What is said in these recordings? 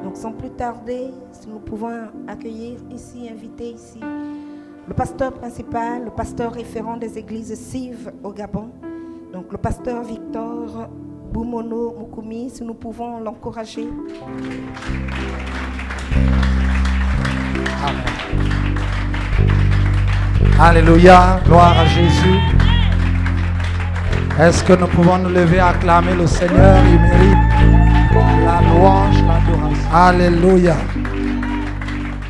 Donc sans plus tarder, si nous pouvons accueillir ici, inviter ici, le pasteur principal, le pasteur référent des églises CIV au Gabon, donc le pasteur Victor Boumono Moukoumi, si nous pouvons l'encourager. Amen. Alléluia, gloire à Jésus. Est-ce que nous pouvons nous lever à acclamer le Seigneur? Il mérite la louange, l'adoration. Alléluia.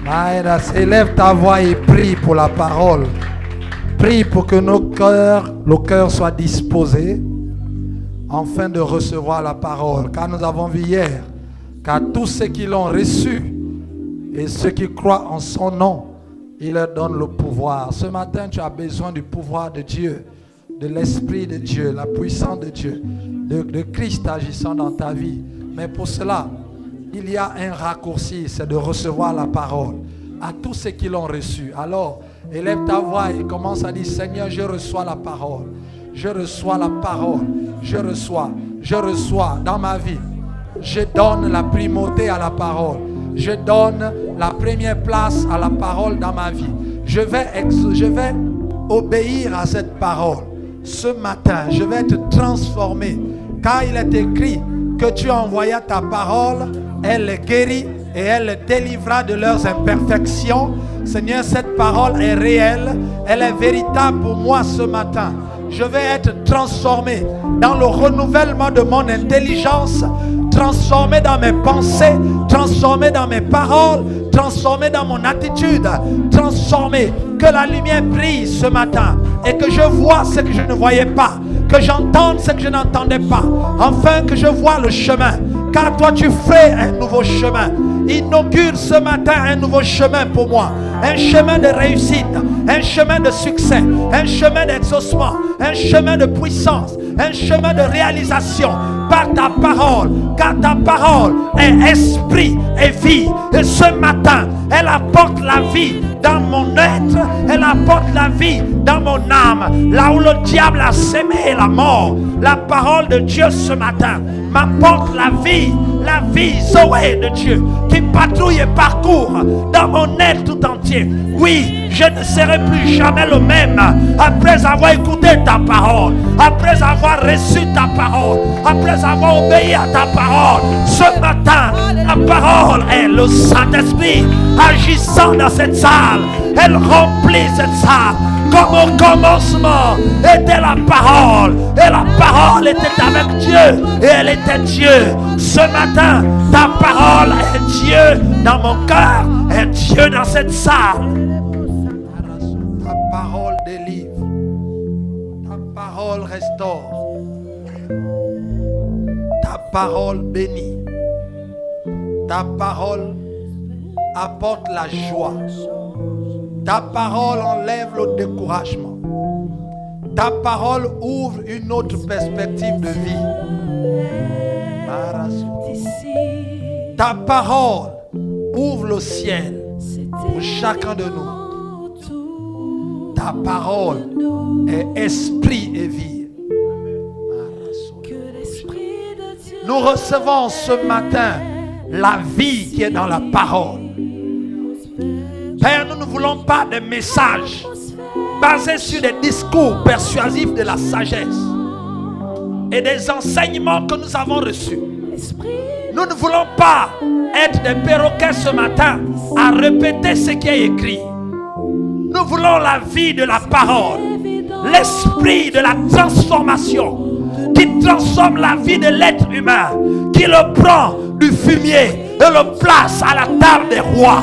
Maïda, élève ta voix et prie pour la parole. Prie pour que nos cœurs soient disposés afin de recevoir la parole. Car nous avons vu hier qu'à tous ceux qui l'ont reçu et ceux qui croient en son nom, il leur donne le pouvoir. Ce matin, tu as besoin du pouvoir de Dieu, de l'Esprit de Dieu, la puissance de Dieu, de Christ agissant dans ta vie. Mais pour cela, il y a un raccourci, c'est de recevoir la parole. À tous ceux qui l'ont reçu. Alors, élève ta voix et commence à dire, Seigneur, je reçois la parole. Je reçois la parole. Je reçois dans ma vie. Je donne la primauté à la parole. Je donne la première place à la parole dans ma vie. Je vais obéir à cette parole. Ce matin, je vais te transformer. Car il est écrit que tu envoyas ta parole, elle les guérit et elle les délivra de leurs imperfections. Seigneur, cette parole est réelle. Elle est véritable pour moi ce matin. Je vais être transformé dans le renouvellement de mon intelligence, transformé dans mes pensées, transformé dans mes paroles, transformé dans mon attitude, transformé. Que la lumière brille ce matin et que je vois ce que je ne voyais pas, que j'entende ce que je n'entendais pas, enfin que je vois le chemin. Car toi tu fais un nouveau chemin. Inaugure ce matin un nouveau chemin pour moi. Un chemin de réussite, un chemin de succès, un chemin d'exaucement, un chemin de puissance, un chemin de réalisation par ta parole. Car ta parole est esprit et vie. Et ce matin, elle apporte la vie dans mon être, elle apporte la vie dans mon âme. Là où le diable a sémé la mort, la parole de Dieu ce matin m'apporte la vie Zoé de Dieu qui patrouille et parcourt dans mon être tout entier. Oui, je ne serai plus jamais le même après avoir écouté ta parole, après avoir reçu ta parole, après avoir obéi à ta parole. Ce matin, la parole est le Saint-Esprit agissant dans cette salle. Elle remplit cette salle. Comme au commencement était la parole, et la parole était avec Dieu, et elle était Dieu. Ce matin, ta parole est Dieu dans mon cœur, est Dieu dans cette salle. Ta parole délivre, ta parole restaure, ta parole bénit, ta parole apporte la joie. Ta parole enlève le découragement. Ta parole ouvre une autre perspective de vie. Ta parole ouvre le ciel pour chacun de nous. Ta parole est esprit et vie. Nous recevons ce matin la vie qui est dans la parole. Père, nous ne voulons pas de messages basés sur des discours persuasifs de la sagesse et des enseignements que nous avons reçus. Nous ne voulons pas être des perroquets ce matin à répéter ce qui est écrit. Nous voulons la vie de la parole, l'esprit de la transformation qui transforme la vie de l'être humain, qui le prend du fumier et le place à la table des rois.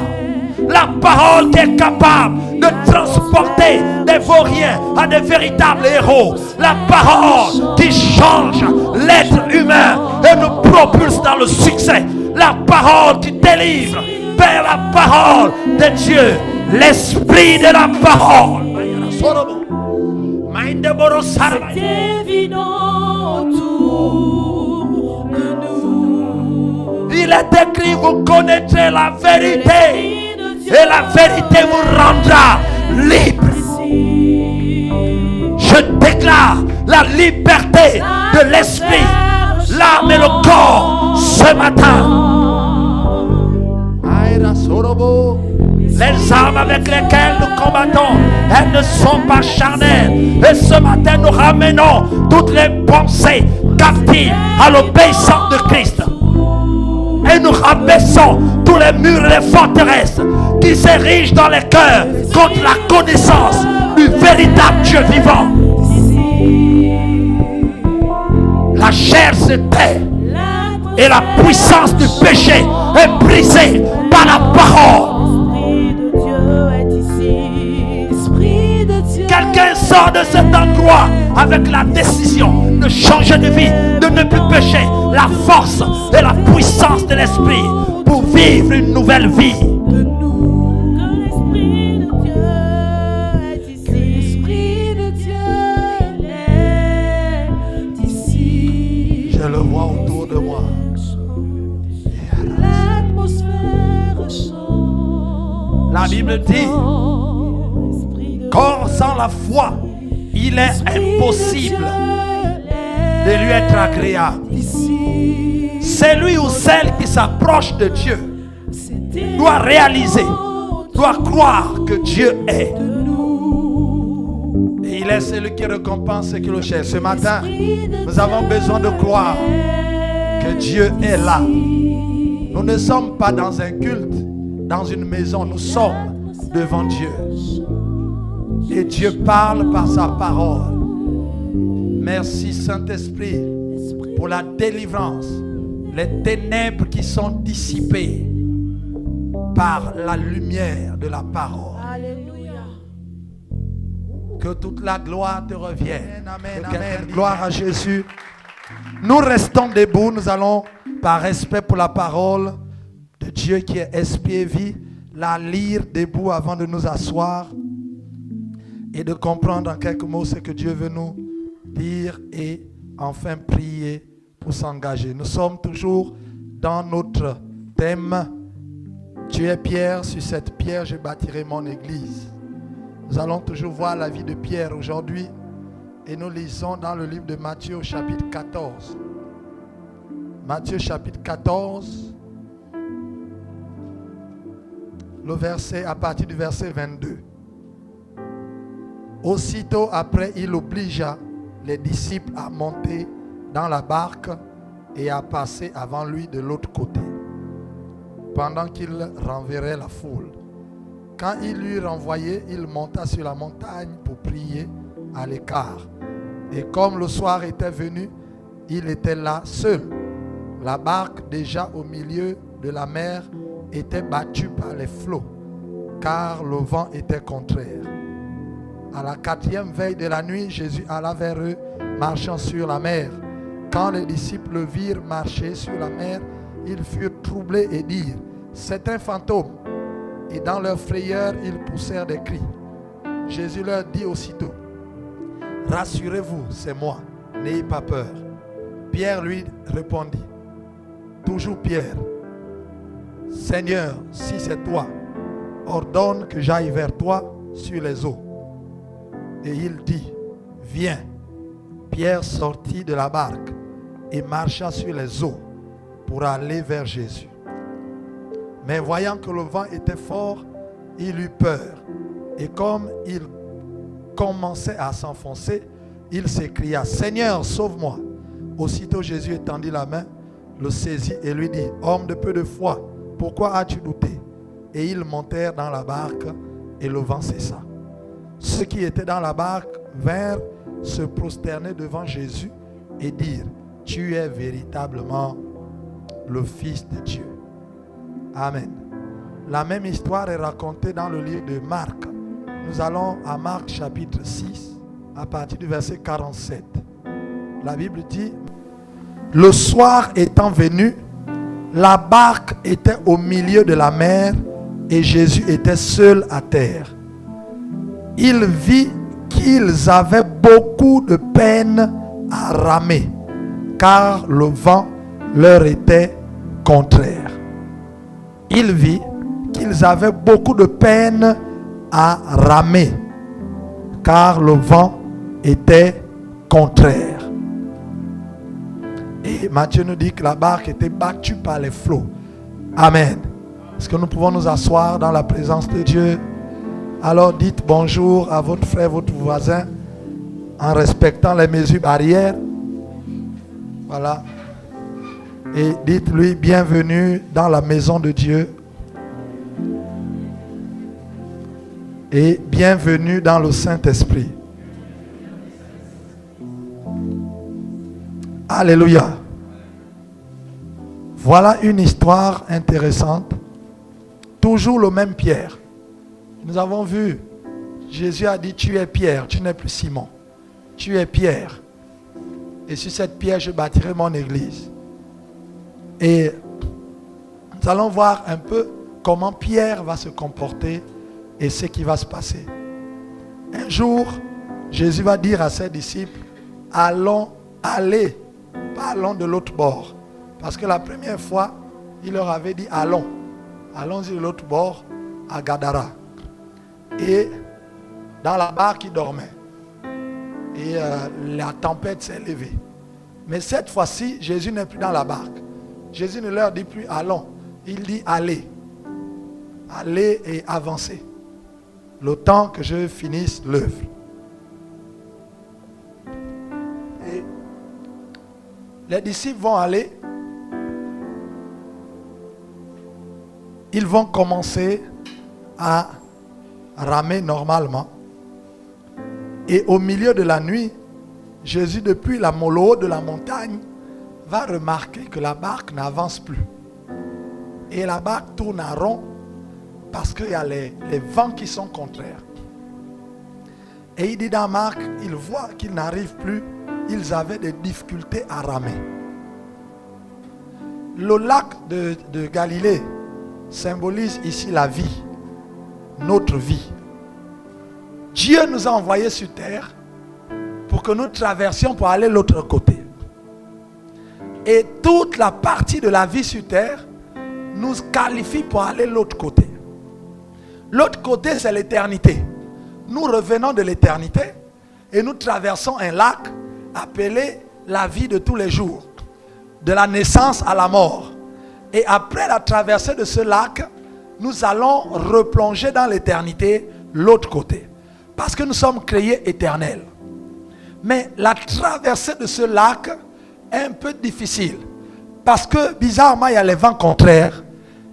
La parole qui est capable de transporter des vauriens à des véritables héros. La parole qui change l'être humain et nous propulse dans le succès. La parole qui délivre. Père, la parole de Dieu. L'esprit de la parole. C'est évident autour de nous. Il est écrit, vous connaîtrez la vérité. Et la vérité vous rendra libre. Je déclare la liberté de l'esprit, l'âme et le corps ce matin. Les armes avec lesquelles nous combattons, elles ne sont pas charnelles. Et ce matin, nous ramenons toutes les pensées captives à l'obéissance de Christ. Et nous rabaissons tous les murs et les forteresses qui s'érigent dans les cœurs contre la connaissance du véritable Dieu vivant. La chair se tait et la puissance du péché est brisée par la parole. Quelqu'un sort de cet endroit avec la décision de changer de vie, de ne plus pécher, la force et la puissance de l'esprit pour vivre une nouvelle vie. Je le vois autour de moi. La Bible dit qu'or sans la foi, il est impossible de lui être agréable. Celui ou celle qui s'approche de Dieu doit réaliser, doit croire que Dieu est. Et il est celui qui récompense ceux qui le cherchent. Ce matin, nous avons besoin de croire que Dieu est là. Nous ne sommes pas dans un culte, dans une maison. Nous sommes devant Dieu. Et Dieu parle par sa parole. Merci Saint-Esprit pour la délivrance. Les ténèbres qui sont dissipées par la lumière de la parole. Alléluia. Que toute la gloire te revienne. Amen, amen. Gloire à Jésus. Nous restons debout. Nous allons, par respect pour la parole de Dieu qui est esprit et vie, la lire debout avant de nous asseoir et de comprendre en quelques mots ce que Dieu veut nous dire et enfin prier pour s'engager. Nous sommes toujours dans notre thème. Tu es Pierre, sur cette pierre je bâtirai mon église. Nous allons toujours voir la vie de Pierre aujourd'hui et nous lisons dans le livre de Matthieu au chapitre 14. Matthieu chapitre 14, le verset, à partir du verset 22. Aussitôt après, il obligea les disciples à monter dans la barque et à passer avant lui de l'autre côté, pendant qu'il renverrait la foule. Quand il l'eut renvoyé, il monta sur la montagne pour prier à l'écart. Et comme le soir était venu, il était là seul. La barque, déjà au milieu de la mer, était battue par les flots, car le vent était contraire. À la 4e veille de la nuit, Jésus alla vers eux, marchant sur la mer. Quand les disciples le virent marcher sur la mer, ils furent troublés et dirent, « C'est un fantôme !» Et dans leur frayeur, ils poussèrent des cris. Jésus leur dit aussitôt, « Rassurez-vous, c'est moi, n'ayez pas peur. » Pierre lui répondit, toujours Pierre, « Seigneur, si c'est toi, ordonne que j'aille vers toi sur les eaux. » Et il dit, « Viens. » Pierre sortit de la barque et marcha sur les eaux pour aller vers Jésus. Mais voyant que le vent était fort, il eut peur. Et comme il commençait à s'enfoncer, il s'écria, « Seigneur, sauve-moi !» Aussitôt Jésus étendit la main, le saisit et lui dit, « Homme de peu de foi, pourquoi as-tu douté ?» Et ils montèrent dans la barque et le vent cessa. Ceux qui étaient dans la barque vinrent se prosterner devant Jésus et dire, « Tu es véritablement le Fils de Dieu. » Amen. La même histoire est racontée dans le livre de Marc. Nous allons à Marc chapitre 6 à partir du verset 47. La Bible dit, le soir étant venu, la barque était au milieu de la mer et Jésus était seul à terre. Il vit qu'ils avaient beaucoup de peine à ramer, car le vent leur était contraire. Il vit qu'ils avaient beaucoup de peine à ramer, car le vent était contraire. Et Matthieu nous dit que la barque était battue par les flots. Amen. Est-ce que nous pouvons nous asseoir dans la présence de Dieu? Alors dites bonjour à votre frère, votre voisin, en respectant les mesures barrières. Voilà. Et dites-lui bienvenue dans la maison de Dieu. Et bienvenue dans le Saint-Esprit. Alléluia. Voilà une histoire intéressante. Toujours le même Pierre. Nous avons vu, Jésus a dit, tu es Pierre, tu n'es plus Simon. Tu es Pierre. Et sur cette pierre, je bâtirai mon église. Et nous allons voir un peu comment Pierre va se comporter et ce qui va se passer. Un jour, Jésus va dire à ses disciples, allez, pas allons de l'autre bord. Parce que la première fois, il leur avait dit, allons-y de l'autre bord, à Gadara. Et dans la barque, ils dormaient. Et la tempête s'est levée. Mais cette fois-ci, Jésus n'est plus dans la barque. Jésus ne leur dit plus allons. Il dit allez. Allez et avancez. Le temps que je finisse l'œuvre. Et les disciples vont aller. Ils vont commencer à ramer normalement. Et au milieu de la nuit, Jésus, depuis le haut de la montagne, va remarquer que la barque n'avance plus. Et la barque tourne en rond parce qu'il y a les vents qui sont contraires. Et il dit dans Marc, il voit qu'ils n'arrivent plus, ils avaient des difficultés à ramer. Le lac de Galilée symbolise ici la vie, notre vie. Dieu nous a envoyés sur terre pour que nous traversions pour aller de l'autre côté. Et toute la partie de la vie sur terre nous qualifie pour aller de l'autre côté. L'autre côté, c'est l'éternité. Nous revenons de l'éternité et nous traversons un lac appelé la vie de tous les jours, de la naissance à la mort. Et après la traversée de ce lac, nous allons replonger dans l'éternité, l'autre côté. Parce que nous sommes créés éternels. Mais la traversée de ce lac est un peu difficile. Parce que bizarrement, il y a les vents contraires.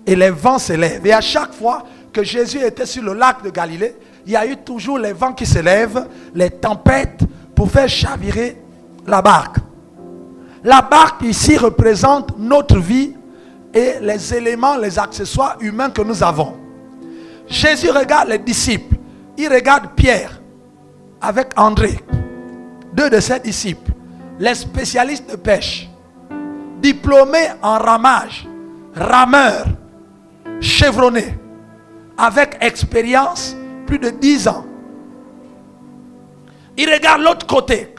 Et les vents s'élèvent. Et à chaque fois que Jésus était sur le lac de Galilée, il y a eu toujours les vents qui s'élèvent, les tempêtes pour faire chavirer la barque. La barque ici représente notre vie et les éléments, les accessoires humains que nous avons. Jésus regarde les disciples. Il regarde Pierre avec André, deux de ses disciples, les spécialistes de pêche, diplômés en ramage, rameurs, chevronnés, avec expérience, plus de 10 ans. Il regarde l'autre côté.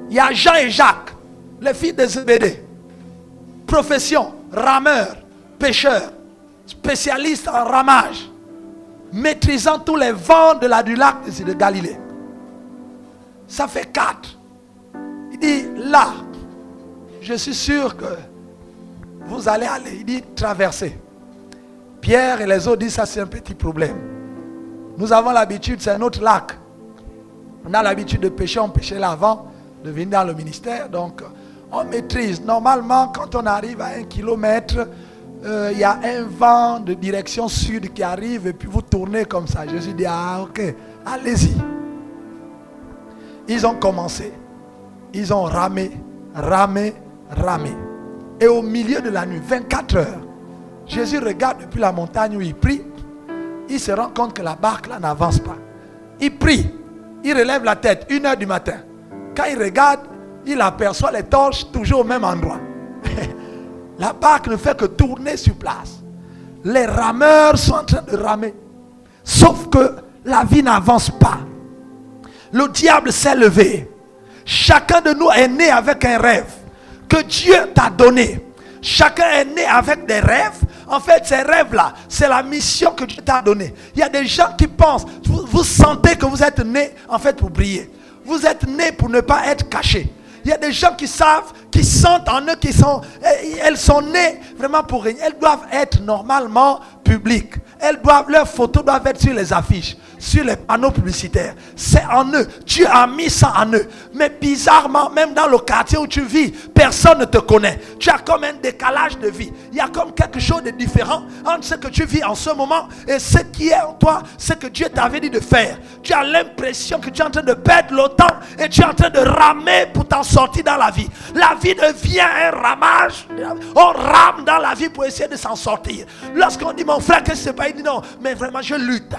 Il y a Jean et Jacques, les fils de Zébédée. Profession, rameurs, pêcheurs, spécialistes en ramage, maîtrisant tous les vents du lac de Galilée. Ça fait 4. Il dit, là, je suis sûr que vous allez aller. Il dit, traverser. Pierre et les autres disent, ça c'est un petit problème. Nous avons l'habitude, c'est un autre lac. On a l'habitude de pêcher, on pêchait là avant de venir dans le ministère. Donc, on maîtrise. Normalement, quand on arrive à 1 kilomètre, il y a un vent de direction sud qui arrive et puis vous tournez comme ça. Jésus dit, ah ok, allez-y. Ils ont commencé. Ils ont ramé. Et au milieu de la nuit, 24 heures, Jésus regarde depuis la montagne où il prie. Il se rend compte que la barque là n'avance pas. Il prie. Il relève la tête, 1h du matin. Quand il regarde, il aperçoit les torches toujours au même endroit. La barque ne fait que tourner sur place. Les rameurs sont en train de ramer. Sauf que la vie n'avance pas. Le diable s'est levé. Chacun de nous est né avec un rêve que Dieu t'a donné. Chacun est né avec des rêves. En fait, ces rêves-là, c'est la mission que Dieu t'a donnée. Il y a des gens qui pensent, vous sentez que vous êtes nés en fait pour briller. Vous êtes nés pour ne pas être cachés. Il y a des gens qui savent, qui sentent en eux, elles sont nées vraiment pour régner. Elles doivent être normalement public. Leurs photos doivent être sur les affiches, sur les panneaux publicitaires. C'est en eux. Dieu a mis ça en eux. Mais bizarrement, même dans le quartier où tu vis, personne ne te connaît. Tu as comme un décalage de vie. Il y a comme quelque chose de différent entre ce que tu vis en ce moment et ce qui est en toi, ce que Dieu t'avait dit de faire. Tu as l'impression que tu es en train de perdre le temps et tu es en train de ramer pour t'en sortir dans la vie. La vie devient un ramage. On rame dans la vie pour essayer de s'en sortir. Lorsqu'on dit mon frère, qu'est-ce que c'est pas, il dit non, mais vraiment je lutte.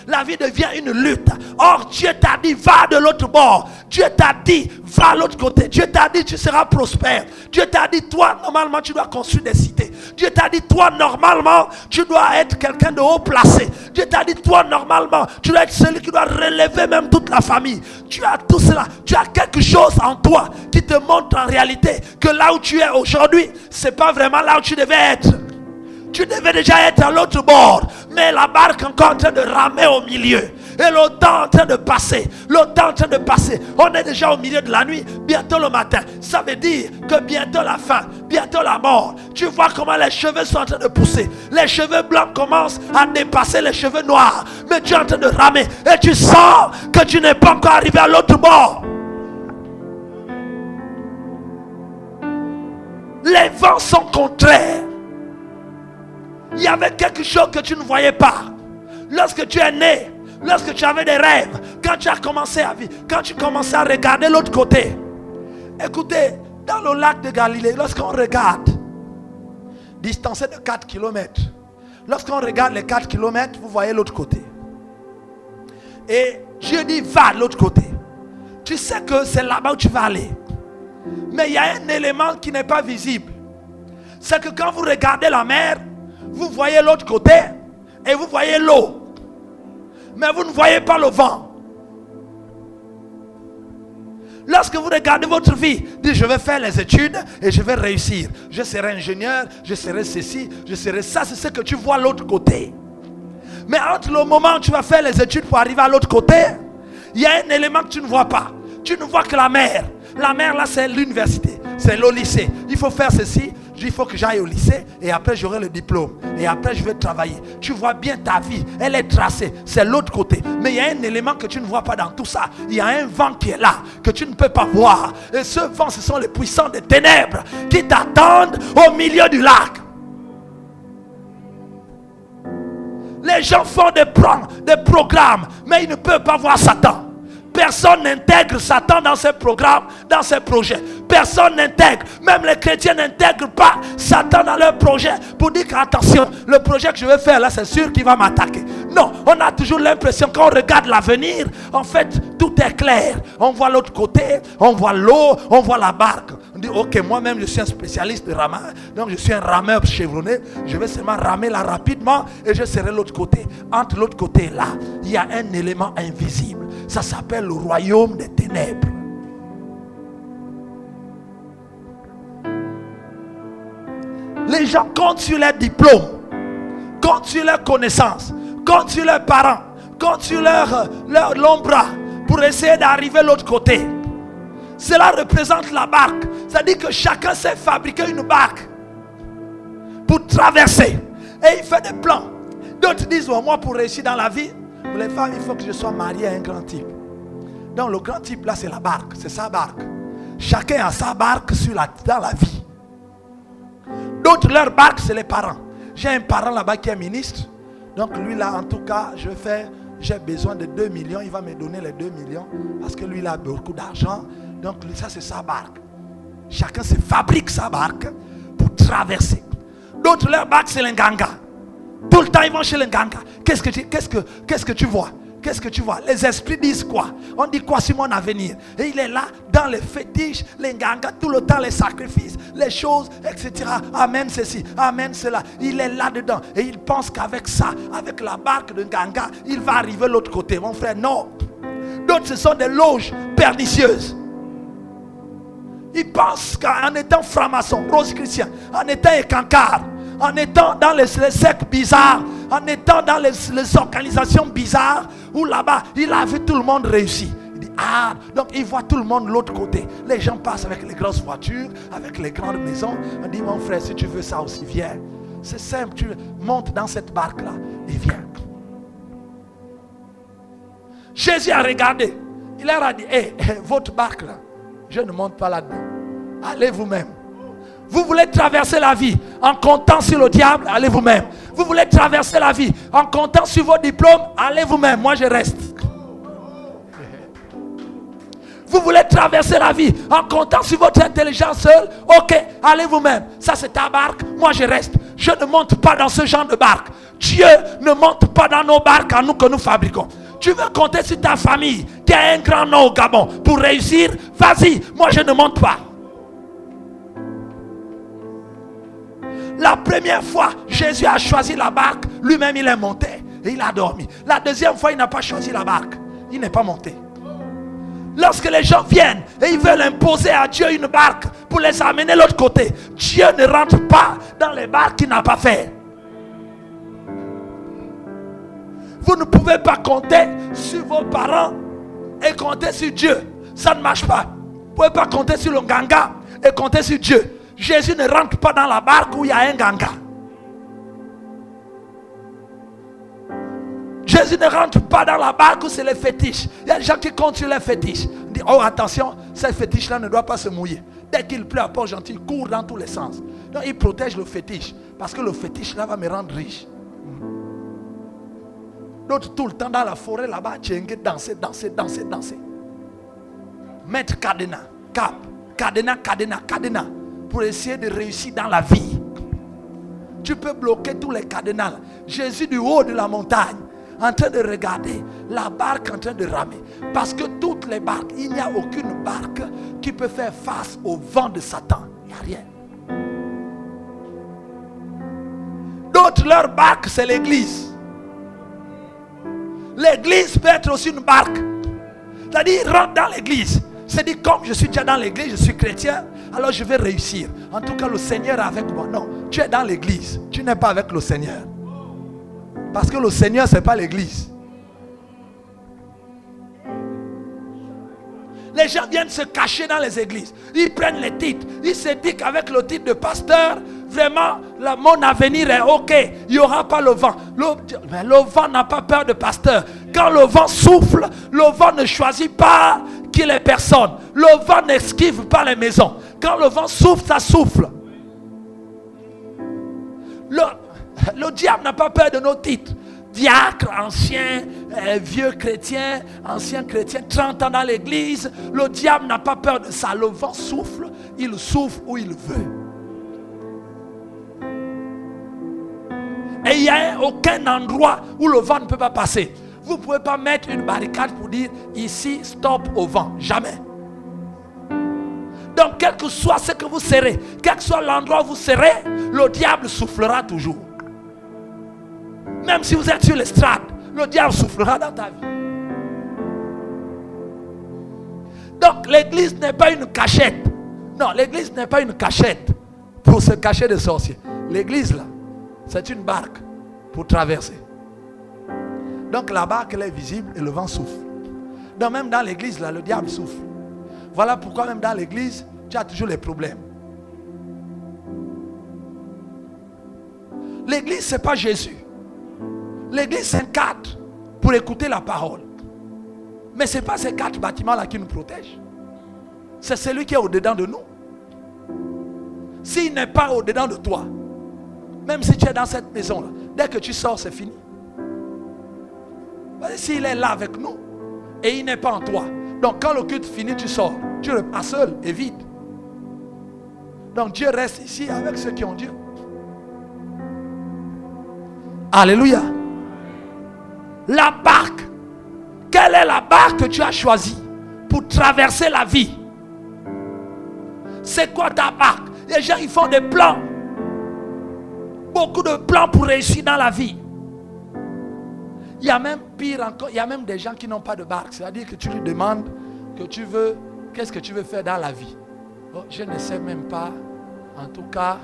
La vie devient une lutte. Or Dieu t'a dit va de l'autre bord. Dieu t'a dit va à l'autre côté. Dieu t'a dit tu seras prospère. Dieu t'a dit toi normalement tu dois construire des cités. Dieu t'a dit toi normalement tu dois être quelqu'un de haut placé. Dieu t'a dit toi normalement tu dois être celui qui doit relever même toute la famille. Tu as tout cela. Tu as quelque chose en toi qui te montre en réalité que là où tu es aujourd'hui, c'est pas vraiment là où tu devais être. Tu devais déjà être à l'autre bord, mais la barque est encore en train de ramer au milieu. Et le temps est en train de passer. On est déjà au milieu de la nuit, bientôt le matin. Ça veut dire que bientôt la fin, bientôt la mort. Tu vois comment les cheveux sont en train de pousser. Les cheveux blancs commencent à dépasser les cheveux noirs. Mais tu es en train de ramer. Et tu sens que tu n'es pas encore arrivé à l'autre bord. Les vents sont contraires. Il y avait quelque chose que tu ne voyais pas. Lorsque tu es né, lorsque tu avais des rêves, quand tu as commencé à vivre, quand tu commençais à regarder l'autre côté. Écoutez, dans le lac de Galilée, lorsqu'on regarde, distancé de 4 km, lorsqu'on regarde les 4 km, vous voyez l'autre côté. Et Dieu dit va de l'autre côté. Tu sais que c'est là-bas où tu vas aller. Mais il y a un élément qui n'est pas visible. C'est que quand vous regardez la mer, vous voyez l'autre côté et vous voyez l'eau. Mais vous ne voyez pas le vent. Lorsque vous regardez votre vie, dites je vais faire les études et je vais réussir. Je serai ingénieur, je serai ceci, je serai ça. C'est ce que tu vois l'autre côté. Mais entre le moment où tu vas faire les études pour arriver à l'autre côté, il y a un élément que tu ne vois pas. Tu ne vois que la mer. La mer là c'est l'université, c'est le lycée. Il faut faire ceci. Il faut que j'aille au lycée et après j'aurai le diplôme et après je vais travailler. Tu vois bien ta vie, elle est tracée, c'est l'autre côté. Mais il y a un élément que tu ne vois pas dans tout ça. Il y a un vent qui est là, que tu ne peux pas voir. Et ce vent, ce sont les puissants des ténèbres qui t'attendent au milieu du lac. Les gens font des programmes, mais ils ne peuvent pas voir Satan. Personne n'intègre Satan dans ses programmes, dans ses projets. Personne n'intègre. Même les chrétiens n'intègrent pas Satan dans leurs projets pour dire qu'attention, le projet que je vais faire là, c'est sûr qu'il va m'attaquer. Non, on a toujours l'impression quand on regarde l'avenir, en fait, tout est clair. On voit l'autre côté, on voit l'eau, on voit la barque. On dit, ok, moi-même je suis un spécialiste de rameur, donc je suis un rameur chevronné. Je vais seulement ramer là rapidement et je serai de l'autre côté. Entre l'autre côté et là, il y a un élément invisible. Ça s'appelle le royaume des ténèbres. Les gens comptent sur leurs diplômes, comptent sur leurs connaissances, comptent sur leurs parents, comptent sur leur long bras pour essayer d'arriver de l'autre côté. Cela représente la barque. C'est-à-dire que chacun sait fabriquer une barque pour traverser. Et il fait des plans. D'autres disent, oh, moi pour réussir dans la vie, pour les femmes, il faut que je sois marié à un grand type. Donc le grand type là, c'est la barque, c'est sa barque. Chacun a sa barque dans la vie. D'autres, leur barque, c'est les parents. J'ai un parent là-bas qui est ministre. Donc lui là, en tout cas, j'ai besoin de 2 millions. Il va me donner les 2 millions. Parce que lui là a beaucoup d'argent. Donc ça c'est sa barque. Chacun se fabrique sa barque pour traverser. D'autres, leur barque, c'est l'inganga. Tout le temps, ils vont chez l'inganga. Qu'est-ce que tu vois? Qu'est-ce que tu vois? Les esprits disent quoi? On dit quoi sur mon avenir? Et il est là dans les fétiches, les nganga, tout le temps les sacrifices, les choses, etc. Amen ceci, amen cela. Il est là dedans. Et il pense qu'avec ça, avec la barque de nganga, il va arriver de l'autre côté. Mon frère, non. D'autres, ce sont des loges pernicieuses. Ils pensent qu'en étant franc-maçon, rose-chrétien, en étant écancard, en étant dans les sectes bizarres, en étant dans les organisations bizarres, où là-bas, il a vu tout le monde réussir. Il dit, ah, donc il voit tout le monde de l'autre côté. Les gens passent avec les grosses voitures, avec les grandes maisons. On dit, mon frère, si tu veux ça aussi, viens. C'est simple, tu montes dans cette barque-là et viens. Jésus a regardé. Il leur a dit, votre barque là, je ne monte pas là-dedans. Allez vous-même. Vous voulez traverser la vie en comptant sur le diable, allez vous-même. Vous voulez traverser la vie en comptant sur vos diplômes, allez vous-même, moi je reste. Vous voulez traverser la vie en comptant sur votre intelligence seule, ok, allez vous-même. Ça c'est ta barque, moi je reste. Je ne monte pas dans ce genre de barque. Dieu ne monte pas dans nos barques à nous que nous fabriquons. Tu veux compter sur ta famille qui a un grand nom au Gabon pour réussir, vas-y, moi je ne monte pas. La première fois, Jésus a choisi la barque, lui-même il est monté et il a dormi. La deuxième fois, il n'a pas choisi la barque, il n'est pas monté. Lorsque les gens viennent et ils veulent imposer à Dieu une barque pour les amener de l'autre côté, Dieu ne rentre pas dans les barques qu'il n'a pas fait. Vous ne pouvez pas compter sur vos parents et compter sur Dieu. Ça ne marche pas. Vous ne pouvez pas compter sur le ganga et compter sur Dieu. Jésus ne rentre pas dans la barque où il y a un ganga. Jésus ne rentre pas dans la barque où c'est les fétiches. Il y a des gens qui comptent sur les fétiches. Ils disent, oh attention, ces fétiches-là ne doivent pas se mouiller. Dès qu'il pleut à Port-Gentil, il court dans tous les sens. Donc il protège le fétiche. Parce que le fétiche-là va me rendre riche. D'autres tout le temps dans la forêt là-bas, danser. Mettre cadenas, cap, cadenas. Pour essayer de réussir dans la vie. Tu peux bloquer tous les cadenas. Jésus du haut de la montagne, en train de regarder la barque en train de ramer. Parce que toutes les barques, il n'y a aucune barque qui peut faire face au vent de Satan. Il n'y a rien. D'autres, leur barque, c'est l'église. L'église peut être aussi une barque. C'est-à-dire, ils rentrent dans l'église. C'est dit, comme je suis déjà dans l'église, je suis chrétien, alors je vais réussir. En tout cas, le Seigneur est avec moi. Non, tu es dans l'église. Tu n'es pas avec le Seigneur. Parce que le Seigneur, ce n'est pas l'église. Les gens viennent se cacher dans les églises. Ils prennent les titres. Ils se disent qu'avec le titre de pasteur, vraiment, mon avenir est ok. Il n'y aura pas le vent. Mais le vent n'a pas peur de pasteur. Quand le vent souffle, le vent ne choisit pas qui les personnes. Le vent n'esquive pas les maisons. Quand le vent souffle, ça souffle. Le diable n'a pas peur de nos titres. Diacre, ancien, vieux chrétien, ancien chrétien, 30 ans dans l'église. Le diable n'a pas peur de ça. Le vent souffle, il souffle où il veut. Et il n'y a aucun endroit où le vent ne peut pas passer. Vous ne pouvez pas mettre une barricade pour dire ici, stop au vent. Jamais. Donc, quel que soit ce que vous serez, quel que soit l'endroit où vous serez, le diable soufflera toujours. Même si vous êtes sur l'estrade, le diable soufflera dans ta vie. Donc, l'église n'est pas une cachette. Non, l'église n'est pas une cachette pour se cacher des sorciers. L'église, là, c'est une barque pour traverser. Donc, la barque, elle est visible et le vent souffle. Donc, même dans l'église, là, le diable souffle. Voilà pourquoi même dans l'église, tu as toujours les problèmes. L'église, ce n'est pas Jésus. L'église, c'est un cadre pour écouter la parole. Mais ce n'est pas ces 4 bâtiments-là qui nous protègent. C'est celui qui est au-dedans de nous. S'il n'est pas au-dedans de toi, même si tu es dans cette maison-là, dès que tu sors, c'est fini. S'il est là avec nous et il n'est pas en toi, donc quand le culte finit, tu sors. Tu repars seul et vide. Donc Dieu reste ici avec ceux qui ont Dieu. Alléluia. La barque. Quelle est la barque que tu as choisie pour traverser la vie? C'est quoi ta barque? Les gens, ils font des plans. Beaucoup de plans pour réussir dans la vie. Il y a même pire encore, il y a même des gens qui n'ont pas de barque. C'est-à-dire que tu lui demandes qu'est-ce que tu veux faire dans la vie? Oh, je ne sais même pas. En tout cas,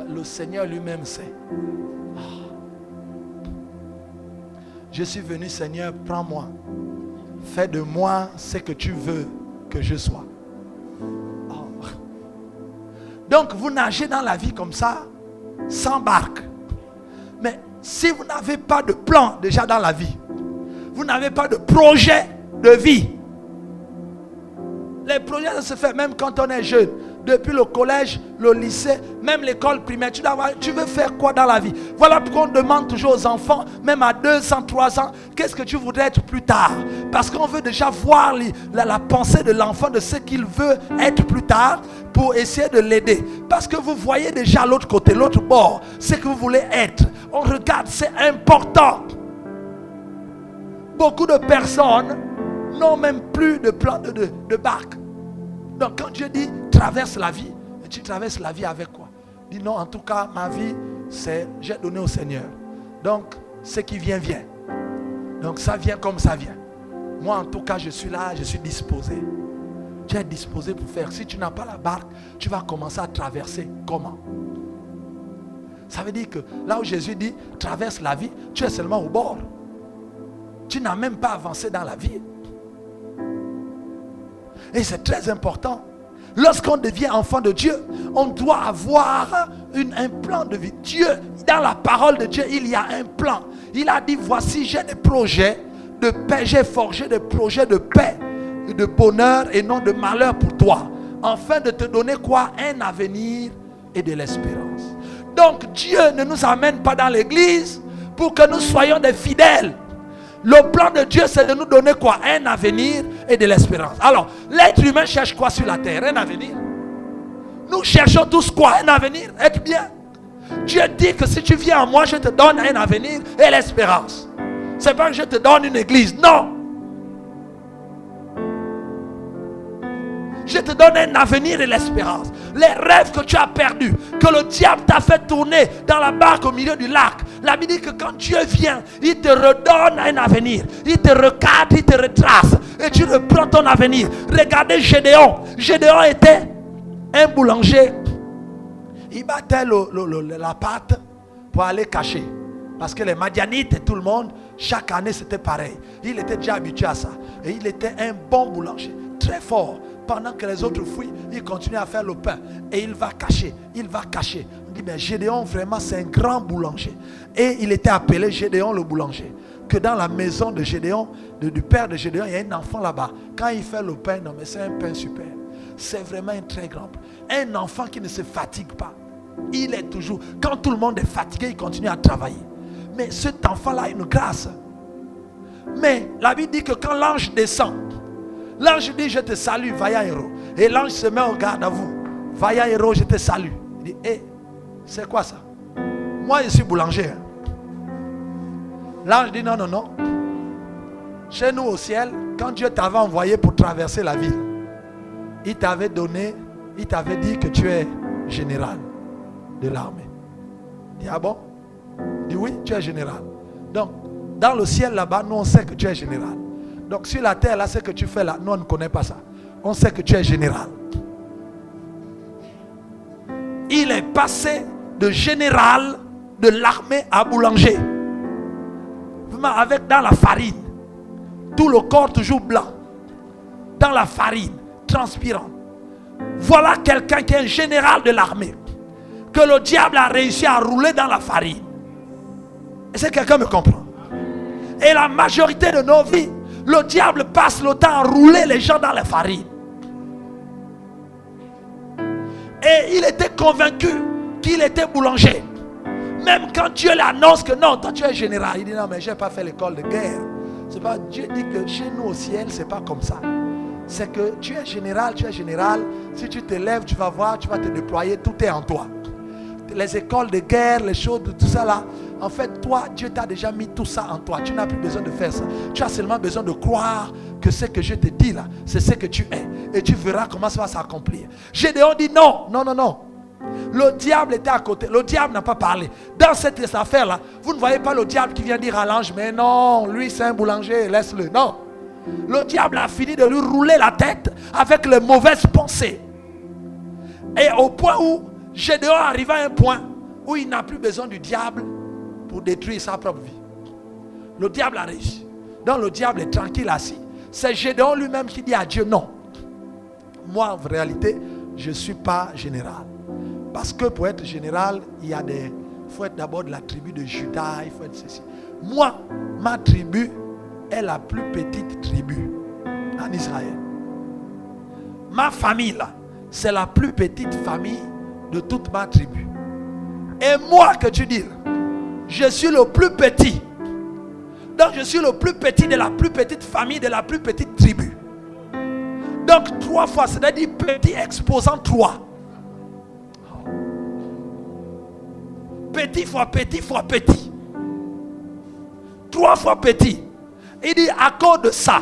le Seigneur lui-même sait. Je suis venu, Seigneur, prends-moi. Fais de moi ce que tu veux que je sois. Oh. Donc, vous nagez dans la vie comme ça. sans barque. Mais si vous n'avez pas de plan déjà dans la vie, vous n'avez pas de projet de vie. Les projets, ça se fait même quand on est jeune. Depuis le collège, le lycée, même l'école primaire. Tu veux faire quoi dans la vie? Voilà pourquoi on demande toujours aux enfants, même à 2 ans, 3 ans, qu'est-ce que tu voudrais être plus tard? Parce qu'on veut déjà voir la pensée de l'enfant, de ce qu'il veut être plus tard, pour essayer de l'aider. Parce que vous voyez déjà l'autre côté, l'autre bord, ce que vous voulez être. On regarde, c'est important. Beaucoup de personnes n'ont même plus de plan de barque. Donc quand Dieu dit traverse la vie, et tu traverses la vie avec quoi? Dis non, en tout cas ma vie c'est j'ai donné au Seigneur. Donc ce qui vient vient. Donc ça vient comme ça vient. Moi en tout cas je suis là, je suis disposé. Tu es disposé pour faire. Si tu n'as pas la barque, tu vas commencer à traverser comment? Ça veut dire que là où Jésus dit traverse la vie, tu es seulement au bord. Tu n'as même pas avancé dans la vie. Et c'est très important. Lorsqu'on devient enfant de Dieu, on doit avoir un plan de vie. Dieu, dans la parole de Dieu, il y a un plan. Il a dit, voici, j'ai des projets de paix. J'ai forgé des projets de paix, de bonheur et non de malheur pour toi. Afin de te donner quoi? Un avenir et de l'espérance. Donc Dieu ne nous amène pas dans l'église pour que nous soyons des fidèles. Le plan de Dieu, c'est de nous donner quoi? Un avenir et de l'espérance. Alors, l'être humain cherche quoi sur la terre? Un avenir. Nous cherchons tous quoi? Un avenir, être bien. Dieu dit que si tu viens à moi, je te donne un avenir et l'espérance. C'est pas que je te donne une église, non. Je te donne un avenir et l'espérance. Les rêves que tu as perdus, que le diable t'a fait tourner dans la barque au milieu du lac. La Bible dit que quand Dieu vient, il te redonne un avenir. Il te recadre, il te retrace. Et tu reprends ton avenir. Regardez Gédéon. Gédéon était un boulanger. Il battait la pâte pour aller cacher. Parce que les Madianites et tout le monde, chaque année c'était pareil. Il était déjà habitué à ça. Et il était un bon boulanger. Très fort. Pendant que les autres fuient, il continue à faire le pain. Et il va cacher. Il va cacher. On dit, mais Gédéon, vraiment, c'est un grand boulanger. Et il était appelé Gédéon le boulanger. Que dans la maison de Gédéon, du père de Gédéon, il y a un enfant là-bas. Quand il fait le pain, non mais c'est un pain super. C'est vraiment un très grand pain. Un enfant qui ne se fatigue pas. Il est toujours, quand tout le monde est fatigué, il continue à travailler. Mais cet enfant-là a une grâce. Mais la Bible dit que quand l'ange descend, l'ange dit, je te salue, vaillant héros. Et l'ange se met au garde à vous. Vaillant héros, je te salue. Il dit, hé, c'est quoi ça? Moi, je suis boulanger. L'ange dit, non, non, non. Chez nous au ciel, quand Dieu t'avait envoyé pour traverser la ville, il t'avait donné, il t'avait dit que tu es général de l'armée. Il dit, ah bon? Il dit, oui, tu es général. Donc, dans le ciel là-bas, nous on sait que tu es général. Donc sur la terre, là, ce que tu fais là, nous on ne connaît pas ça. On sait que tu es général. Il est passé de général de l'armée à boulanger. Avec dans la farine. Tout le corps toujours blanc. Dans la farine, transpirant. Voilà quelqu'un qui est un général de l'armée. Que le diable a réussi à rouler dans la farine. Est-ce que quelqu'un me comprend? Et la majorité de nos vies, le diable passe le temps à rouler les gens dans la farine. Et il était convaincu qu'il était boulanger. Même quand Dieu l'annonce que non, toi tu es général. Il dit non mais je n'ai pas fait l'école de guerre. C'est pas, Dieu dit que chez nous au ciel, c'est pas comme ça. C'est que tu es général, tu es général. Si tu te lèves, tu vas voir, tu vas te déployer, tout est en toi. Les écoles de guerre, les choses, tout ça là. En fait, toi, Dieu t'a déjà mis tout ça en toi. Tu n'as plus besoin de faire ça. Tu as seulement besoin de croire que ce que je te dis là, c'est ce que tu es. Et tu verras comment ça va s'accomplir. Gédéon dit non, non, non, non. Le diable était à côté. Le diable n'a pas parlé. Dans cette affaire-là, vous ne voyez pas le diable qui vient dire à l'ange, mais non, lui c'est un boulanger, laisse-le. Non. Le diable a fini de lui rouler la tête avec les mauvaises pensées. Et au point où Gédéon arrive à un point où il n'a plus besoin du diable pour détruire sa propre vie. Le diable a réussi. Donc le diable est tranquille assis. C'est Gédéon lui-même qui dit à Dieu non. Moi en réalité, je ne suis pas général. Parce que pour être général, il faut être d'abord de la tribu de Juda, il faut être ceci. Moi, ma tribu est la plus petite tribu en Israël. Ma famille là, c'est la plus petite famille de toute ma tribu. Et moi que tu dis, je suis le plus petit. Donc je suis le plus petit de la plus petite famille, de la plus petite tribu. Donc 3 fois, c'est-à-dire petit exposant 3. Petit fois petit fois petit. 3 fois petit. Il dit à cause de ça,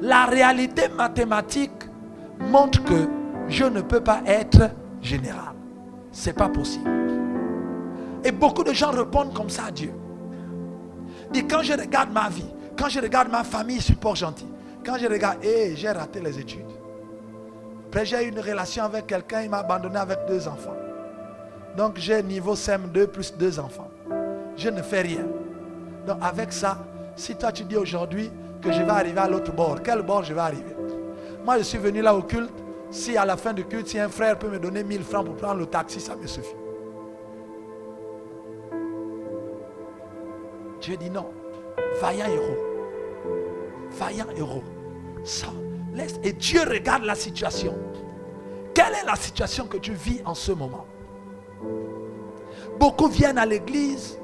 la réalité mathématique montre que je ne peux pas être général. C'est pas possible. Et beaucoup de gens répondent comme ça à Dieu. Et quand je regarde ma vie, quand je regarde ma famille, je suis pas gentil. Quand je regarde, j'ai raté les études. Après j'ai eu une relation avec quelqu'un, il m'a abandonné avec 2 enfants. Donc j'ai niveau CM2 plus 2 enfants. Je ne fais rien. Donc avec ça, si toi tu dis aujourd'hui que je vais arriver à l'autre bord, quel bord je vais arriver? Moi je suis venu là au culte. Si à la fin du culte, si un frère peut me donner 1000 francs pour prendre le taxi, ça me suffit. Dieu dit non. Vaillant héros. Vaillant héros. Ça, laisse. Et Dieu regarde la situation. Quelle est la situation que tu vis en ce moment? Beaucoup viennent à l'église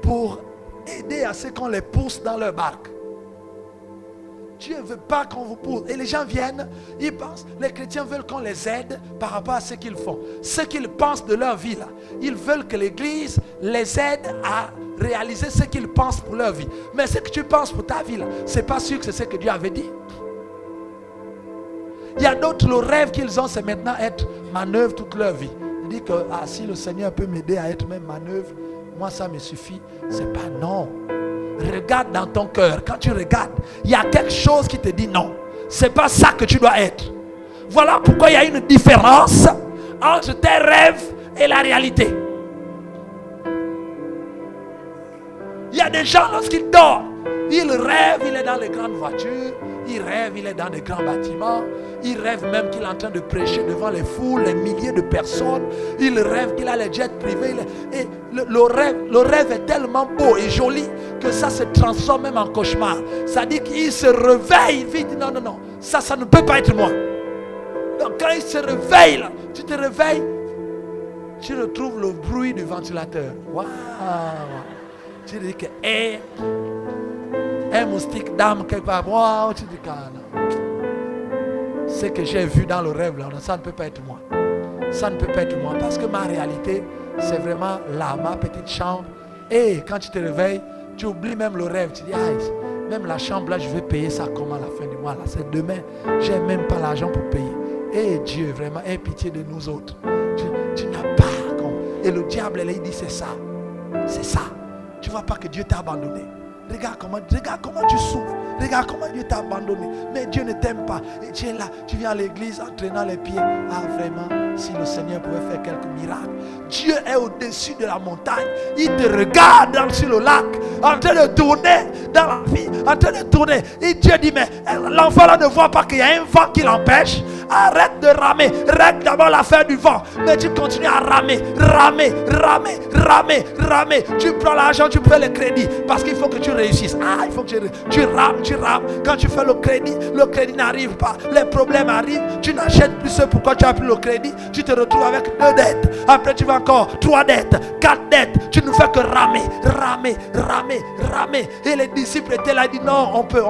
pour aider à ce qu'on les pousse dans leur barque. Dieu ne veut pas qu'on vous pousse. Et les gens viennent, ils pensent, les chrétiens veulent qu'on les aide par rapport à ce qu'ils font. Ce qu'ils pensent de leur vie là. Ils veulent que l'église les aide à réaliser ce qu'ils pensent pour leur vie. Mais ce que tu penses pour ta vie là, c'est pas sûr que c'est ce que Dieu avait dit. Il y a d'autres, le rêve qu'ils ont, c'est maintenant être manœuvre toute leur vie. Il dit que si le Seigneur peut m'aider à être même manœuvre, moi ça me suffit. C'est pas non. Regarde dans ton cœur. Quand tu regardes, il y a quelque chose qui te dit non. C'est pas ça que tu dois être. Voilà pourquoi il y a une différence entre tes rêves et la réalité. Il y a des gens lorsqu'ils dorment, ils rêvent, il est dans les grandes voitures, ils rêvent, il est dans des grands bâtiments, ils rêvent même qu'il est en train de prêcher devant les foules, les milliers de personnes, ils rêvent qu'il a les jets privés. Et le rêve est tellement beau et joli que ça se transforme même en cauchemar. Ça dit qu'il se réveille, il dit non, non, non, ça ne peut pas être moi. Donc quand il se réveille, là, tu te réveilles, tu retrouves le bruit du ventilateur. Waouh! Tu dis que un moustique d'âme quelque part. Wow, tu dis que non. Ce que j'ai vu dans le rêve là, ça ne peut pas être moi. Ça ne peut pas être moi parce que ma réalité, c'est vraiment là, ma petite chambre. Et quand tu te réveilles, tu oublies même le rêve. Tu dis, même la chambre là, je vais payer ça comment à la fin du mois là. C'est demain, j'ai même pas l'argent pour payer. Et Dieu, vraiment, aie pitié de nous autres. Tu n'as pas. Et le diable, il dit, c'est ça. C'est ça. Tu ne vois pas que Dieu t'a abandonné. Regarde comment tu souffres. Regarde comment Dieu t'a abandonné. Mais Dieu ne t'aime pas. Et tu es là, tu viens à l'église en traînant les pieds. Vraiment, si le Seigneur pouvait faire quelques miracles. Dieu est au-dessus de la montagne. Il te regarde sur le lac, en train de tourner dans la vie, en train de tourner. Et Dieu dit, mais l'enfant là ne voit pas qu'il y a un vent qui l'empêche. Arrête de ramer. Règle d'abord l'affaire du vent. Mais tu continues à ramer. Tu prends l'argent, tu prends le crédit. Parce qu'il faut que tu réussisses. Il faut que tu rames. Quand tu fais le crédit n'arrive pas. Les problèmes arrivent. Tu n'achètes plus ce pourquoi tu as pris le crédit. Tu te retrouves avec 2 dettes. Après tu vas encore 3 dettes, 4 dettes. Tu ne fais que ramer. Et les disciples étaient là, ils disent non, on peut.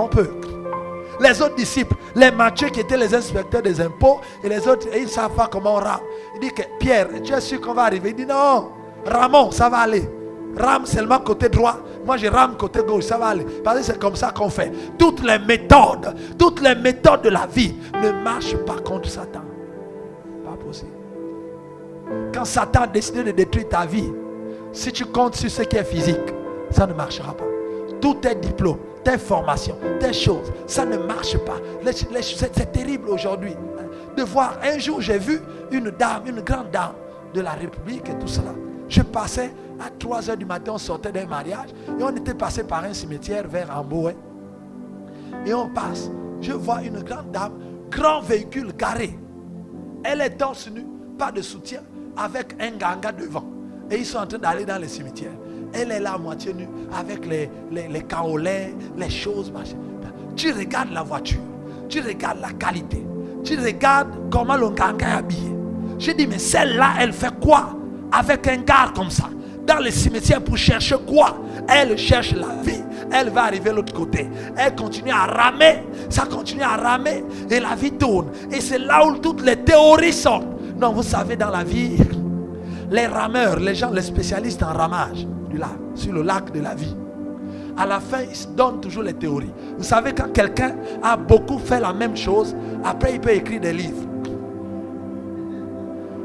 Les autres disciples, les Matthieu qui étaient les inspecteurs des impôts, et les autres, ils ne savent pas comment on rame. Il dit que Pierre, tu es sûr qu'on va arriver? Il dit non, ramons, ça va aller. Rame seulement côté droit, moi je rame côté gauche, ça va aller. Parce que c'est comme ça qu'on fait. Toutes les méthodes de la vie ne marchent pas contre Satan. Pas possible. Quand Satan a décidé de détruire ta vie, si tu comptes sur ce qui est physique, ça ne marchera pas. Tout tes diplômes, tes formations, tes choses, ça ne marche pas. C'est terrible aujourd'hui de voir. Un jour j'ai vu une grande dame de la République et tout cela. Je passais à 3h du matin, on sortait d'un mariage et on était passé par un cimetière vers Amboé. Et on passe, je vois une grande dame, grand véhicule garé. Elle est torse nue, pas de soutien. avec un ganga devant. Et ils sont en train d'aller dans les cimetières. Elle est là à moitié nue avec les kaolins, les choses. Machin. Tu regardes la voiture. Tu regardes la qualité. Tu regardes comment le ganga est habillé. Je dis, mais celle-là, elle fait quoi avec un gars comme ça? Dans les cimetières pour chercher quoi? Elle cherche la vie. Elle va arriver de l'autre côté. Elle continue à ramer. Ça continue à ramer. Et la vie tourne. Et c'est là où toutes les théories sortent. Non, vous savez, dans la vie, les rameurs, les gens, les spécialistes en ramage du lac, sur le lac de la vie, à la fin, ils se donnent toujours les théories. Vous savez, quand quelqu'un a beaucoup fait la même chose, après il peut écrire des livres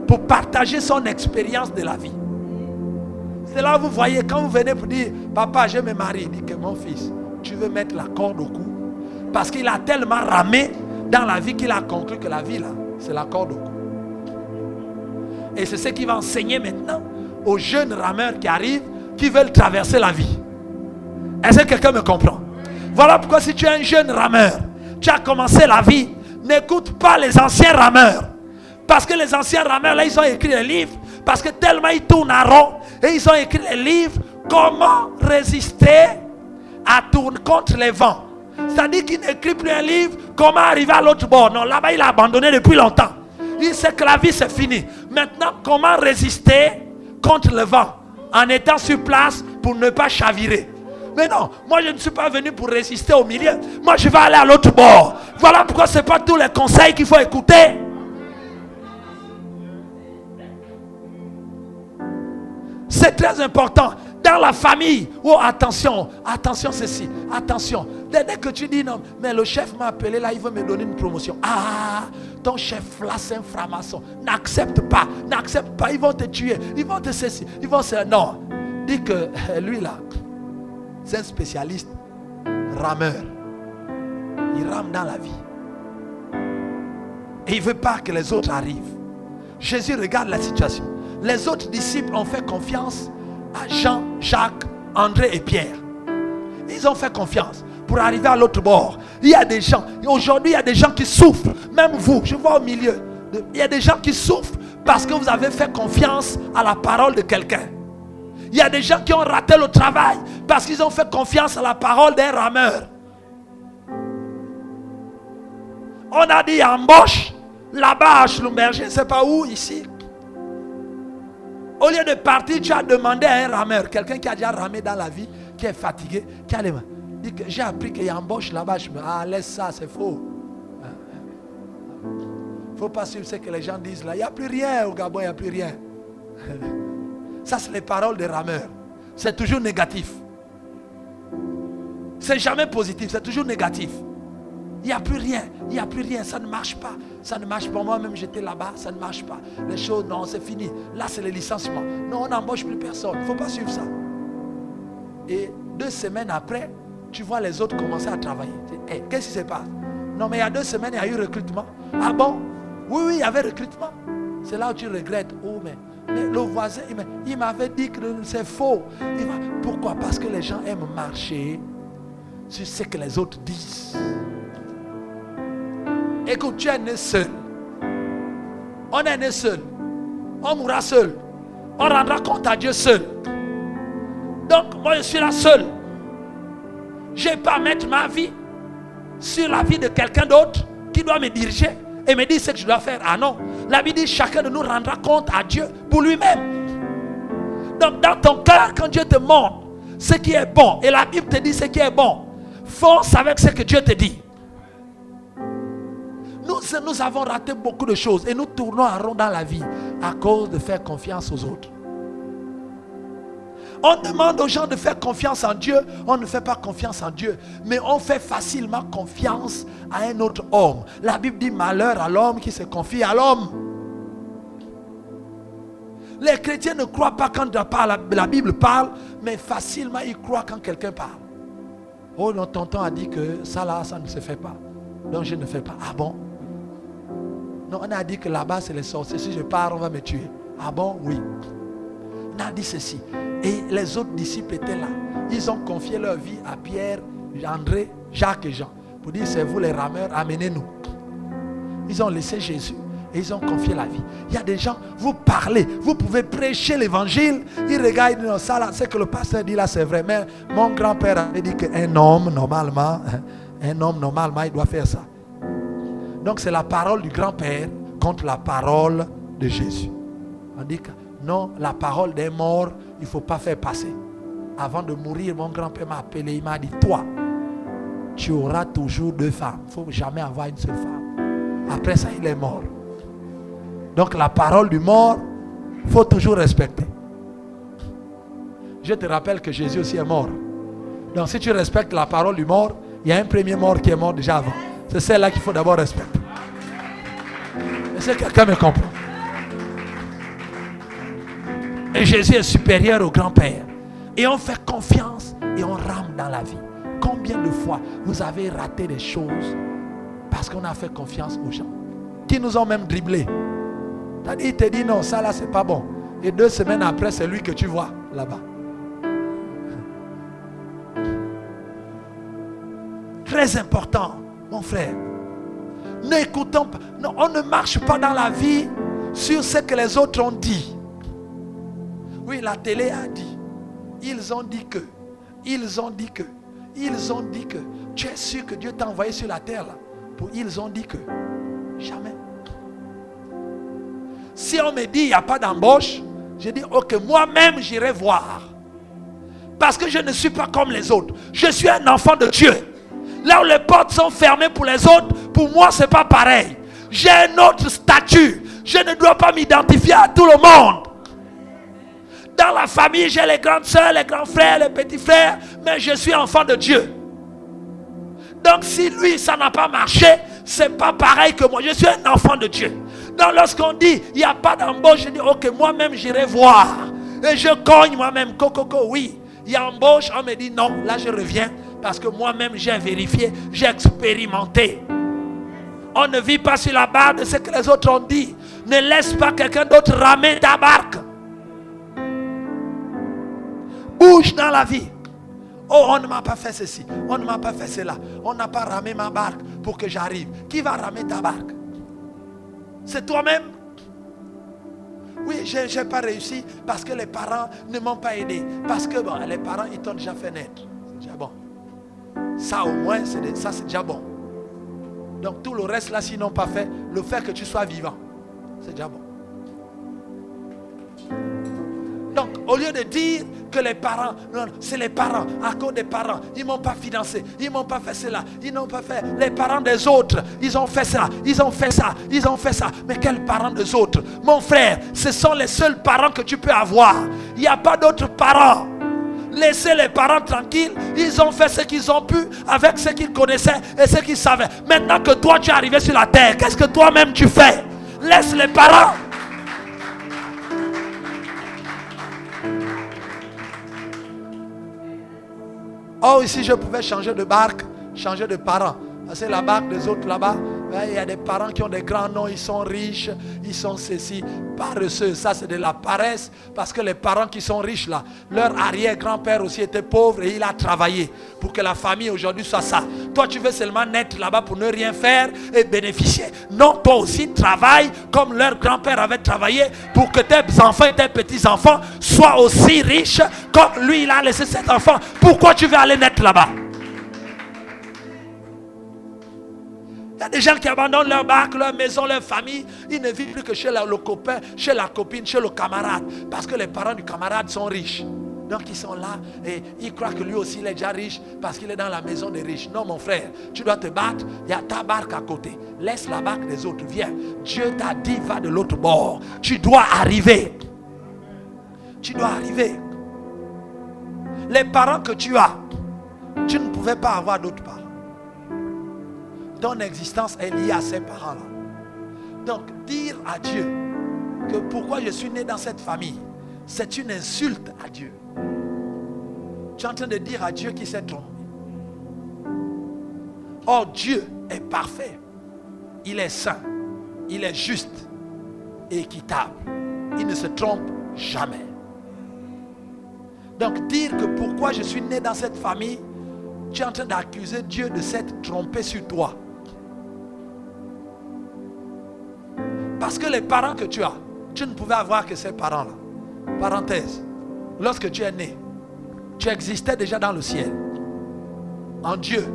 pour partager son expérience de la vie. C'est là où vous voyez, quand vous venez pour dire, papa, je me marie, il dit que mon fils, tu veux mettre la corde au cou, parce qu'il a tellement ramé dans la vie qu'il a conclu que la vie là, c'est la corde au cou. Et c'est ce qu'il va enseigner maintenant aux jeunes rameurs qui arrivent, qui veulent traverser la vie. Est-ce que quelqu'un me comprend? Voilà pourquoi si tu es un jeune rameur, tu as commencé la vie, n'écoute pas les anciens rameurs. Parce que les anciens rameurs, là, ils ont écrit des livres, parce que tellement ils tournent en rond, et ils ont écrit des livres, comment résister à tourner contre les vents. C'est-à-dire qu'il n'écrit plus un livre, comment arriver à l'autre bord. Non, là-bas, il a abandonné depuis longtemps. Il sait que la vie, c'est fini. Maintenant, comment résister contre le vent en étant sur place pour ne pas chavirer. Mais non, moi je ne suis pas venu pour résister au milieu. Moi je vais aller à l'autre bord. Voilà pourquoi ce n'est pas tous les conseils qu'il faut écouter. C'est très important. Dans la famille, oh attention, attention ceci, attention. Dès que tu dis non, mais le chef m'a appelé là, il veut me donner une promotion. Ah, ton chef là c'est un franc-maçon. N'accepte pas, ils vont te tuer, ils vont te ceci, ils vont se... Non, dis que lui là, c'est un spécialiste rameur. Il rame dans la vie. Et il ne veut pas que les autres arrivent. Jésus regarde la situation. Les autres disciples ont fait confiance à Jean, Jacques, André et Pierre. Ils ont fait confiance pour arriver à l'autre bord. Il y a des gens, aujourd'hui il y a des gens qui souffrent. Même vous, je vois au milieu. Il y a des gens qui souffrent parce que vous avez fait confiance à la parole de quelqu'un. Il y a des gens qui ont raté le travail parce qu'ils ont fait confiance à la parole d'un rameur. On a dit embauche là-bas à Schlumberger, je ne sais pas où, ici. Au lieu de partir, tu as demandé à un rameur, quelqu'un qui a déjà ramé dans la vie, qui est fatigué, qui a dit que j'ai appris qu'il y a embauche là-bas. Je me dis, ah laisse ça, c'est faux. Il ne faut pas suivre ce que les gens disent là. Il n'y a plus rien au Gabon, il n'y a plus rien. Ça, c'est les paroles des rameurs. C'est toujours négatif. C'est jamais positif, c'est toujours négatif. Il n'y a plus rien, ça ne marche pas. Ça ne marche pas, moi-même j'étais là-bas, ça ne marche pas. Les choses, non, c'est fini. Là, c'est le licenciement. Non, on n'embauche plus personne. Il ne faut pas suivre ça. Et 2 semaines après, tu vois les autres commencer à travailler. Hey, qu'est-ce qui se passe? Non, mais il y a 2 semaines, il y a eu recrutement. Ah bon? Oui, il y avait recrutement. C'est là où tu regrettes. Oh, mais le voisin, il m'avait dit que c'est faux. Pourquoi? Parce que les gens aiment marcher sur ce que les autres disent. Écoute, tu es né seul. On est né seul. On mourra seul. On rendra compte à Dieu seul. Donc, moi je suis là seul. Je ne vais pas mettre ma vie sur la vie de quelqu'un d'autre qui doit me diriger et me dire ce que je dois faire. Ah non. La Bible dit chacun de nous rendra compte à Dieu pour lui-même. Donc, dans ton cœur, quand Dieu te montre ce qui est bon, et la Bible te dit ce qui est bon, fonce avec ce que Dieu te dit. Nous avons raté beaucoup de choses et nous tournons en rond dans la vie à cause de faire confiance aux autres. On demande aux gens de faire confiance en Dieu, on ne fait pas confiance en Dieu, mais on fait facilement confiance à un autre homme. La Bible dit malheur à l'homme qui se confie à l'homme. Les chrétiens ne croient pas quand la Bible parle, mais facilement ils croient quand quelqu'un parle. Oh, notre tonton a dit que ça là, ça ne se fait pas. Donc je ne fais pas. Ah bon? Non, on a dit que là-bas c'est les sorciers. Si je pars, on va me tuer. Ah bon? Oui. On a dit ceci. Et les autres disciples étaient là. Ils ont confié leur vie à Pierre, André, Jacques et Jean. Pour dire, c'est vous les rameurs, amenez-nous. Ils ont laissé Jésus. et ils ont confié la vie. Il y a des gens, vous parlez, vous pouvez prêcher l'évangile, ils regardent, ils disent, non, ça là, c'est que le pasteur dit là, c'est vrai. Mais mon grand-père avait dit qu'un homme, normalement, il doit faire ça. Donc c'est la parole du grand-père contre la parole de Jésus. On dit que non, la parole des morts, il ne faut pas faire passer. Avant de mourir, mon grand-père m'a appelé, il m'a dit, toi, tu auras toujours 2 femmes. Il ne faut jamais avoir une seule femme. Après ça, il est mort. Donc la parole du mort, il faut toujours respecter. Je te rappelle que Jésus aussi est mort. Donc si tu respectes la parole du mort, il y a un premier mort qui est mort déjà avant. C'est celle-là qu'il faut d'abord respecter. Est-ce que quelqu'un me comprend? Et Jésus est supérieur au grand-père. Et on fait confiance et on rame dans la vie. Combien de fois vous avez raté des choses parce qu'on a fait confiance aux gens qui nous ont même dribblés? Il te dit non, ça là c'est pas bon. Et 2 semaines après, c'est lui que tu vois là-bas. Très important, mon frère. N'écoutons pas. Non, on ne marche pas dans la vie sur ce que les autres ont dit. Oui, la télé a dit. Ils ont dit que. Ils ont dit que. Ils ont dit que. Tu es sûr que Dieu t'a envoyé sur la terre là pour ils ont dit que. Jamais. Si on me dit il n'y a pas d'embauche, je dis ok, moi-même j'irai voir. Parce que je ne suis pas comme les autres. Je suis un enfant de Dieu. Là où les portes sont fermées pour les autres, pour moi c'est pas pareil. J'ai un autre statut. Je ne dois pas m'identifier à tout le monde. Dans la famille, j'ai les grandes soeurs, les grands frères, les petits frères, mais je suis enfant de Dieu. Donc si lui, ça n'a pas marché, c'est pas pareil que moi. Je suis un enfant de Dieu. Donc lorsqu'on dit, il n'y a pas d'embauche, je dis, ok, moi-même, j'irai voir. Et je cogne moi-même, coco, oui. Il y a embauche, on me dit non, là je reviens. Parce que moi-même, j'ai vérifié, j'ai expérimenté. On ne vit pas sur la barre de ce que les autres ont dit. Ne laisse pas quelqu'un d'autre ramer ta barque. Bouge dans la vie. Oh, on ne m'a pas fait ceci. On ne m'a pas fait cela. On n'a pas ramé ma barque pour que j'arrive. Qui va ramer ta barque? C'est toi-même. Oui, je n'ai pas réussi parce que les parents ne m'ont pas aidé. Parce que bon, les parents, ils t'ont déjà fait naître. C'est déjà bon. Ça au moins, ça c'est déjà bon. Donc tout le reste là, s'ils n'ont pas fait, le fait que tu sois vivant, c'est déjà bon. Donc, au lieu de dire que les parents, non, c'est les parents, à cause des parents, ils ne m'ont pas financé, ils ne m'ont pas fait cela, ils n'ont pas fait, les parents des autres, ils ont fait ça, ils ont fait ça, ils ont fait ça. Mais quels parents des autres? Mon frère, ce sont les seuls parents que tu peux avoir. Il n'y a pas d'autres parents. Laissez les parents tranquilles, ils ont fait ce qu'ils ont pu avec ce qu'ils connaissaient et ce qu'ils savaient. Maintenant que toi tu es arrivé sur la terre, qu'est-ce que toi-même tu fais? Laisse les parents. Oh, ici je pouvais changer de barque, changer de parents. C'est la barque des autres là-bas. Il y a des parents qui ont des grands noms, ils sont riches, ils sont ceci, paresseux. Ça c'est de la paresse, parce que les parents qui sont riches là, leur arrière-grand-père aussi était pauvre et il a travaillé pour que la famille aujourd'hui soit ça. Toi tu veux seulement naître là-bas pour ne rien faire et bénéficier. Non, toi aussi travaille comme leur grand-père avait travaillé pour que tes enfants et tes petits-enfants soient aussi riches comme lui il a laissé cet enfant. Pourquoi tu veux aller naître là-bas? Il y a des gens qui abandonnent leur barque, leur maison, leur famille. Ils ne vivent plus que chez le copain, chez la copine, chez le camarade. Parce que les parents du camarade sont riches. Donc ils sont là et ils croient que lui aussi il est déjà riche parce qu'il est dans la maison des riches. Non mon frère, tu dois te battre. Il y a ta barque à côté. Laisse la barque des autres, viens. Dieu t'a dit va de l'autre bord. Tu dois arriver. Tu dois arriver. Les parents que tu as, tu ne pouvais pas avoir d'autres parents. Ton existence est liée à ces parents-là. Donc, dire à Dieu que pourquoi je suis né dans cette famille, c'est une insulte à Dieu. Tu es en train de dire à Dieu qu'il s'est trompé. Or, Dieu est parfait. Il est saint. Il est juste et équitable. Il ne se trompe jamais. Donc, dire que pourquoi je suis né dans cette famille, tu es en train d'accuser Dieu de s'être trompé sur toi. Parce que les parents que tu as, tu ne pouvais avoir que ces parents-là. Parenthèse. Lorsque tu es né, tu existais déjà dans le ciel. En Dieu.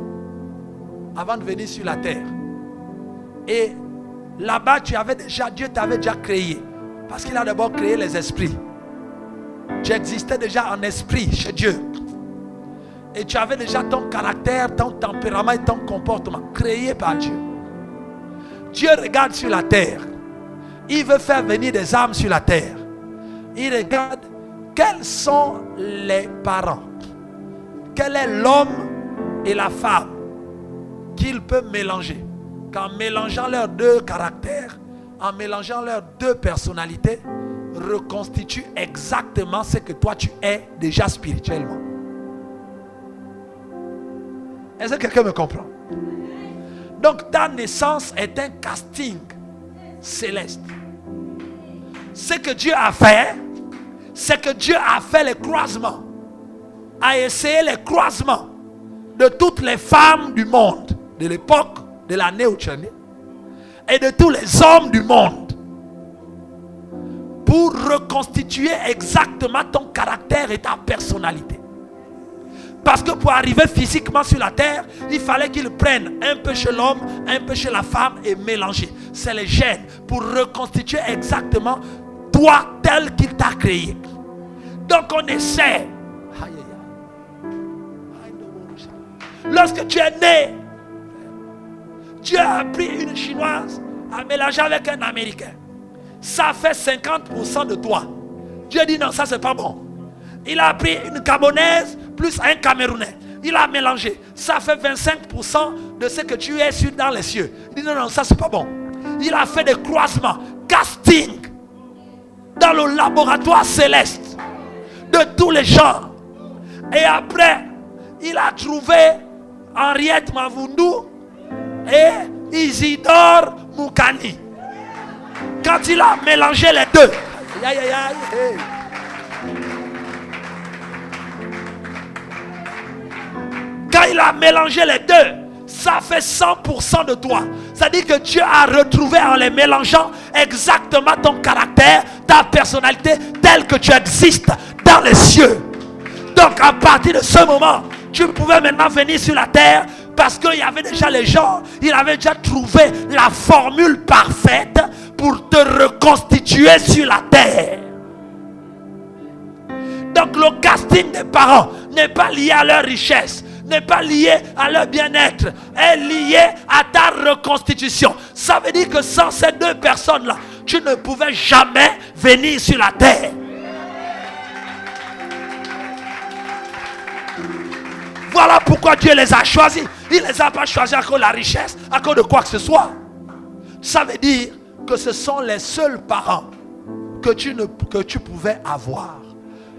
Avant de venir sur la terre. Et là-bas, Dieu t'avait déjà créé. Parce qu'il a d'abord créé les esprits. Tu existais déjà en esprit chez Dieu. Et tu avais déjà ton caractère, ton tempérament et ton comportement créé par Dieu. Dieu regarde sur la terre. Il veut faire venir des âmes sur la terre. Il regarde quels sont les parents. Quel est l'homme et la femme qu'il peut mélanger. Qu'en mélangeant leurs deux caractères, en mélangeant leurs deux personnalités, reconstitue exactement ce que toi tu es déjà spirituellement. Est-ce que quelqu'un me comprend? Donc ta naissance est un casting céleste. Ce que Dieu a fait, c'est que Dieu a fait les croisements, a essayé les croisements de toutes les femmes du monde, de l'époque de l'année où tu es né, et de tous les hommes du monde, pour reconstituer exactement ton caractère et ta personnalité. Parce que pour arriver physiquement sur la terre, il fallait qu'il prenne un peu chez l'homme, un peu chez la femme et mélanger. C'est les gènes pour reconstituer exactement toi tel qu'il t'a créé. Donc on essaie. Lorsque tu es né, Dieu a pris une chinoise à mélanger avec un américain. Ça fait 50% de toi. Dieu dit non, ça c'est pas bon. Il a pris une gabonaise plus un camerounais. Il a mélangé. Ça fait 25% de ce que tu es sur dans les cieux. Il dit non, non, ça c'est pas bon. Il a fait des croisements, casting dans le laboratoire céleste de tous les gens. Et après, il a trouvé Henriette Mavundu et Isidore Moukani. Quand il a mélangé les deux, quand il a mélangé les deux, ça fait 100% de toi. C'est-à-dire que Dieu a retrouvé en les mélangeant exactement ton caractère, ta personnalité, telle que tu existes dans les cieux. Donc à partir de ce moment, tu pouvais maintenant venir sur la terre parce qu'il y avait déjà les gens, il avait déjà trouvé la formule parfaite pour te reconstituer sur la terre. Donc le casting des parents n'est pas lié à leur richesse, n'est pas lié à leur bien-être, est lié à ta reconstitution. Ça veut dire que sans ces deux personnes-là, tu ne pouvais jamais venir sur la terre. Voilà pourquoi Dieu les a choisis. Il ne les a pas choisis à cause de la richesse, à cause de quoi que ce soit. Ça veut dire que ce sont les seuls parents que tu pouvais avoir.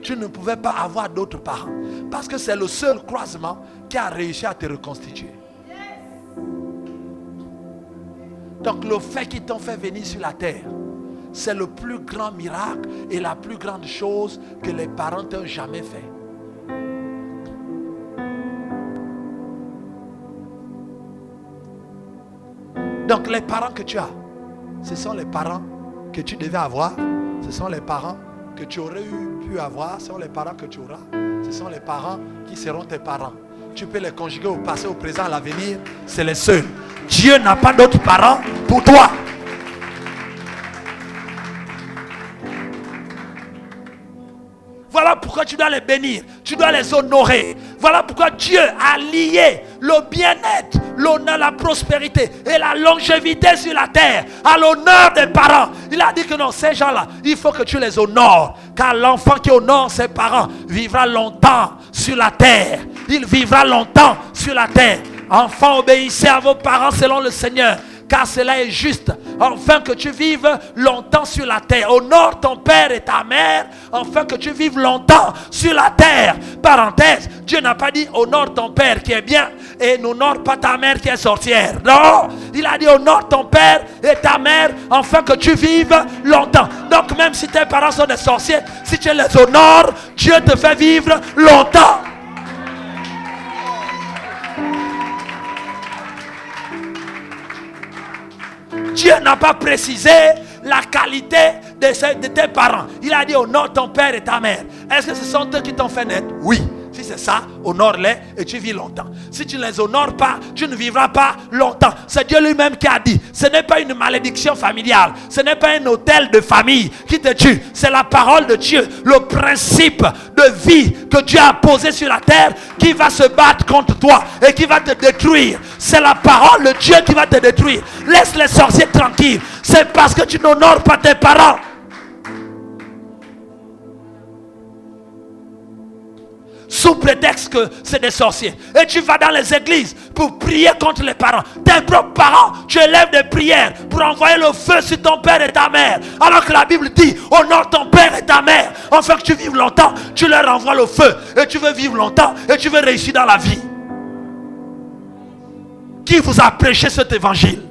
Tu ne pouvais pas avoir d'autres parents. Parce que c'est le seul croisement qui a réussi à te reconstituer. Donc le fait qu'ils t'ont fait venir sur la terre, c'est le plus grand miracle et la plus grande chose que les parents t'ont jamais fait. Donc les parents que tu as, ce sont les parents que tu devais avoir. Ce sont les parents que tu aurais pu avoir. Ce sont les parents que tu auras. Ce sont les parents qui seront tes parents. Tu peux les conjuguer au passé, au présent, à l'avenir. C'est les seuls. Dieu n'a pas d'autres parents pour toi. Voilà pourquoi tu dois les bénir, tu dois les honorer. Voilà pourquoi Dieu a lié le bien-être, l'honneur, la prospérité et la longévité sur la terre à l'honneur des parents. Il a dit que non, ces gens-là, il faut que tu les honores. Car l'enfant qui honore ses parents vivra longtemps sur la terre. Il vivra longtemps sur la terre. Enfants, obéissez à vos parents selon le Seigneur, car cela est juste, afin que tu vives longtemps sur la terre. Honore ton père et ta mère, afin que tu vives longtemps sur la terre. Parenthèse, Dieu n'a pas dit honore ton père qui est bien et n'honore pas ta mère qui est sorcière. Non, il a dit honore ton père et ta mère, afin que tu vives longtemps. Donc même si tes parents sont des sorciers, si tu les honores, Dieu te fait vivre longtemps. Dieu n'a pas précisé la qualité de tes parents. Il a dit honore ton père et ta mère. Est-ce que ce sont eux qui t'ont fait naître? Oui. Si c'est ça, honore-les et tu vis longtemps. Si tu ne les honores pas, tu ne vivras pas longtemps. C'est Dieu lui-même qui a dit. Ce n'est pas une malédiction familiale. Ce n'est pas un hôtel de famille qui te tue. C'est la parole de Dieu. Le principe de vie que Dieu a posé sur la terre qui va se battre contre toi et qui va te détruire. C'est la parole de Dieu qui va te détruire. Laisse les sorciers tranquilles. C'est parce que tu n'honores pas tes parents. Sous prétexte que c'est des sorciers. Et tu vas dans les églises pour prier contre les parents. Tes propres parents, tu élèves des prières pour envoyer le feu sur ton père et ta mère. Alors que la Bible dit, honore ton père et ta mère. Afin que tu vives longtemps, tu leur envoies le feu. Et tu veux vivre longtemps et tu veux réussir dans la vie. Qui vous a prêché cet évangile?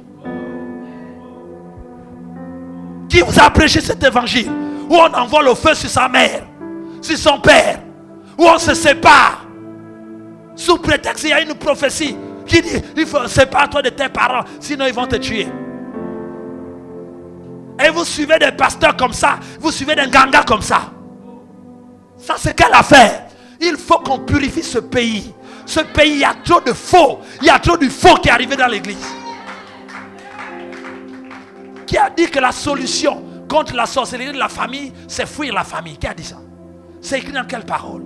Qui vous a prêché cet évangile? Où on envoie le feu sur sa mère, sur son père, où on se sépare sous prétexte qu'il y a une prophétie qui dit il faut sépare-toi de tes parents sinon ils vont te tuer. Et vous suivez des pasteurs comme ça, vous suivez des gangas comme ça. Ça c'est quelle affaire? Il faut qu'on purifie ce pays. Ce pays, il y a trop de faux. Il y a trop de faux qui est arrivé dans l'église. Qui a dit que la solution contre la sorcellerie de la famille, c'est fuir la famille? Qui a dit ça? C'est écrit dans quelle parole?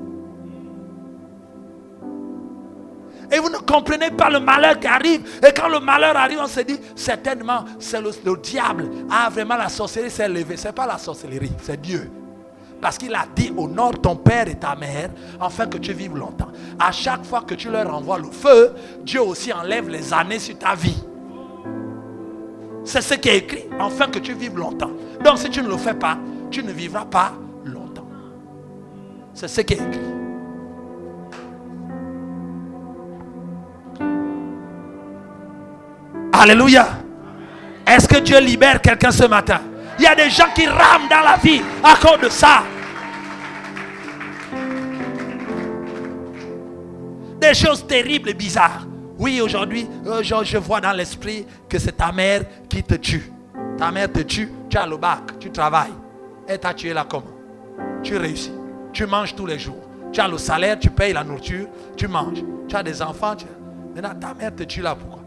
Et vous ne comprenez pas le malheur qui arrive. Et quand le malheur arrive, on se dit, certainement, c'est le diable. Ah, vraiment, la sorcellerie s'est levée. Ce n'est pas la sorcellerie, c'est Dieu. Parce qu'il a dit, honore ton père et ta mère, afin que tu vives longtemps. À chaque fois que tu leur envoies le feu, Dieu aussi enlève les années sur ta vie. C'est ce qui est écrit, afin que tu vives longtemps. Donc si tu ne le fais pas, tu ne vivras pas longtemps. C'est ce qui est écrit. Alléluia. Est-ce que Dieu libère quelqu'un ce matin? Il y a des gens qui rament dans la vie à cause de ça. Des choses terribles et bizarres. Oui, aujourd'hui, je vois dans l'esprit que c'est ta mère qui te tue. Ta mère te tue, tu as le bac, tu travailles. Elle t'a tué là comment? Tu réussis. Tu manges tous les jours. Tu as le salaire, tu payes la nourriture, tu manges. Tu as des enfants. Maintenant, ta mère te tue là pourquoi?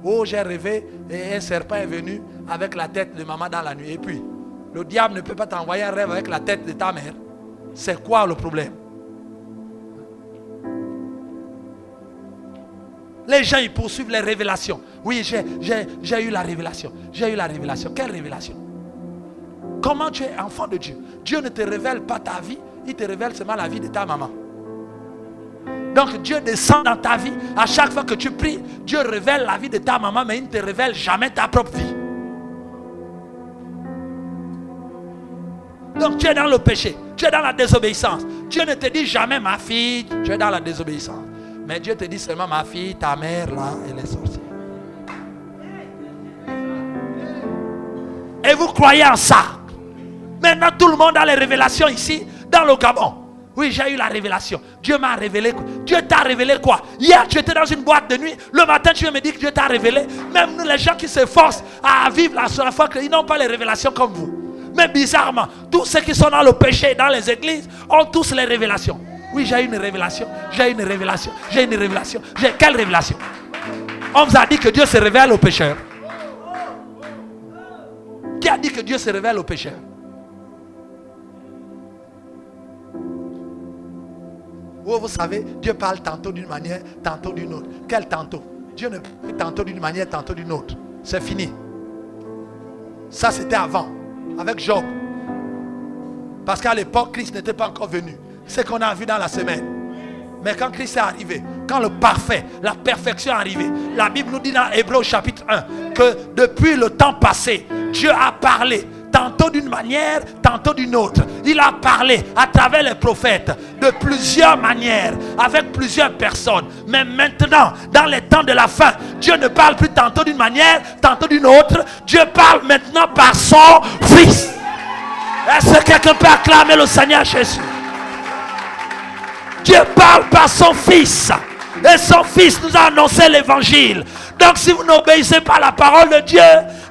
Oh, j'ai rêvé et un serpent est venu avec la tête de maman dans la nuit. Et puis, le diable ne peut pas t'envoyer un rêve avec la tête de ta mère. C'est quoi le problème? Les gens, ils poursuivent les révélations. Oui, j'ai eu la révélation. J'ai eu la révélation. Quelle révélation? Comment tu es enfant de Dieu? Dieu ne te révèle pas ta vie. Il te révèle seulement la vie de ta maman. Donc Dieu descend dans ta vie. À chaque fois que tu pries, Dieu révèle la vie de ta maman, mais il ne te révèle jamais ta propre vie. Donc tu es dans le péché. Tu es dans la désobéissance. Dieu ne te dit jamais ma fille, tu es dans la désobéissance. Mais Dieu te dit seulement ma fille, ta mère là, elle est sorcière. Et vous croyez en ça? Maintenant tout le monde a les révélations ici, dans le Gabon. Oui, j'ai eu la révélation. Dieu m'a révélé quoi? Dieu t'a révélé quoi? Hier, tu étais dans une boîte de nuit. Le matin, tu me dis que Dieu t'a révélé. Même nous, les gens qui s'efforcent à vivre la seule fois, ils n'ont pas les révélations comme vous. Mais bizarrement, tous ceux qui sont dans le péché, dans les églises, ont tous les révélations. Oui, j'ai une révélation. J'ai une révélation. J'ai une révélation. Quelle révélation? On vous a dit que Dieu se révèle aux pécheurs. Qui a dit que Dieu se révèle aux pécheurs? Oh, vous savez, Dieu parle tantôt d'une manière, tantôt d'une autre. Quel tantôt? Dieu ne parle tantôt d'une manière, tantôt d'une autre. C'est fini. Ça, c'était avant, avec Job. Parce qu'à l'époque, Christ n'était pas encore venu. C'est ce qu'on a vu dans la semaine. Mais quand Christ est arrivé, quand le parfait, la perfection est arrivée, la Bible nous dit dans Hébreux chapitre 1 que depuis le temps passé, Dieu a parlé. Tantôt d'une manière, tantôt d'une autre. Il a parlé à travers les prophètes de plusieurs manières, avec plusieurs personnes. Mais maintenant, dans les temps de la fin, Dieu ne parle plus tantôt d'une manière, tantôt d'une autre. Dieu parle maintenant par son Fils. Est-ce que quelqu'un peut acclamer le Seigneur Jésus? Dieu parle par son Fils. Et son Fils nous a annoncé l'évangile. Donc si vous n'obéissez pas à la parole de Dieu,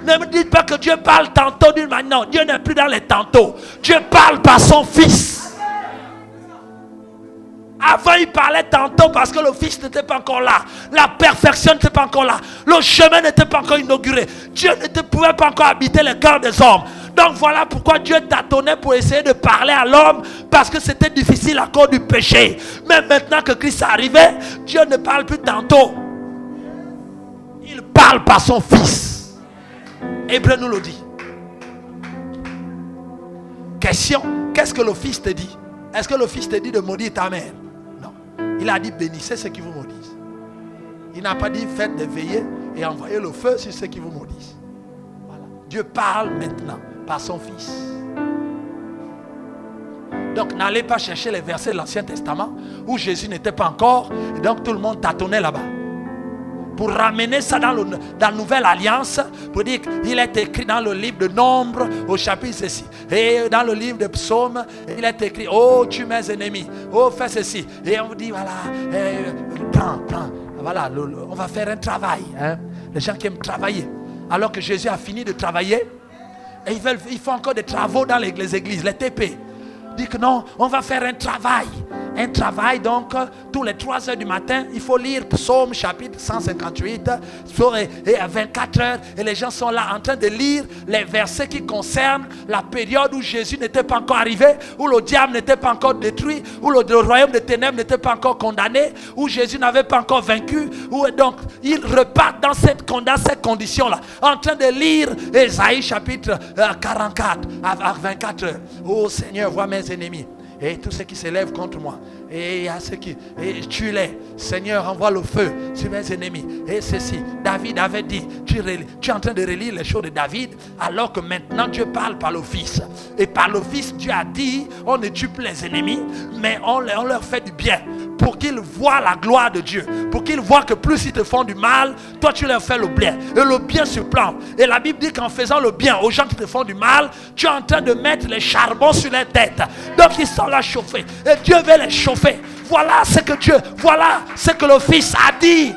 Ne me dites pas que Dieu parle tantôt d'une manière. Non, Dieu n'est plus dans les tantôt. Dieu parle par son Fils. Avant, il parlait tantôt parce que le Fils n'était pas encore là. La perfection n'était pas encore là. Le chemin n'était pas encore inauguré. Dieu ne pouvait pas encore habiter le cœur des hommes. Donc voilà pourquoi Dieu tâtonnait pour essayer de parler à l'homme, parce que c'était difficile à cause du péché. Mais maintenant que Christ est arrivé, Dieu ne parle plus tantôt. Il parle par son Fils. Hébreu nous le dit. Question, qu'est-ce que le Fils te dit? Est-ce que le Fils te dit de maudire ta mère? Non. Il a dit bénissez ceux qui vous maudissent. Il n'a pas dit faites des veillées et envoyez le feu sur ceux qui vous maudissent. Voilà. Dieu parle maintenant par son Fils. Donc n'allez pas chercher les versets de l'Ancien Testament où Jésus n'était pas encore, et donc tout le monde tâtonnait là-bas. Pour ramener ça dans la Nouvelle Alliance, pour dire qu'il est écrit dans le livre de Nombre au chapitre ceci, et dans le livre de Psaumes, il est écrit oh tue mes ennemis, oh fais ceci, et on vous dit voilà, prends, voilà, on va faire un travail, hein? Les gens qui aiment travailler, alors que Jésus a fini de travailler, et ils font encore des travaux dans les églises, les TP. Dit que non, on va faire un travail. Un travail, donc, tous les 3 heures du matin, il faut lire Psaume chapitre 158 et à 24 heures. Et les gens sont là en train de lire les versets qui concernent la période où Jésus n'était pas encore arrivé, où le diable n'était pas encore détruit, où le royaume des ténèbres n'était pas encore condamné, où Jésus n'avait pas encore vaincu. Donc, ils repartent dans ces conditions-là, en train de lire Ésaïe chapitre 44 à 24 heures. Oh Seigneur, vois mes ennemis. Et tous ceux qui s'élèvent contre moi, et à ceux qui tue-les. Seigneur, envoie le feu sur mes ennemis. Et ceci, David avait dit, tu es en train de relire les choses de David, alors que maintenant Dieu parle par le Fils. Et par le Fils, Dieu a dit, on ne tue plus les ennemis, mais on leur fait du bien, pour qu'ils voient la gloire de Dieu, pour qu'ils voient que plus ils te font du mal, toi tu leur fais le bien, et le bien se plante. Et la Bible dit qu'en faisant le bien aux gens qui te font du mal, tu es en train de mettre les charbons sur les têtes. Donc ils sont là chauffés, et Dieu veut les chauffer. Voilà ce que le Fils a dit.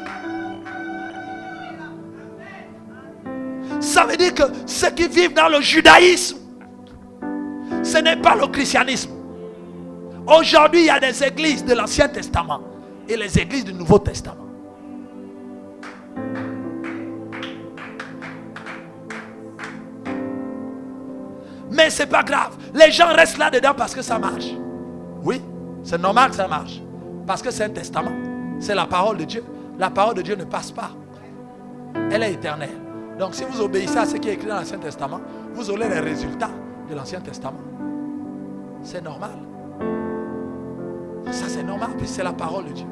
Ça veut dire que ceux qui vivent dans le judaïsme, ce n'est pas le christianisme. Aujourd'hui, il y a des églises de l'Ancien Testament et les églises du Nouveau Testament. Mais c'est pas grave. Les gens restent là-dedans parce que ça marche. Oui, c'est normal que ça marche. Parce que c'est un testament. C'est la parole de Dieu. La parole de Dieu ne passe pas. Elle est éternelle. Donc si vous obéissez à ce qui est écrit dans l'Ancien Testament, vous aurez les résultats de l'Ancien Testament. C'est normal. Ça c'est normal, puis c'est la parole de Dieu.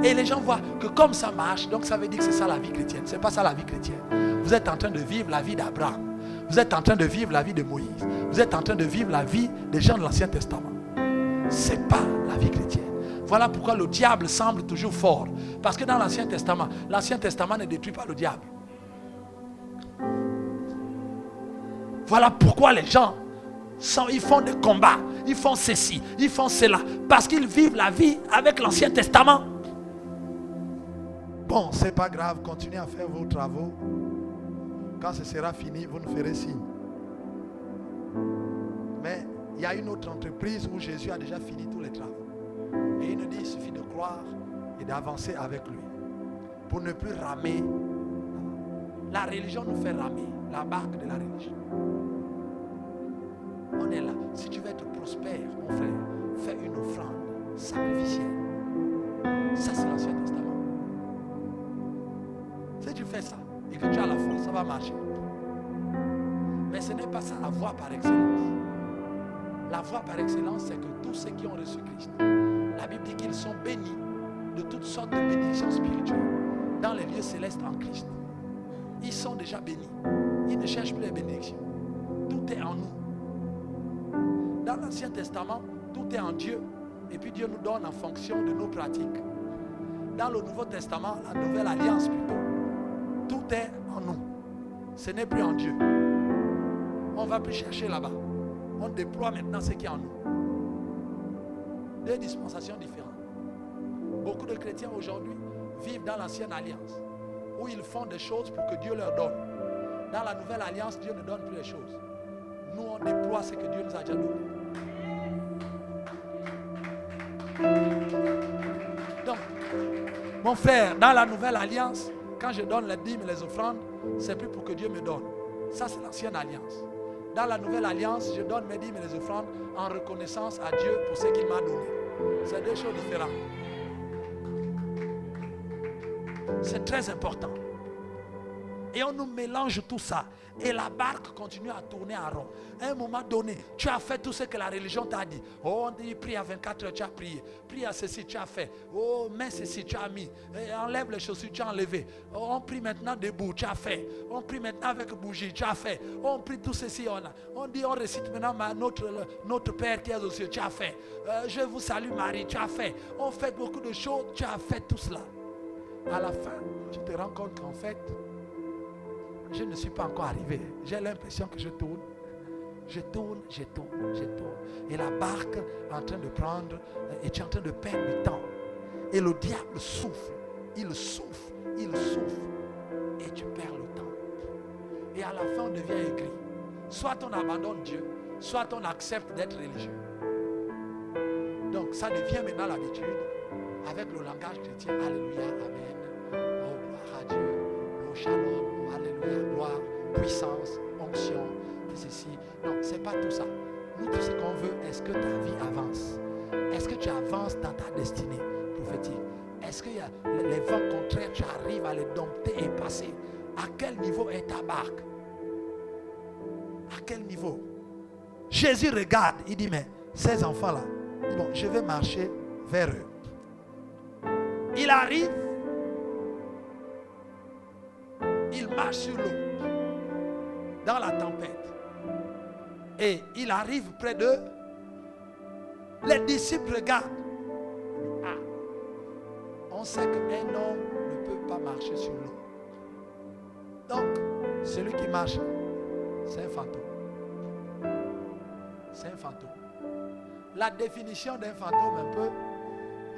Et les gens voient que comme ça marche, donc ça veut dire que c'est ça la vie chrétienne. C'est pas ça la vie chrétienne. Vous êtes en train de vivre la vie d'Abraham. Vous êtes en train de vivre la vie de Moïse. Vous êtes en train de vivre la vie des gens de l'Ancien Testament. C'est pas la vie chrétienne. Voilà pourquoi le diable semble toujours fort. Parce que dans l'Ancien Testament ne détruit pas le diable. Voilà pourquoi les gens ils font des combats, ils font ceci, ils font cela, parce qu'ils vivent la vie avec l'Ancien Testament. Bon, c'est pas grave, continuez à faire vos travaux. Quand ce sera fini, vous nous ferez signe. Mais il y a une autre entreprise où Jésus a déjà fini tous les travaux. Et il nous dit, il suffit de croire et d'avancer avec lui. Pour ne plus ramer. La religion nous fait ramer, la barque de la religion. On est là. Si tu veux être prospère, mon frère, fais une offrande sacrificielle. Ça, c'est l'Ancien Testament. Si tu fais ça et que tu as la foi, ça va marcher. Mais ce n'est pas ça la voie par excellence. La voie par excellence, c'est que tous ceux qui ont reçu Christ, la Bible dit qu'ils sont bénis de toutes sortes de bénédictions spirituelles dans les lieux célestes en Christ. Ils sont déjà bénis. Ils ne cherchent plus les bénédictions. Tout est en nous. Dans l'Ancien Testament, tout est en Dieu. Et puis Dieu nous donne en fonction de nos pratiques. Dans le Nouveau Testament, la Nouvelle Alliance plutôt, tout est en nous. Ce n'est plus en Dieu. On ne va plus chercher là-bas. On déploie maintenant ce qui est en nous. Deux dispensations différentes. Beaucoup de chrétiens aujourd'hui vivent dans l'ancienne alliance, où ils font des choses pour que Dieu leur donne. Dans la nouvelle alliance, Dieu ne donne plus les choses. Nous, on déploie ce que Dieu nous a déjà donné. Donc, mon frère, dans la nouvelle alliance, quand je donne les dîmes et les offrandes, c'est plus pour que Dieu me donne. Ça, c'est l'ancienne alliance. Dans la nouvelle alliance, je donne mes dîmes et les offrandes en reconnaissance à Dieu pour ce qu'il m'a donné. C'est deux choses différentes. C'est très important. Et on nous mélange tout ça. Et la barque continue à tourner à rond. À un moment donné, tu as fait tout ce que la religion t'a dit. Oh, on dit prie à 24 heures, tu as prié. Prie à ceci, tu as fait. Oh, mets ceci, tu as mis. Et enlève les chaussures, tu as enlevé. Oh, on prie maintenant debout, tu as fait. On prie maintenant avec bougie, tu as fait. Oh, on prie tout ceci, on dit, on récite maintenant notre Père qui est aux cieux, tu as fait. Je vous salue Marie, tu as fait. On fait beaucoup de choses, tu as fait tout cela. À la fin, tu te rends compte qu'en fait, je ne suis pas encore arrivé. J'ai l'impression que je tourne. Je tourne. Et la barque est en train de prendre, et tu es en train de perdre du temps. Et le diable souffle. Il souffle. Et tu perds le temps. Et à la fin, on devient aigri. Soit on abandonne Dieu, soit on accepte d'être religieux. Donc ça devient maintenant l'habitude. Avec le langage chrétien, alléluia, amen. Oh, gloire à Dieu. Oh, shalom. Alléluia, gloire, puissance, onction, ceci. Non, ce n'est pas tout ça. Nous, tout ce qu'on veut, est-ce que ta vie avance? Est-ce que tu avances dans ta destinée prophétique? Est-ce qu'il y a les vents contraires, tu arrives à les dompter et passer? À quel niveau est ta barque? À quel niveau? Jésus regarde, il dit, mais ces enfants-là, bon, je vais marcher vers eux. Il arrive. Il marche sur l'eau, dans la tempête. Et il arrive près d'eux. Les disciples regardent. Ah, on sait qu'un homme ne peut pas marcher sur l'eau. Donc, celui qui marche, c'est un fantôme. C'est un fantôme. La définition d'un fantôme, un peu,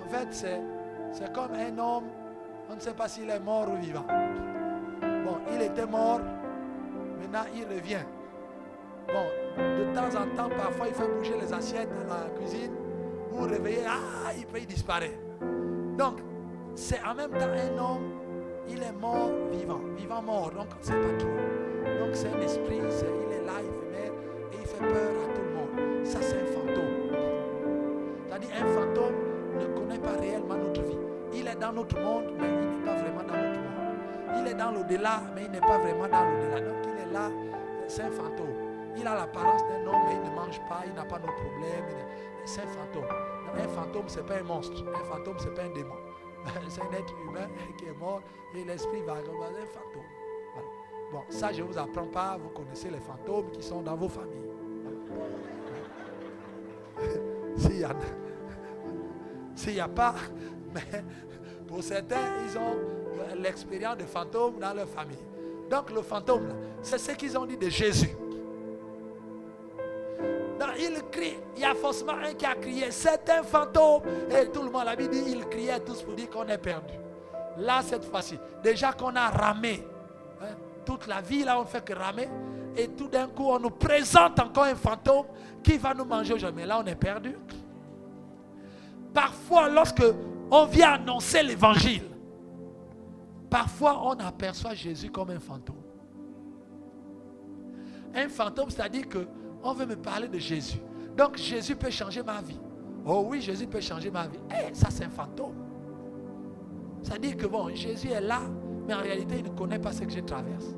en fait, c'est comme un homme, on ne sait pas s'il est mort ou vivant. Bon, il était mort, maintenant il revient. Bon, de temps en temps, parfois il fait bouger les assiettes dans la cuisine. Vous réveillez, il disparaît. Donc, c'est en même temps un homme, il est mort vivant, vivant mort, donc on ne sait pas trop. Donc c'est un esprit, il est là, il fait mal et il fait peur à tout le monde. Ça c'est un fantôme. C'est-à-dire un fantôme ne connaît pas réellement notre vie. Il est dans notre monde, mais il n'est pas vraiment dans notre monde. Il est dans l'au-delà, mais il n'est pas vraiment dans l'au-delà. Donc il est là, c'est un fantôme. Il a l'apparence d'un homme, mais il ne mange pas, il n'a pas nos problèmes. C'est un fantôme. Un fantôme, ce n'est pas un monstre. Un fantôme, ce n'est pas un démon. C'est un être humain qui est mort et l'esprit va comme un fantôme. Voilà. Bon, ça, je ne vous apprends pas. Vous connaissez les fantômes qui sont dans vos familles. S'il n'y a pas, mais pour certains, ils ont l'expérience de fantômes dans leur famille. Donc le fantôme, là, c'est ce qu'ils ont dit de Jésus. Donc, il crie, il y a forcément un qui a crié, c'est un fantôme. Et tout le monde, la Bible dit, ils criaient tous pour dire qu'on est perdu. Là, cette fois-ci, déjà qu'on a ramé, hein, toute la vie, là, on ne fait que ramer. Et tout d'un coup, on nous présente encore un fantôme qui va nous manger aujourd'hui. Mais là, on est perdu. Parfois, lorsque on vient annoncer l'évangile, parfois on aperçoit Jésus comme un fantôme. Un fantôme, c'est-à-dire qu'on veut me parler de Jésus. Donc Jésus peut changer ma vie. Oh oui, Jésus peut changer ma vie. Ça c'est un fantôme. C'est-à-dire que bon, Jésus est là, mais en réalité il ne connaît pas ce que je traverse.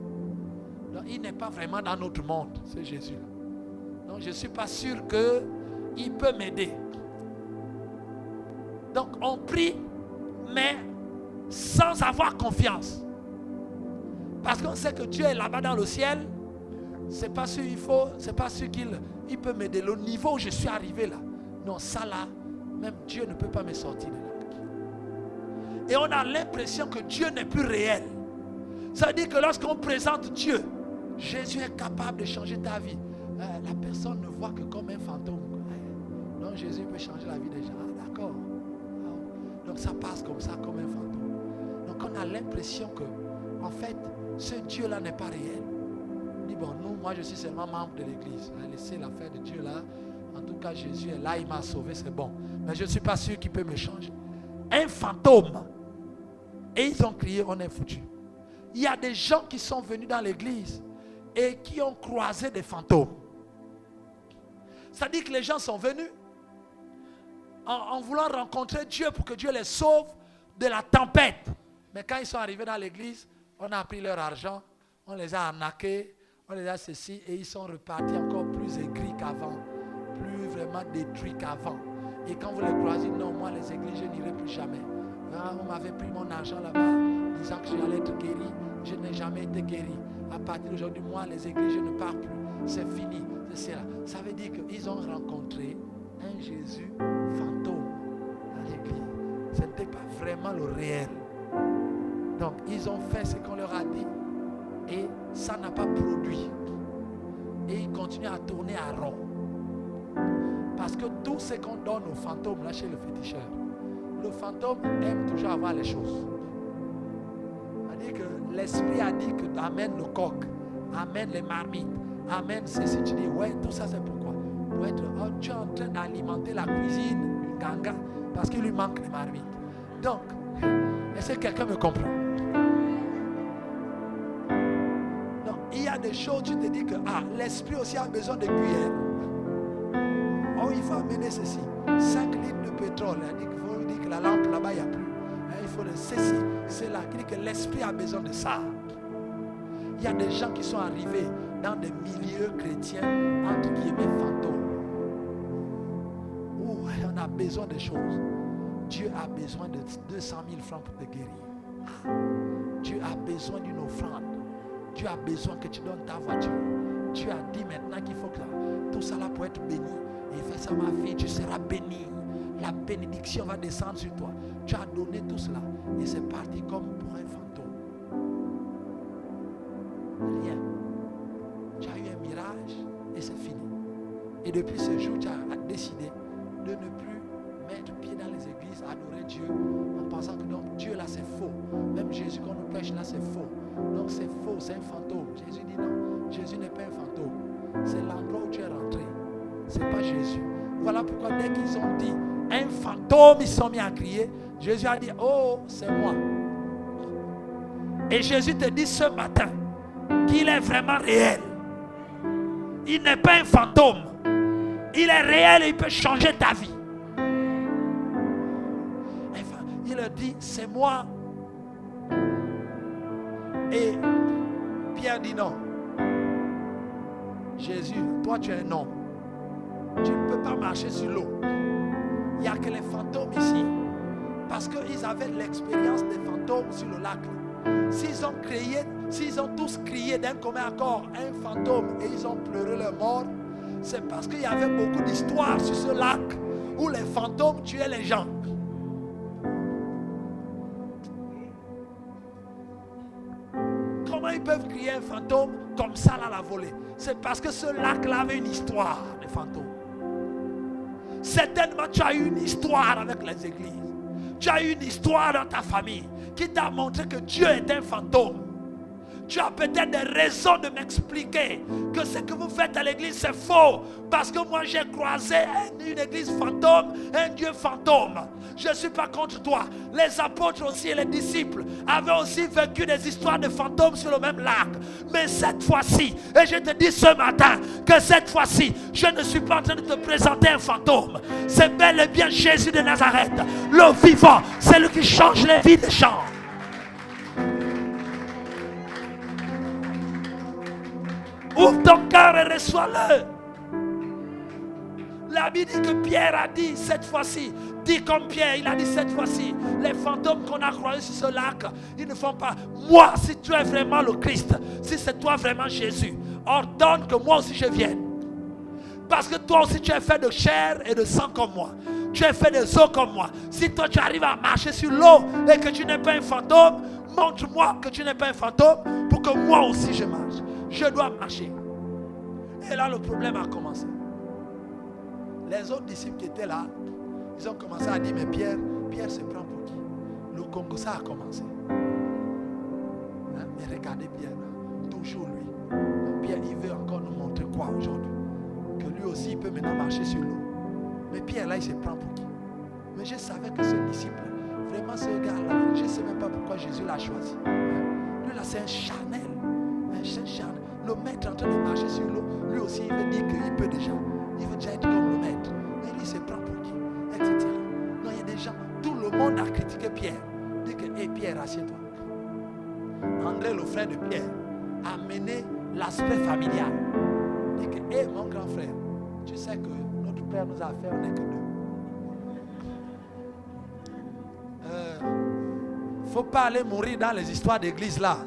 Donc il n'est pas vraiment dans notre monde, ce Jésus-là. Donc je ne suis pas sûr qu'il peut m'aider. Donc on prie, mais sans avoir confiance. Parce qu'on sait que Dieu est là-bas dans le ciel. C'est pas sûr qu'il peut m'aider. Le niveau où je suis arrivé là. Non, ça là, même Dieu ne peut pas me sortir de là. Et on a l'impression que Dieu n'est plus réel. Ça veut dire que lorsqu'on présente Dieu, Jésus est capable de changer ta vie. La personne ne voit que comme un fantôme. Donc Jésus peut changer la vie des gens. D'accord. Donc ça passe comme ça, comme un fantôme. Donc on a l'impression que, en fait, ce Dieu-là n'est pas réel. dit, bon, moi je suis seulement membre de l'église. Laissez l'affaire de Dieu là. En tout cas, Jésus est là, il m'a sauvé, c'est bon. Mais je ne suis pas sûr qu'il peut me changer. Un fantôme. Et ils ont crié, on est foutu. Il y a des gens qui sont venus dans l'église et qui ont croisé des fantômes. C'est-à-dire que les gens sont venus en voulant rencontrer Dieu pour que Dieu les sauve de la tempête. Mais quand ils sont arrivés dans l'église, on a pris leur argent, on les a arnaqués, on les a ceci, et ils sont repartis encore plus aigris qu'avant, plus vraiment détruits qu'avant. Et quand vous les croisez, non, moi les églises, je n'irai plus jamais. On m'avait pris mon argent là-bas, disant que j'allais être guéri. Je n'ai jamais été guéri. À partir d'aujourd'hui, moi, les églises, je ne pars plus. C'est fini. C'est cela. Ça veut dire qu'ils ont rencontré un Jésus fantôme dans l'église. Ce n'était pas vraiment le réel. Donc, ils ont fait ce qu'on leur a dit et ça n'a pas produit. Et ils continuent à tourner à rond. Parce que tout ce qu'on donne aux fantômes, là, chez le féticheur, le fantôme aime toujours avoir les choses. C'est-à-dire que l'esprit a dit que amène le coq, amène les marmites, amène ceci. Tu dis, ouais, tout ça c'est pourquoi? Pour être, tu es en train d'alimenter la cuisine du ganga parce qu'il lui manque les marmites. Donc, est-ce que quelqu'un me comprend? Donc, il y a des choses, tu te dis que l'esprit aussi a besoin de cuillères. Oh, il faut amener ceci. 5 litres de pétrole. Il faut dire que la lampe là-bas, il n'y a plus. Il faut le ceci. C'est là. Il dit que l'esprit a besoin de ça. Il y a des gens qui sont arrivés dans des milieux chrétiens, entre guillemets, fantômes. Où on a besoin de choses. Dieu a besoin de 200 000 francs pour te guérir. Dieu a besoin d'une offrande. Dieu a besoin que tu donnes ta voiture. Dieu a dit maintenant qu'il faut que tout ça là pour être béni. Et il fait ça, ma fille, tu seras béni. La bénédiction va descendre sur toi. Tu as donné tout cela. Et c'est parti comme pour un fantôme. Rien. Tu as eu un mirage et c'est fini. Et depuis ce jour, tu as décidé de ne plus mettre pied dans les églises, adorer Dieu, en pensant que donc Dieu là c'est faux. Même Jésus qu'on nous prêche là c'est faux. Donc c'est faux, c'est un fantôme. Jésus dit non, Jésus n'est pas un fantôme. C'est l'endroit où tu es rentré. C'est pas Jésus. Voilà pourquoi dès qu'ils ont dit un fantôme, ils sont mis à crier. Jésus a dit, oh, c'est moi. Et Jésus te dit ce matin qu'il est vraiment réel. Il n'est pas un fantôme. Il est réel et il peut changer ta vie. Enfin, il leur dit, c'est moi. Et Pierre dit non. Jésus, toi tu es un homme. Tu ne peux pas marcher sur l'eau. Il n'y a que les fantômes ici. Parce qu'ils avaient l'expérience des fantômes sur le lac. S'ils ont tous crié d'un commun accord un fantôme et ils ont pleuré leur mort, c'est parce qu'il y avait beaucoup d'histoires sur ce lac où les fantômes tuaient les gens. Comment ils peuvent crier un fantôme comme ça là, la volée? C'est parce que ce lac-là avait une histoire de fantômes. Certainement, tu as eu une histoire avec les églises. Tu as eu une histoire dans ta famille qui t'a montré que Dieu est un fantôme. Tu as peut-être des raisons de m'expliquer que ce que vous faites à l'église c'est faux. Parce que moi j'ai croisé une église fantôme, un Dieu fantôme. Je ne suis pas contre toi. Les apôtres aussi et les disciples avaient aussi vécu des histoires de fantômes sur le même lac. Mais cette fois-ci, et je te dis ce matin que cette fois-ci, je ne suis pas en train de te présenter un fantôme. C'est bel et bien Jésus de Nazareth, le vivant, c'est lui qui change les vies des gens. Ouvre ton cœur et reçois-le. La Bible dit que Pierre a dit cette fois-ci, dit comme Pierre, il a dit cette fois-ci, les fantômes qu'on a croisés sur ce lac, ils ne font pas. Moi, si tu es vraiment le Christ, si c'est toi vraiment Jésus, ordonne que moi aussi je vienne. Parce que toi aussi tu es fait de chair et de sang comme moi. Tu es fait des os comme moi. Si toi tu arrives à marcher sur l'eau et que tu n'es pas un fantôme, montre-moi que tu n'es pas un fantôme pour que moi aussi je marche. Je dois marcher. Et là, le problème a commencé. Les autres disciples qui étaient là, ils ont commencé à dire, mais Pierre se prend pour qui? Le Congo, ça a commencé. Hein? Mais regardez bien. Toujours lui. Pierre, il veut encore nous montrer quoi aujourd'hui? Que lui aussi, il peut maintenant marcher sur l'eau. Mais Pierre, là, il se prend pour qui? Mais je savais que ce disciple, vraiment ce gars-là, je ne sais même pas pourquoi Jésus l'a choisi. Lui, là, c'est un charnel. Un charnel. Le maître en train de marcher sur l'eau, lui aussi, il veut dire qu'il peut déjà. Il veut déjà être comme le maître. Et lui, il se prend pour qui? Etc. Non, il y a des gens, tout le monde a critiqué Pierre. Il dit que, hé Pierre, assieds-toi. André, le frère de Pierre, a mené l'aspect familial. Il dit que, hé mon grand frère, tu sais que notre père nous a fait, on n'est que deux. Faut pas aller mourir dans les histoires d'église là.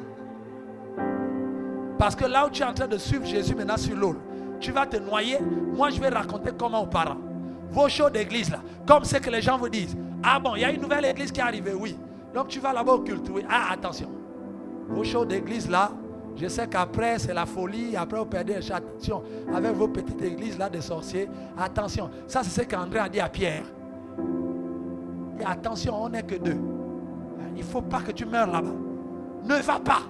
Parce que là où tu es en train de suivre Jésus maintenant sur l'eau, tu vas te noyer. Moi je vais raconter comment aux parents. Vos shows d'église là, comme ce que les gens vous disent. Ah bon, il y a une nouvelle église qui est arrivée, oui. Donc tu vas là-bas au culte, oui. Ah attention. Vos shows d'église là, je sais qu'après c'est la folie, après vous perdez les attention avec vos petites églises là de sorciers. Attention, ça c'est ce qu'André a dit à Pierre. Et attention, on n'est que deux. Il ne faut pas que tu meurs là-bas. Ne va pas.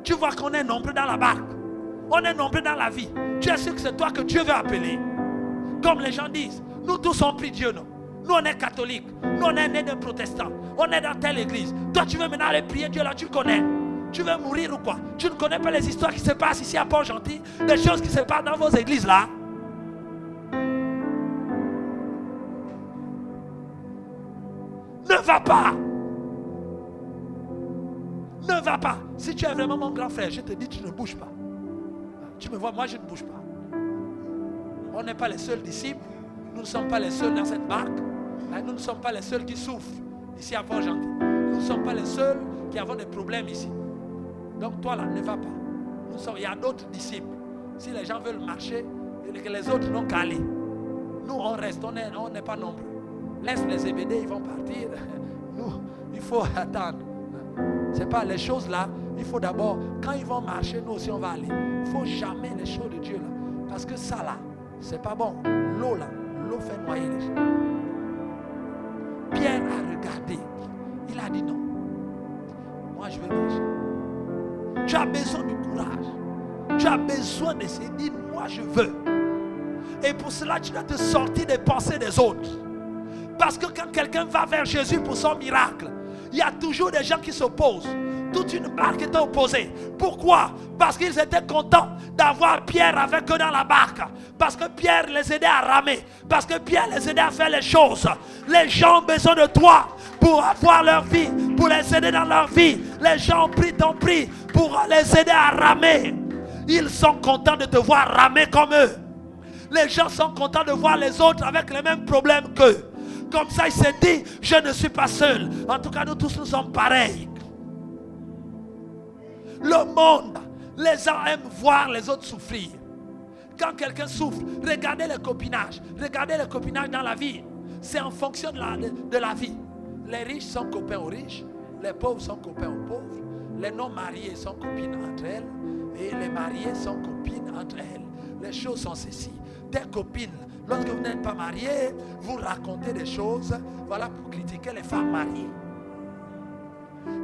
Tu vois qu'on est nombreux dans la barque. On est nombreux dans la vie. Tu es sûr que c'est toi que Dieu veut appeler. Comme les gens disent, nous tous on prie Dieu, non? Nous on est catholiques. Nous on est nés de protestants. On est dans telle église. Toi tu veux maintenant aller prier Dieu là, tu connais. Tu veux mourir ou quoi? Tu ne connais pas les histoires qui se passent ici à Port-Gentil, des choses qui se passent dans vos églises là. Ne va pas. Ne va pas. Si tu es vraiment mon grand frère, je te dis, tu ne bouges pas. Tu me vois, moi je ne bouge pas. On n'est pas les seuls disciples. Nous ne sommes pas les seuls dans cette barque. Nous ne sommes pas les seuls qui souffrent ici à Port-Gentil. Nous ne sommes pas les seuls qui avons des problèmes ici. Donc toi là, ne va pas. Il y a d'autres disciples. Si les gens veulent marcher, et que les autres n'ont qu'à aller. Nous on reste, on n'est pas nombreux. Laisse les Zébédée, ils vont partir. Nous, il faut attendre. C'est pas les choses là. Il faut d'abord, quand ils vont marcher, nous aussi on va aller. Il ne faut jamais les choses de Dieu là. Parce que ça là, c'est pas bon. L'eau là, l'eau fait noyer les gens. Pierre a regardé. Il a dit non. Moi je vais marcher. Tu as besoin de courage. Tu as besoin de se dire, moi je veux. Et pour cela, tu dois te sortir des pensées des autres. Parce que quand quelqu'un va vers Jésus pour son miracle, il y a toujours des gens qui s'opposent. Toute une barque était opposée. Pourquoi? Parce qu'ils étaient contents d'avoir Pierre avec eux dans la barque. Parce que Pierre les aidait à ramer. Parce que Pierre les aidait à faire les choses. Les gens ont besoin de toi pour avoir leur vie, pour les aider dans leur vie. Les gens ont pris ton prix pour les aider à ramer. Ils sont contents de te voir ramer comme eux. Les gens sont contents de voir les autres avec les mêmes problèmes qu'eux. Comme ça, il s'est dit, je ne suis pas seul. En tout cas, nous tous, nous sommes pareils. Le monde, les gens aiment voir les autres souffrir. Quand quelqu'un souffre, regardez le copinage. Regardez le copinage dans la vie. C'est en fonction de la vie. Les riches sont copains aux riches. Les pauvres sont copains aux pauvres. Les non-mariés sont copines entre elles. Et les mariés sont copines entre elles. Les choses sont ceci. Des copines, lorsque vous n'êtes pas mariés, vous racontez des choses, voilà, pour critiquer les femmes mariées.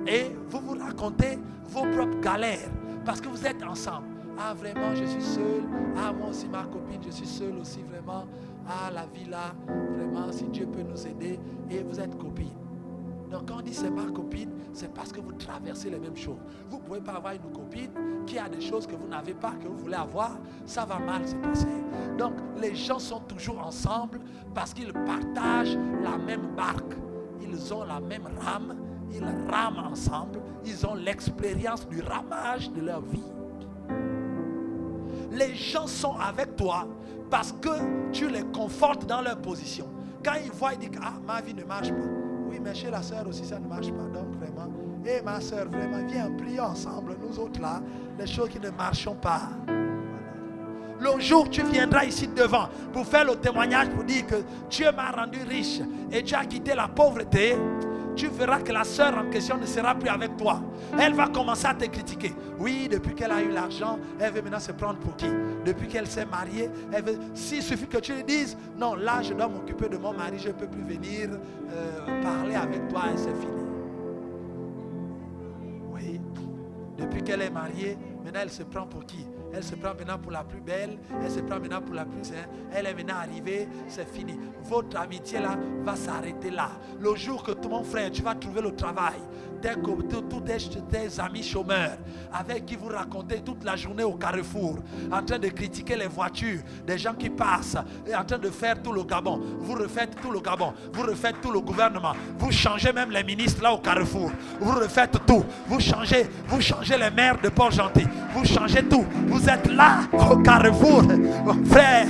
Et vous vous racontez vos propres galères, parce que vous êtes ensemble. Ah vraiment, je suis seul. Ah moi aussi ma copine, je suis seul aussi vraiment. Ah la vie là, vraiment, si Dieu peut nous aider. Et vous êtes copines. Donc quand on dit c'est ma copine, c'est parce que vous traversez les mêmes choses. Vous ne pouvez pas avoir une copine qui a des choses que vous n'avez pas, que vous voulez avoir. Ça va mal se passer. Donc les gens sont toujours ensemble parce qu'ils partagent la même barque. Ils ont la même rame. Ils rament ensemble. Ils ont l'expérience du ramage de leur vie. Les gens sont avec toi parce que tu les confortes dans leur position. Quand ils voient, ils disent, ah, ma vie ne marche pas. Oui, mais chez la sœur aussi, ça ne marche pas. Donc vraiment, et ma sœur, vraiment, viens prier ensemble, nous autres là, les choses qui ne marchent pas. Voilà. Le jour où tu viendras ici devant pour faire le témoignage, pour dire que Dieu m'a rendu riche et tu as quitté la pauvreté, tu verras que la sœur en question ne sera plus avec toi. Elle va commencer à te critiquer. Oui, depuis qu'elle a eu l'argent, elle veut maintenant se prendre pour qui? Depuis qu'elle s'est mariée, elle veut... S'il suffit que tu lui dises, non, là je dois m'occuper de mon mari, je ne peux plus venir parler avec toi et c'est fini. Oui, Depuis qu'elle est mariée, maintenant elle se prend pour qui? Elle se prend maintenant pour la plus belle. Elle se prend maintenant pour la plus... Elle est maintenant arrivée, c'est fini. Votre amitié là va s'arrêter là. Le jour que mon frère, tu vas trouver le travail, tous tes amis chômeurs avec qui vous racontez toute la journée au carrefour, en train de critiquer les voitures, des gens qui passent, et en train de faire tout le Gabon. Vous refaites tout le Gabon, vous refaites tout le gouvernement, vous changez même les ministres là au carrefour, vous refaites tout, vous changez les maires de Port-Gentil, vous changez tout, vous êtes là au carrefour, frère.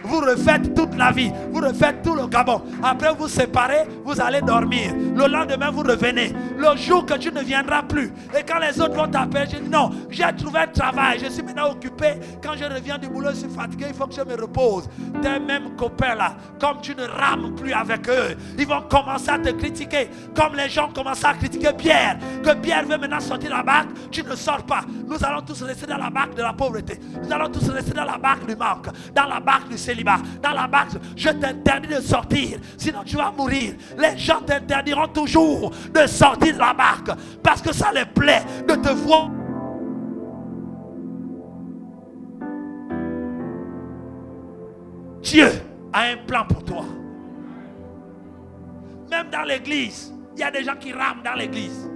Vous refaites toute la vie, vous refaites tout le Gabon. Après vous séparez, vous allez dormir. Le lendemain vous revenez. Le jour que tu ne viendras plus. Et quand les autres vont t'appeler, je dis non, j'ai trouvé un travail, je suis maintenant occupé. Quand je reviens du boulot, je suis fatigué, il faut que je me repose. Tes mêmes copains là, comme tu ne rames plus avec eux, ils vont commencer à te critiquer. Comme les gens commencent à critiquer Pierre. Que Pierre veut maintenant sortir de la barque, tu ne sors pas. Nous allons tous rester dans la barque de la pauvreté. Nous allons tous rester dans la barque du manque, dans la barque du célibat. Dans la barque, je t'interdis de sortir, sinon tu vas mourir. Les gens t'interdiront toujours de sortir de la barque parce que ça les plaît de te voir. Dieu a un plan pour toi. Même dans l'église, il y a des gens qui rament dans l'église.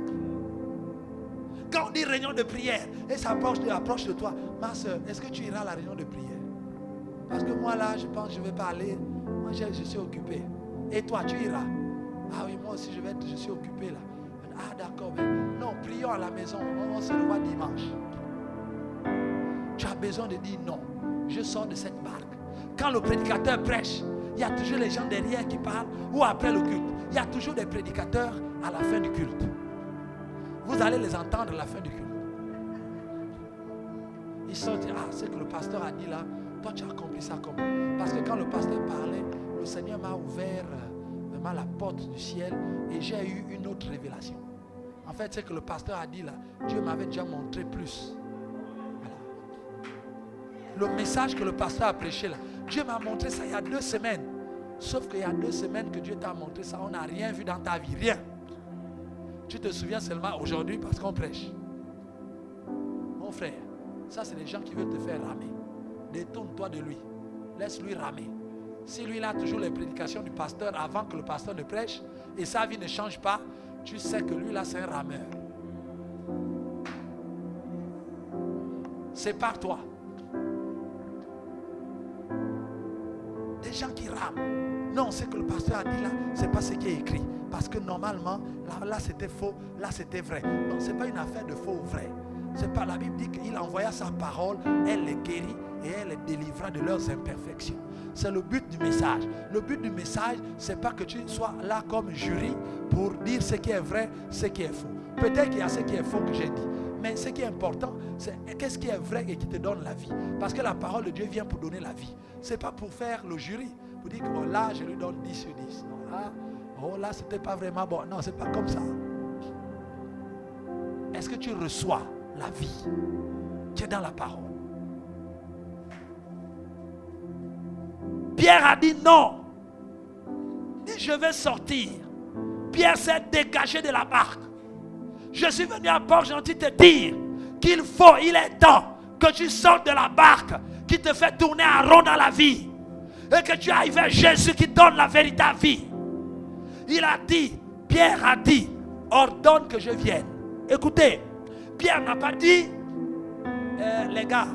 Quand on dit réunion de prière et ça approche de toi, ma soeur, est-ce que tu iras à la réunion de prière? Parce que moi là, je pense que je ne vais pas aller. Moi je suis occupé. Et toi, tu iras? Ah oui, moi aussi je suis occupé là. Ah d'accord, mais non, prions à la maison. On se revoit dimanche. Tu as besoin de dire non. Je sors de cette barque. Quand le prédicateur prêche, il y a toujours les gens derrière qui parlent ou après le culte. Il y a toujours des prédicateurs à la fin du culte. Vous allez les entendre à la fin du culte. Ils sortent, ah, c'est que le pasteur a dit là. Toi, tu as accompli ça comment? Parce que quand le pasteur parlait, le Seigneur m'a ouvert vraiment la porte du ciel et j'ai eu une autre révélation. En fait, c'est que le pasteur a dit là, Dieu m'avait déjà montré plus. Voilà. Le message que le pasteur a prêché là, Dieu m'a montré ça il y a 2 semaines. Sauf qu'il y a 2 semaines que Dieu t'a montré ça, on n'a rien vu dans ta vie, rien. Tu te souviens seulement aujourd'hui parce qu'on prêche. Mon frère, ça c'est les gens qui veulent te faire ramer. Détourne-toi de lui. Laisse-lui ramer. Si lui il a toujours les prédications du pasteur avant que le pasteur ne prêche et sa vie ne change pas, tu sais que lui là c'est un rameur. Sépare-toi. Des gens qui rament. Non, c'est que le pasteur a dit là, c'est pas ce qui est écrit. Parce que normalement, là c'était faux, là c'était vrai. Non, c'est pas une affaire de faux ou vrai. C'est pas, la Bible dit qu'il envoya sa parole, elle les guérit et elle les délivra de leurs imperfections. C'est le but du message. Le but du message, c'est pas que tu sois là comme jury pour dire ce qui est vrai, ce qui est faux. Peut-être qu'il y a ce qui est faux que j'ai dit. Mais ce qui est important, c'est qu'est-ce qui est vrai et qui te donne la vie. Parce que la parole de Dieu vient pour donner la vie. C'est pas pour faire le jury. Pour dire que oh, là, je lui donne 10 sur 10. Non, là, oh, là, c'était pas vraiment bon. Non, c'est pas comme ça. Est-ce que tu reçois la vie qui est dans la parole? Pierre a dit non. Il dit je vais sortir. Pierre s'est dégagé de la barque. Je suis venu à Port-Gentil te dire qu'il faut, il est temps que tu sortes de la barque qui te fait tourner en rond dans la vie et que tu ailles vers Jésus qui donne la véritable vie. Il a dit, Pierre a dit, ordonne que je vienne. Écoutez, Pierre n'a pas dit, les gars,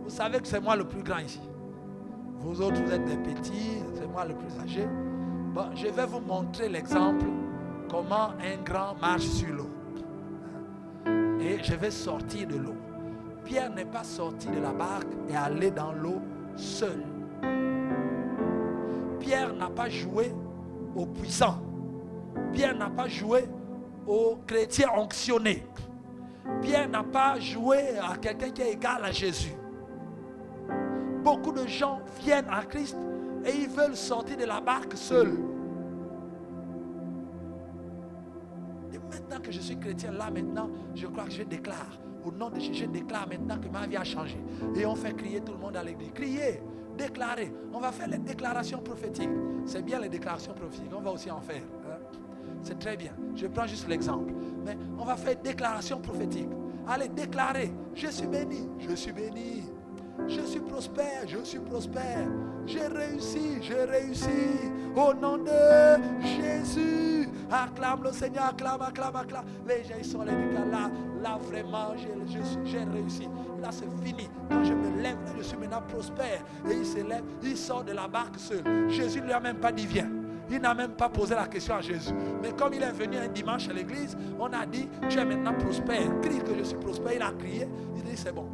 vous savez que c'est moi le plus grand ici. Vous autres, vous êtes des petits, c'est moi le plus âgé. Bon, je vais vous montrer l'exemple, comment un grand marche sur l'eau. Et je vais sortir de l'eau. Pierre n'est pas sorti de la barque et allé dans l'eau seul. Pierre n'a pas joué aux puissants. Pierre n'a pas joué aux chrétiens onctionnés. Pierre n'a pas joué à quelqu'un qui est égal à Jésus. Beaucoup de gens viennent à Christ et ils veulent sortir de la barque seuls. Et maintenant que je suis chrétien, là maintenant, je crois que je déclare. Au nom de Jésus, je déclare maintenant que ma vie a changé. Et on fait crier tout le monde à l'église. Crier, déclarer. On va faire les déclarations prophétiques. C'est bien les déclarations prophétiques, on va aussi en faire. Hein? c'est très bien. Je prends juste l'exemple. Mais on va faire une déclaration prophétique. Allez, déclarez. Je suis béni. Je suis béni. Je suis prospère. Je suis prospère. J'ai réussi. J'ai réussi. Au nom de Jésus. Acclame le Seigneur. Acclame, acclame, acclame. Les gens, ils sont là. Là vraiment, j'ai réussi. Là, c'est fini. Quand je me lève, là, je suis maintenant prospère. Et il se lève. Il sort de la barque seul. Jésus ne lui a même pas dit viens. Il n'a même pas posé la question à Jésus. Mais comme il est venu un dimanche à l'église, on a dit, tu es maintenant prospère. Crie que je suis prospère. Il a crié. Il dit, c'est bon.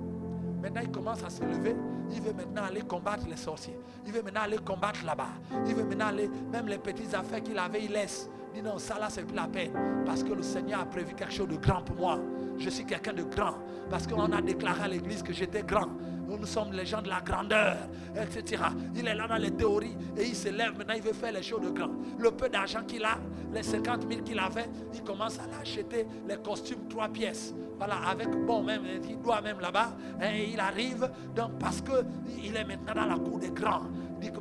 Maintenant, il commence à se lever. Il veut maintenant aller combattre les sorciers. Il veut maintenant aller combattre là-bas. Il veut maintenant aller, même les petites affaires qu'il avait, il laisse. Il dit non, ça là, c'est plus la peine. Parce que le Seigneur a prévu quelque chose de grand pour moi. Je suis quelqu'un de grand. Parce qu'on a déclaré à l'église que j'étais grand. Nous sommes les gens de la grandeur, etc. Il est là dans les théories et il se lève. Maintenant, il veut faire les choses de grand. Le peu d'argent qu'il a, les 50 000 qu'il avait, il commence à l'acheter les costumes 3 pièces. Voilà, avec bon, même, il doit même là-bas. Et il arrive, donc, parce qu'il est maintenant dans la cour des grands.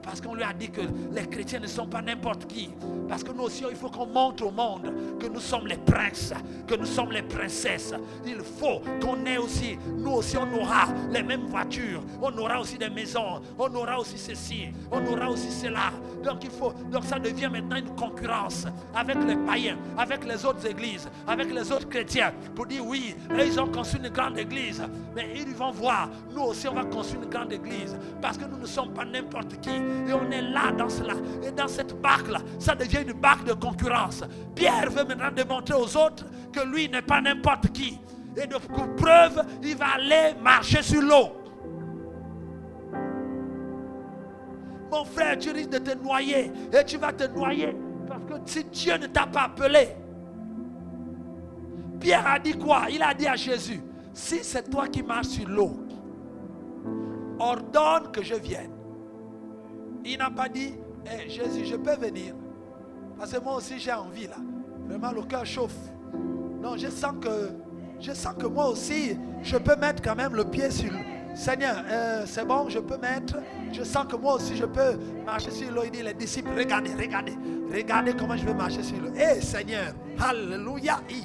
Parce qu'on lui a dit que les chrétiens ne sont pas n'importe qui. Parce que nous aussi, il faut qu'on montre au monde que nous sommes les princes, que nous sommes les princesses. Il faut qu'on ait aussi, nous aussi, on aura les mêmes voitures, on aura aussi des maisons, on aura aussi ceci, on aura aussi cela. Donc il faut, donc ça devient maintenant une concurrence avec les païens, avec les autres églises, avec les autres chrétiens, pour dire oui, ils ont construit une grande église, mais ils vont voir, nous aussi on va construire une grande église, parce que nous ne sommes pas n'importe qui. Et on est là dans cela. Et dans cette barque-là, ça devient une barque de concurrence. Pierre veut maintenant démontrer aux autres que lui n'est pas n'importe qui. Et de preuve, il va aller marcher sur l'eau. Mon frère, tu risques de te noyer. Et tu vas te noyer. Parce que si Dieu ne t'a pas appelé. Pierre a dit quoi? Il a dit à Jésus, si c'est toi qui marches sur l'eau, ordonne que je vienne. Il n'a pas dit, hey, Jésus, je peux venir. Parce que moi aussi j'ai envie là. Vraiment le cœur chauffe. Non, je sens que moi aussi, je peux mettre quand même le pied sur le... Seigneur, c'est bon, je peux mettre. Je sens que moi aussi je peux marcher sur l'eau. Il dit les disciples, regardez comment je vais marcher sur l'eau. Hey Seigneur, alléluia, il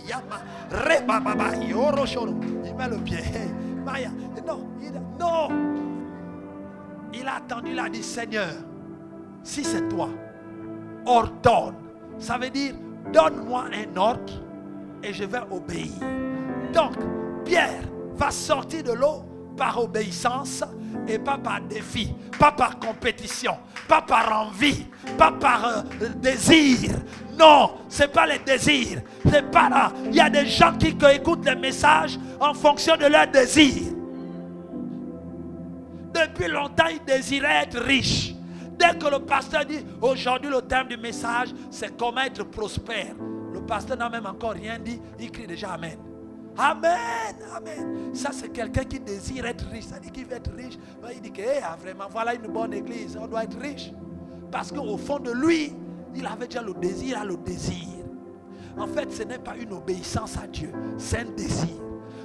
met le pied. Hey, Maya, non. Il a attendu, il a dit, Seigneur, si c'est toi, ordonne. Ça veut dire, donne-moi un ordre et je vais obéir. Donc, Pierre va sortir de l'eau par obéissance et pas par défi, pas par compétition, pas par envie, pas par désir. Non, ce n'est pas les désirs. C'est pas là. Il y a des gens qui écoutent les messages en fonction de leurs désirs. Depuis longtemps, il désirait être riche. Dès que le pasteur dit, aujourd'hui le thème du message, c'est comment être prospère. Le pasteur n'a même encore rien dit, il crie déjà Amen. Amen, Amen. Ça c'est quelqu'un qui désire être riche. Ça dit qu'il veut être riche. Il dit que vraiment, voilà une bonne église, on doit être riche. Parce qu'au fond de lui, il avait déjà le désir, il a le désir. En fait, ce n'est pas une obéissance à Dieu, c'est un désir.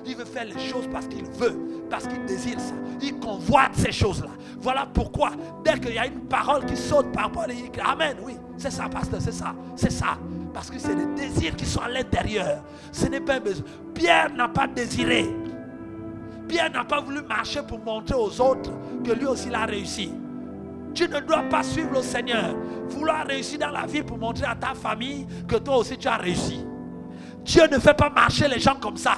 Il veut faire les choses parce qu'il veut, parce qu'il désire ça. Il convoite ces choses-là. Voilà pourquoi, dès qu'il y a une parole qui saute par rapport, il dit Amen, oui, c'est ça, pasteur, c'est ça, c'est ça. Parce que c'est des désirs qui sont à l'intérieur. Ce n'est pas un besoin. Pierre n'a pas désiré. Pierre n'a pas voulu marcher pour montrer aux autres que lui aussi il a réussi. Tu ne dois pas suivre le Seigneur, vouloir réussir dans la vie pour montrer à ta famille que toi aussi tu as réussi. Dieu ne fait pas marcher les gens comme ça.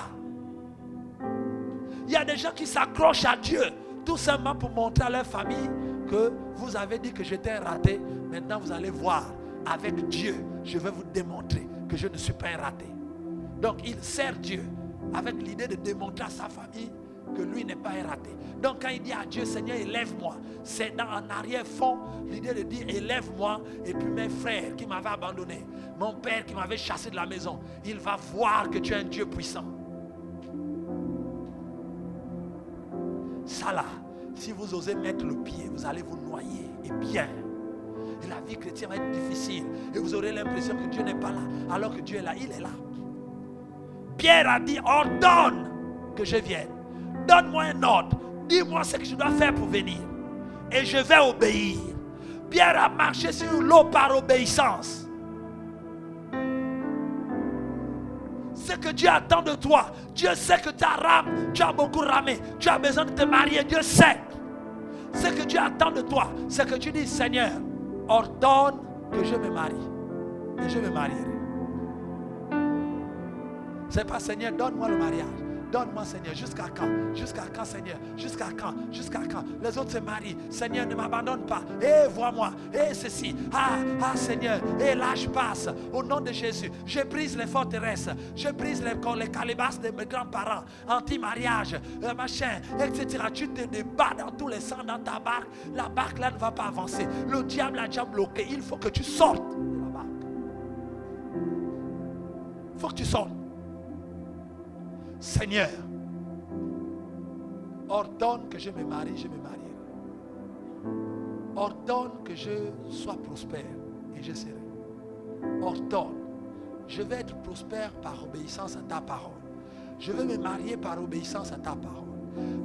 Il y a des gens qui s'accrochent à Dieu tout simplement pour montrer à leur famille que vous avez dit que j'étais raté. Maintenant vous allez voir, avec Dieu, je vais vous démontrer que je ne suis pas un raté. Donc il sert Dieu avec l'idée de démontrer à sa famille que lui n'est pas un raté. Donc quand il dit à Dieu, Seigneur, élève-moi, c'est en arrière-fond l'idée de dire, élève-moi, et puis mes frères qui m'avaient abandonné, mon père qui m'avait chassé de la maison, il va voir que tu es un Dieu puissant. Ça là, si vous osez mettre le pied, vous allez vous noyer, et bien. Et la vie chrétienne va être difficile, et vous aurez l'impression que Dieu n'est pas là, alors que Dieu est là, il est là. Pierre a dit, ordonne que je vienne. Donne-moi un ordre. Dis-moi ce que je dois faire pour venir. Et je vais obéir. Pierre a marché sur l'eau par obéissance. que Dieu attend de toi. Dieu sait que tu as beaucoup ramé. Tu as besoin de te marier. Dieu sait. Ce que Dieu attend de toi, c'est que tu dis, Seigneur, ordonne que je me marie. Et je me marierai. C'est pas, Seigneur, donne-moi le mariage. Donne-moi, Seigneur, jusqu'à quand? Jusqu'à quand, Seigneur? Jusqu'à quand? Jusqu'à quand? Les autres se marient. Seigneur, ne m'abandonne pas. Vois-moi. Ceci. Seigneur. L'âge passe. Au nom de Jésus, je brise les forteresses. Je brise les calebasses de mes grands-parents. Anti-mariage, machin, etc. Tu te débats dans tous les sens dans ta barque. La barque là ne va pas avancer. Le diable a déjà bloqué. Il faut que tu sortes de la barque. Il faut que tu sortes. Seigneur, ordonne que je me marie, je me marierai. Ordonne que je sois prospère et je serai. Ordonne, je vais être prospère par obéissance à ta parole. Je vais me marier par obéissance à ta parole.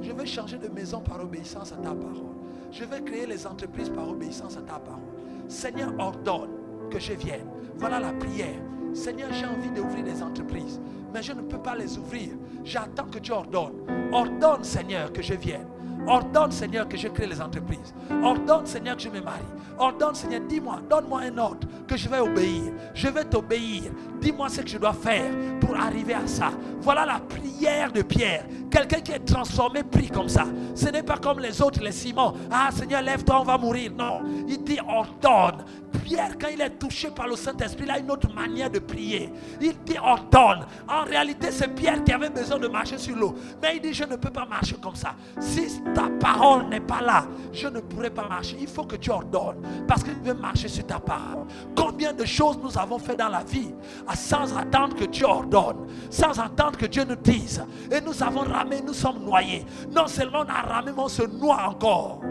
Je vais changer de maison par obéissance à ta parole. Je vais créer les entreprises par obéissance à ta parole. Seigneur, ordonne que je vienne. Voilà la prière. Seigneur, j'ai envie d'ouvrir des entreprises, mais je ne peux pas les ouvrir. J'attends que tu ordonnes. Ordonne, Seigneur, que je vienne. Ordonne, Seigneur, que je crée les entreprises. Ordonne, Seigneur, que je me marie. Ordonne, Seigneur, dis-moi, donne-moi un ordre que je vais obéir. Je vais t'obéir. Dis-moi ce que je dois faire pour arriver à ça. Voilà la prière de Pierre. Quelqu'un qui est transformé, prie comme ça. Ce n'est pas comme les autres, les Simon. Seigneur, lève-toi, on va mourir. Non, il dit ordonne. Pierre, quand il est touché par le Saint-Esprit, il a une autre manière de prier. Il dit ordonne. En réalité, c'est Pierre qui avait besoin de marcher sur l'eau. Mais il dit, je ne peux pas marcher comme ça. Si ta parole n'est pas là, je ne pourrai pas marcher. Il faut que tu ordonnes. Parce que tu veux marcher sur ta parole. Combien de choses nous avons fait dans la vie sans attendre que Dieu ordonne. Sans attendre que Dieu nous dise. Et nous avons ramé, nous sommes noyés. Non seulement on a ramé, mais on se noie encore.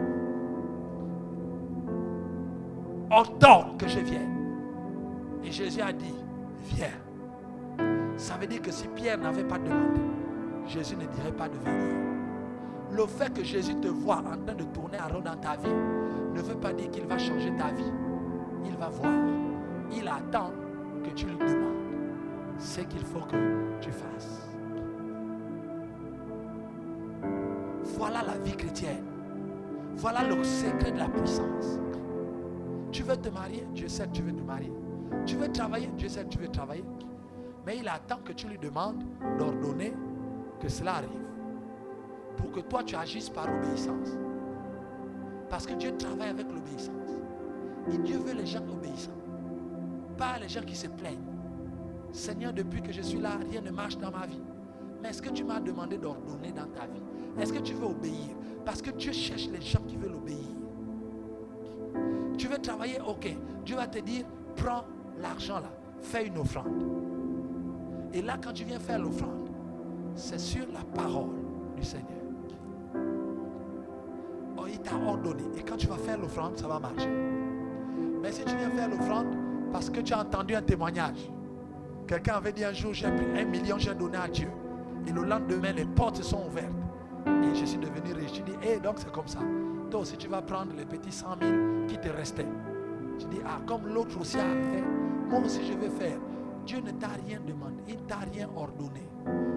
Ordonne que je vienne. Et Jésus a dit, viens. Ça veut dire que si Pierre n'avait pas demandé, Jésus ne dirait pas de venir. Le fait que Jésus te voit en train de tourner en rond dans ta vie ne veut pas dire qu'il va changer ta vie. Il va voir. Il attend que tu lui demandes ce qu'il faut que tu fasses. Voilà la vie chrétienne. Voilà le secret de la puissance. Tu veux te marier, Dieu sait que tu veux te marier. Tu veux travailler, Dieu sait que tu veux travailler. Mais il attend que tu lui demandes d'ordonner que cela arrive. Pour que toi tu agisses par obéissance. Parce que Dieu travaille avec l'obéissance. Et Dieu veut les gens obéissants. Pas les gens qui se plaignent. Seigneur, depuis que je suis là, rien ne marche dans ma vie. Mais est-ce que tu m'as demandé d'ordonner dans ta vie? Est-ce que tu veux obéir? Parce que Dieu cherche les gens qui veulent obéir. Tu veux travailler, ok. Dieu va te dire, prends l'argent là, fais une offrande. Et là, quand tu viens faire l'offrande, c'est sur la parole du Seigneur. Oh, il t'a ordonné. Et quand tu vas faire l'offrande, ça va marcher. Mais si tu viens faire l'offrande parce que tu as entendu un témoignage, quelqu'un avait dit un jour, j'ai pris 1 million, j'ai donné à Dieu. Et le lendemain, les portes se sont ouvertes. Et je suis devenu riche. Tu dis, donc c'est comme ça. Toi aussi, tu vas prendre les petits 100 000 qui te restaient. Tu dis, comme l'autre aussi a fait, moi aussi je vais faire. Dieu ne t'a rien demandé, il ne t'a rien ordonné.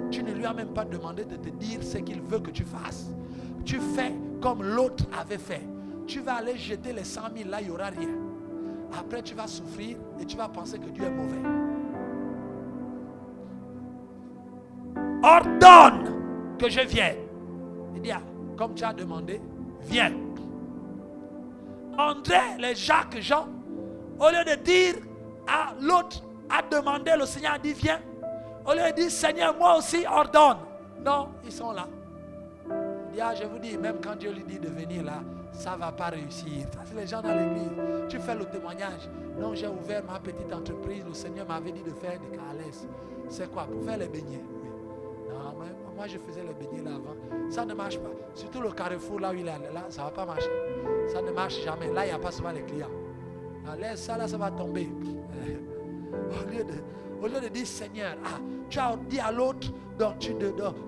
Tu ne lui as même pas demandé de te dire ce qu'il veut que tu fasses. Tu fais comme l'autre avait fait. Tu vas aller jeter les 100 000, là il n'y aura rien. Après tu vas souffrir et tu vas penser que Dieu est mauvais. Ordonne que je vienne. Il dit, comme tu as demandé, viens. André, les Jacques, Jean, au lieu de dire à l'autre, a demandé, le Seigneur a dit viens. Au lieu de dire Seigneur, moi aussi ordonne. Non, ils sont là. Il dit, je vous dis, même quand Dieu lui dit de venir là, ça ne va pas réussir. Ça, c'est les gens dans l'église. Tu fais le témoignage. Non, j'ai ouvert ma petite entreprise. Le Seigneur m'avait dit de faire des calèches. C'est quoi? Pour faire les beignets. Oui. Non, mais moi je faisais les beignets là avant. Ça ne marche pas. Surtout le carrefour là où il est, là, ça ne va pas marcher. Ça ne marche jamais. Là, il n'y a pas souvent les clients. Laisse ça, là, ça va tomber. Au lieu de dire Seigneur, tu as dit à l'autre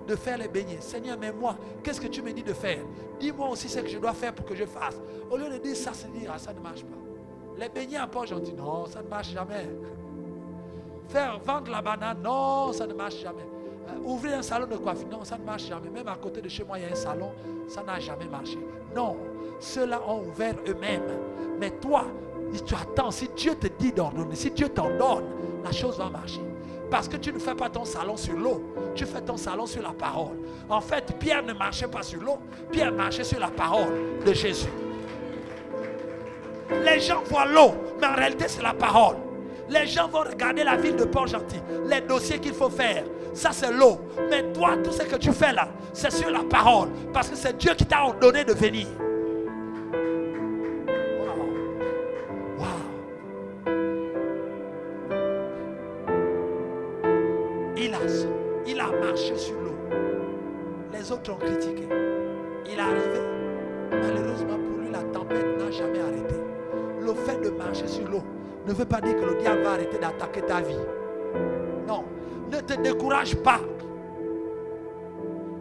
de faire les beignets. Seigneur, mais moi, qu'est-ce que tu me dis de faire? Dis-moi aussi ce que je dois faire pour que je fasse. Au lieu de dire ça, c'est dire, ça ne marche pas. Les beignets à poche, on dit non, ça ne marche jamais. Faire vendre la banane, non, ça ne marche jamais. Ouvrir un salon de coiffure, non, ça ne marche jamais. Même à côté de chez moi, il y a un salon, ça n'a jamais marché. Non, ceux-là ont ouvert eux-mêmes. Mais toi, tu attends, si Dieu te dit d'ordonner, si Dieu t'en donne, la chose va marcher. Parce que tu ne fais pas ton salon sur l'eau, tu fais ton salon sur la parole. En fait, Pierre ne marchait pas sur l'eau, Pierre marchait sur la parole de Jésus. Les gens voient l'eau, mais en réalité c'est la parole. Les gens vont regarder la ville de Port-Gentil, les dossiers qu'il faut faire, ça c'est l'eau. Mais toi, tout ce que tu fais là, c'est sur la parole, parce que c'est Dieu qui t'a ordonné de venir. Il a marché sur l'eau. Les autres ont critiqué. Il est arrivé. Malheureusement pour lui, la tempête n'a jamais arrêté. Le fait de marcher sur l'eau ne veut pas dire que le diable va arrêter d'attaquer ta vie. Non. Ne te décourage pas.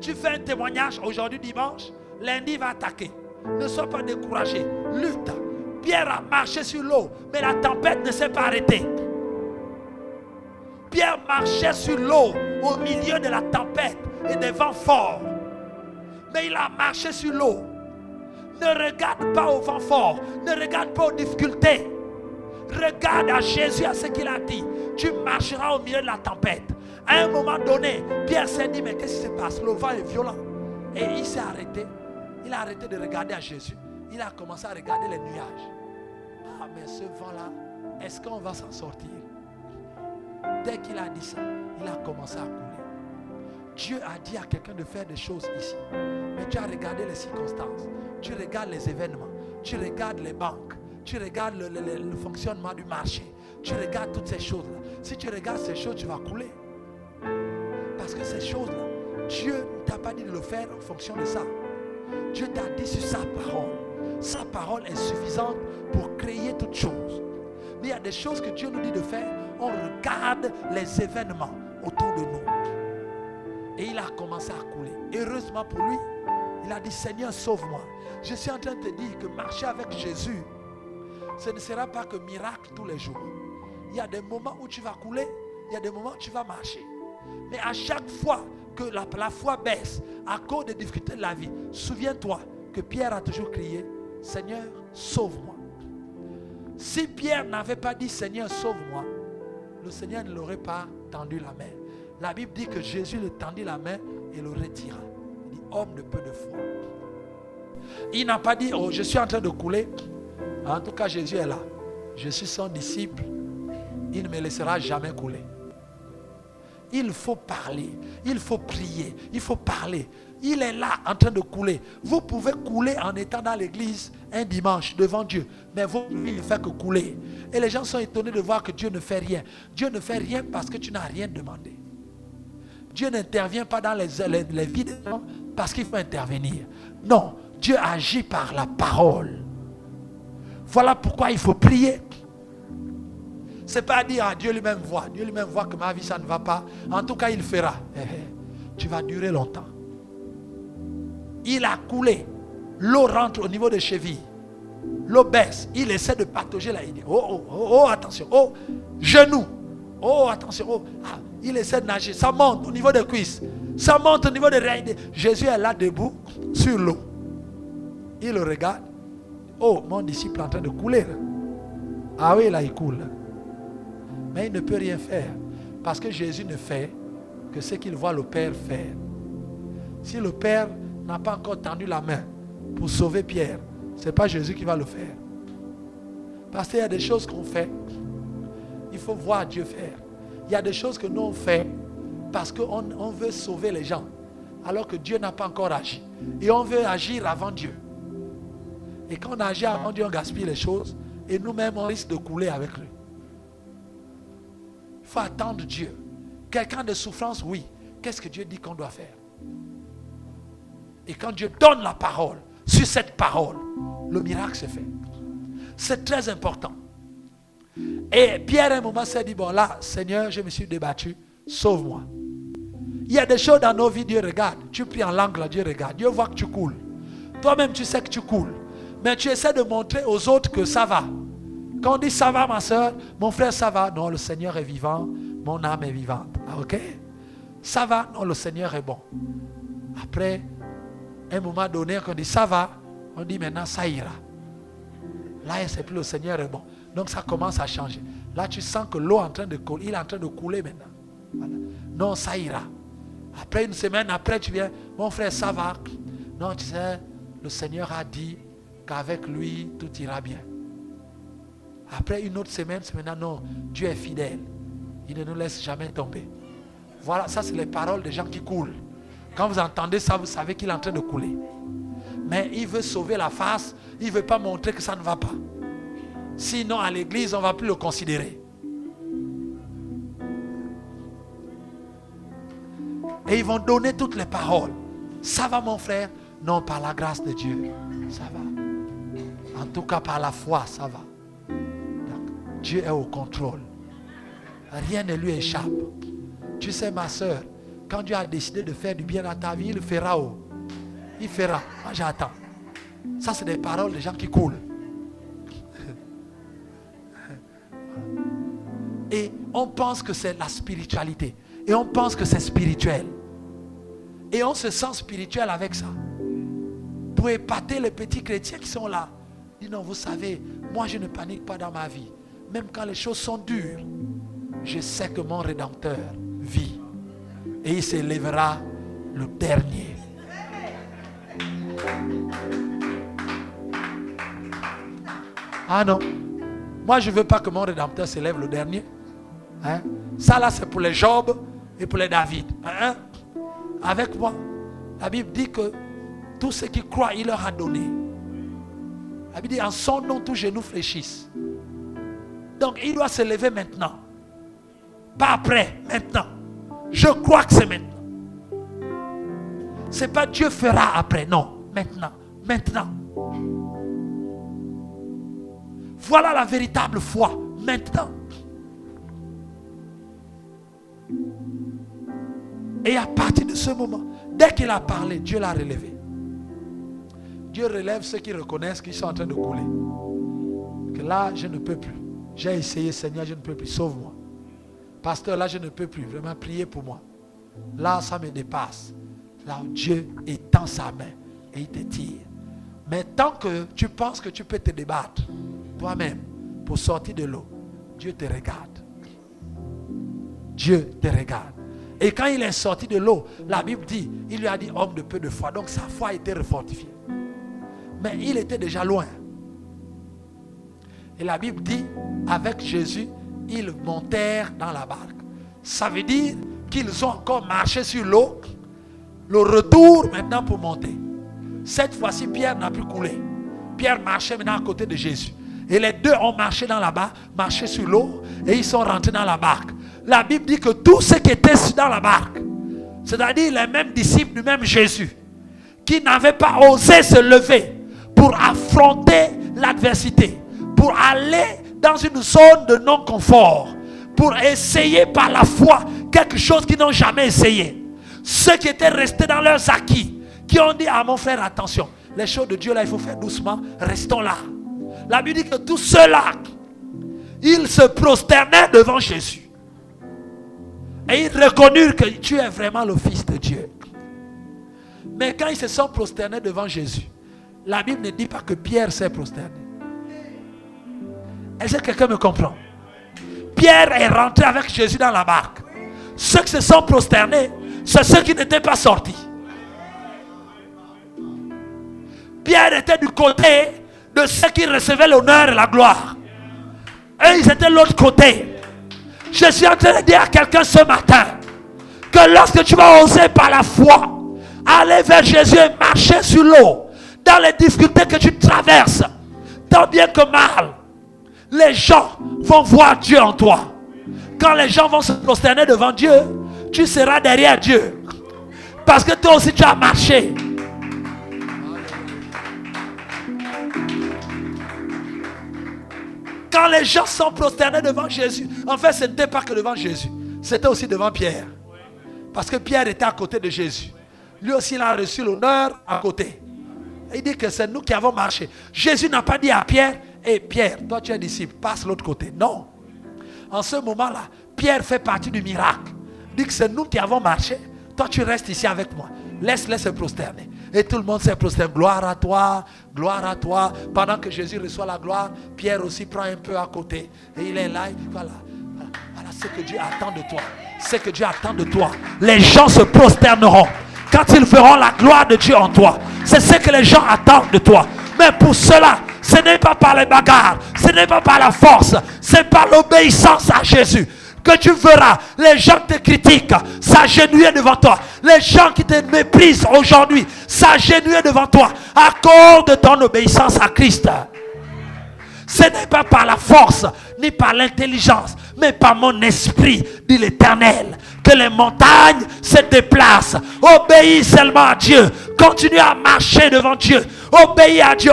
Tu fais un témoignage aujourd'hui dimanche, lundi il va attaquer. Ne sois pas découragé. Lutte. Pierre a marché sur l'eau, mais la tempête ne s'est pas arrêtée. Pierre marchait sur l'eau au milieu de la tempête et des vents forts. Mais il a marché sur l'eau. Ne regarde pas au vent fort. Ne regarde pas aux difficultés. Regarde à Jésus, à ce qu'il a dit. Tu marcheras au milieu de la tempête. À un moment donné, Pierre s'est dit, mais qu'est-ce qui se passe? Le vent est violent. Et il s'est arrêté. Il a arrêté de regarder à Jésus. Il a commencé à regarder les nuages. Ah, mais ce vent-là, est-ce qu'on va s'en sortir? Dès qu'il a dit ça, il a commencé à couler. Dieu a dit à quelqu'un de faire des choses ici. Mais tu as regardé les circonstances. Tu regardes les événements. Tu regardes les banques. Tu regardes le fonctionnement du marché. Tu regardes toutes ces choses-là. Si tu regardes ces choses, tu vas couler. Parce que ces choses-là, Dieu ne t'a pas dit de le faire en fonction de ça. Dieu t'a dit sur sa parole. Sa parole est suffisante pour créer toutes choses. Mais il y a des choses que Dieu nous dit de faire. On regarde les événements autour de nous. Et il a commencé à couler. Heureusement pour lui, il a dit, Seigneur, sauve-moi. Je suis en train de te dire que marcher avec Jésus, ce ne sera pas que miracle tous les jours. Il y a des moments où tu vas couler, il y a des moments où tu vas marcher. Mais à chaque fois que la foi baisse à cause des difficultés de la vie, souviens-toi que Pierre a toujours crié, Seigneur, sauve-moi. Si Pierre n'avait pas dit, Seigneur, sauve-moi, le Seigneur ne l'aurait pas tendu la main. La Bible dit que Jésus le tendit la main et le retira. Il dit, homme de peu de foi. Il n'a pas dit, oh, je suis en train de couler. En tout cas, Jésus est là. Je suis son disciple. Il ne me laissera jamais couler. Il faut parler. Il faut prier. Il faut parler. Il est là en train de couler. Vous pouvez couler en étant dans l'église un dimanche devant Dieu. Mais vous, il ne fait que couler. Et les gens sont étonnés de voir que Dieu ne fait rien. Dieu ne fait rien parce que tu n'as rien demandé. Dieu n'intervient pas dans les vies des gens parce qu'il faut intervenir. Non, Dieu agit par la parole. Voilà pourquoi il faut prier. Ce n'est pas dire à Dieu lui-même voit. Dieu lui-même voit que ma vie ça ne va pas. En tout cas il fera. Tu vas durer longtemps. Il a coulé. L'eau rentre au niveau des chevilles. L'eau baisse. Il essaie de patauger là. Il dit oh, attention. Oh, genou. Oh, attention. Oh. Ah, il essaie de nager. Ça monte au niveau des cuisses. Ça monte au niveau des reins. Jésus est là debout sur l'eau. Il le regarde. Oh, mon disciple est en train de couler. Là. Ah oui, là, il coule. Mais il ne peut rien faire. Parce que Jésus ne fait que ce qu'il voit le Père faire. Si le Père n'a pas encore tendu la main pour sauver Pierre, ce n'est pas Jésus qui va le faire. Parce qu'il y a des choses qu'on fait, il faut voir Dieu faire. Il y a des choses que nous on fait parce qu'on veut sauver les gens, alors que Dieu n'a pas encore agi. Et on veut agir avant Dieu. Et quand on agit avant Dieu, on gaspille les choses. Et nous-mêmes, on risque de couler avec lui. Il faut attendre Dieu. Quelqu'un de souffrance, oui. Qu'est-ce que Dieu dit qu'on doit faire? Et quand Dieu donne la parole, sur cette parole, le miracle se fait. C'est très important. Et Pierre, à un moment, s'est dit, bon là, Seigneur, je me suis débattu, sauve-moi. Il y a des choses dans nos vies, Dieu regarde. Tu pries en langue, là, Dieu regarde. Dieu voit que tu coules. Toi-même, tu sais que tu coules. Mais tu essaies de montrer aux autres que ça va. Quand on dit ça va, ma soeur, mon frère, ça va. Non, le Seigneur est vivant. mon âme est vivante. Ah, ok? Ça va? Non, le Seigneur est bon. Après, un moment donné, quand on dit ça va, on dit maintenant ça ira. Là, c'est plus le Seigneur est bon. Donc ça commence à changer. Là, tu sens que l'eau est en train de couler. Il est en train de couler maintenant. Voilà. Non, ça ira. Après une semaine, après tu viens, mon frère, ça va. Non, tu sais, le Seigneur a dit qu'avec lui, tout ira bien. Après une autre semaine, c'est maintenant, non, Dieu est fidèle. Il ne nous laisse jamais tomber. Voilà, ça c'est les paroles des gens qui coulent. Quand vous entendez ça, vous savez qu'il est en train de couler. Mais il veut sauver la face, il ne veut pas montrer que ça ne va pas. Sinon, à l'église, on ne va plus le considérer. Et ils vont donner toutes les paroles. Ça va, mon frère? Non, par la grâce de Dieu, ça va. En tout cas, par la foi, ça va. Donc, Dieu est au contrôle. Rien ne lui échappe. Tu sais, ma soeur, quand Dieu a décidé de faire du bien dans ta vie, il le fera. Il fera. Moi, j'attends. Ça, c'est des paroles des gens qui coulent. Et on pense que c'est la spiritualité. Et on pense que c'est spirituel. Et on se sent spirituel avec ça. Pour épater les petits chrétiens qui sont là. Dis non, vous savez, moi je ne panique pas dans ma vie. Même quand les choses sont dures, je sais que mon Rédempteur vit. Et il s'élèvera le dernier. Ah non. Moi je ne veux pas que mon Rédempteur s'élève le dernier. Hein? Ça là c'est pour les Job et pour les David. Hein? Avec moi, la Bible dit que tous ceux qui croient, il leur a donné. La Bible dit en son nom tous genoux fléchissent. Donc il doit se lever maintenant. Pas après, maintenant. Je crois que c'est maintenant. C'est pas Dieu fera après, non. Maintenant. Maintenant. Voilà la véritable foi. Maintenant. Et à partir de ce moment, dès qu'il a parlé, Dieu l'a relevé. Dieu relève ceux qui reconnaissent qu'ils sont en train de couler. Que là, je ne peux plus. J'ai essayé, Seigneur, je ne peux plus. Sauve-moi. Pasteur, là, je ne peux plus. Vraiment, priez pour moi. Là, ça me dépasse. Là, Dieu étend sa main et il te tire. Mais tant que tu penses que tu peux te débattre toi-même pour sortir de l'eau, Dieu te regarde. Dieu te regarde. Et quand il est sorti de l'eau, la Bible dit, il lui a dit homme de peu de foi. Donc sa foi a été refortifiée. Mais il était déjà loin. Et la Bible dit, avec Jésus, ils montèrent dans la barque. Ça veut dire qu'ils ont encore marché sur l'eau. Le retour maintenant pour monter. Cette fois-ci, Pierre n'a plus coulé. Pierre marchait maintenant à côté de Jésus. Et les deux ont marché dans la barque, marché sur l'eau, et ils sont rentrés dans la barque. La Bible dit que tous ceux qui étaient dans la barque, c'est-à-dire les mêmes disciples du même Jésus, qui n'avaient pas osé se lever pour affronter l'adversité, pour aller dans une zone de non-confort, pour essayer par la foi quelque chose qu'ils n'ont jamais essayé. Ceux qui étaient restés dans leurs acquis, qui ont dit à mon frère, attention, les choses de Dieu là, il faut faire doucement, restons là. La Bible dit que tous ceux-là, ils se prosternaient devant Jésus. Et ils reconnurent que tu es vraiment le Fils de Dieu. Mais quand ils se sont prosternés devant Jésus, la Bible ne dit pas que Pierre s'est prosterné. Est-ce que quelqu'un me comprend? Pierre est rentré avec Jésus dans la barque. Ceux qui se sont prosternés, c'est ceux qui n'étaient pas sortis. Pierre était du côté de ceux qui recevaient l'honneur et la gloire. Et ils étaient de l'autre côté. Je suis en train de dire à quelqu'un ce matin que lorsque tu vas oser par la foi aller vers Jésus et marcher sur l'eau, dans les difficultés que tu traverses, tant bien que mal, les gens vont voir Dieu en toi. Quand les gens vont se prosterner devant Dieu, tu seras derrière Dieu. Parce que toi aussi tu as marché. Quand les gens sont prosternés devant Jésus, en fait ce n'était pas que devant Jésus, c'était aussi devant Pierre. Parce que Pierre était à côté de Jésus. Lui aussi il a reçu l'honneur à côté. Il dit que c'est nous qui avons marché. Jésus n'a pas dit à Pierre, hé Pierre, toi tu es disciple, passe l'autre côté. Non. En ce moment-là, Pierre fait partie du miracle. Il dit que c'est nous qui avons marché. Toi, tu restes ici avec moi. Laisse-les se prosterner. Et tout le monde s'est prosterné. Gloire à toi, gloire à toi. Pendant que Jésus reçoit la gloire, Pierre aussi prend un peu à côté. Et il est là, il dit voilà, voilà ce que Dieu attend de toi. Ce que Dieu attend de toi. Les gens se prosterneront quand ils verront la gloire de Dieu en toi. C'est ce que les gens attendent de toi. Mais pour cela, ce n'est pas par les bagarres, ce n'est pas par la force, c'est par l'obéissance à Jésus que tu verras les gens qui te critiquent s'agenouiller devant toi. Les gens qui te méprisent aujourd'hui s'agenouiller devant toi à cause de ton obéissance à Christ. Ce n'est pas par la force ni par l'intelligence, mais par mon esprit, dit l'Éternel, que les montagnes se déplacent. Obéis seulement à Dieu. Continue à marcher devant Dieu. Obéis à Dieu.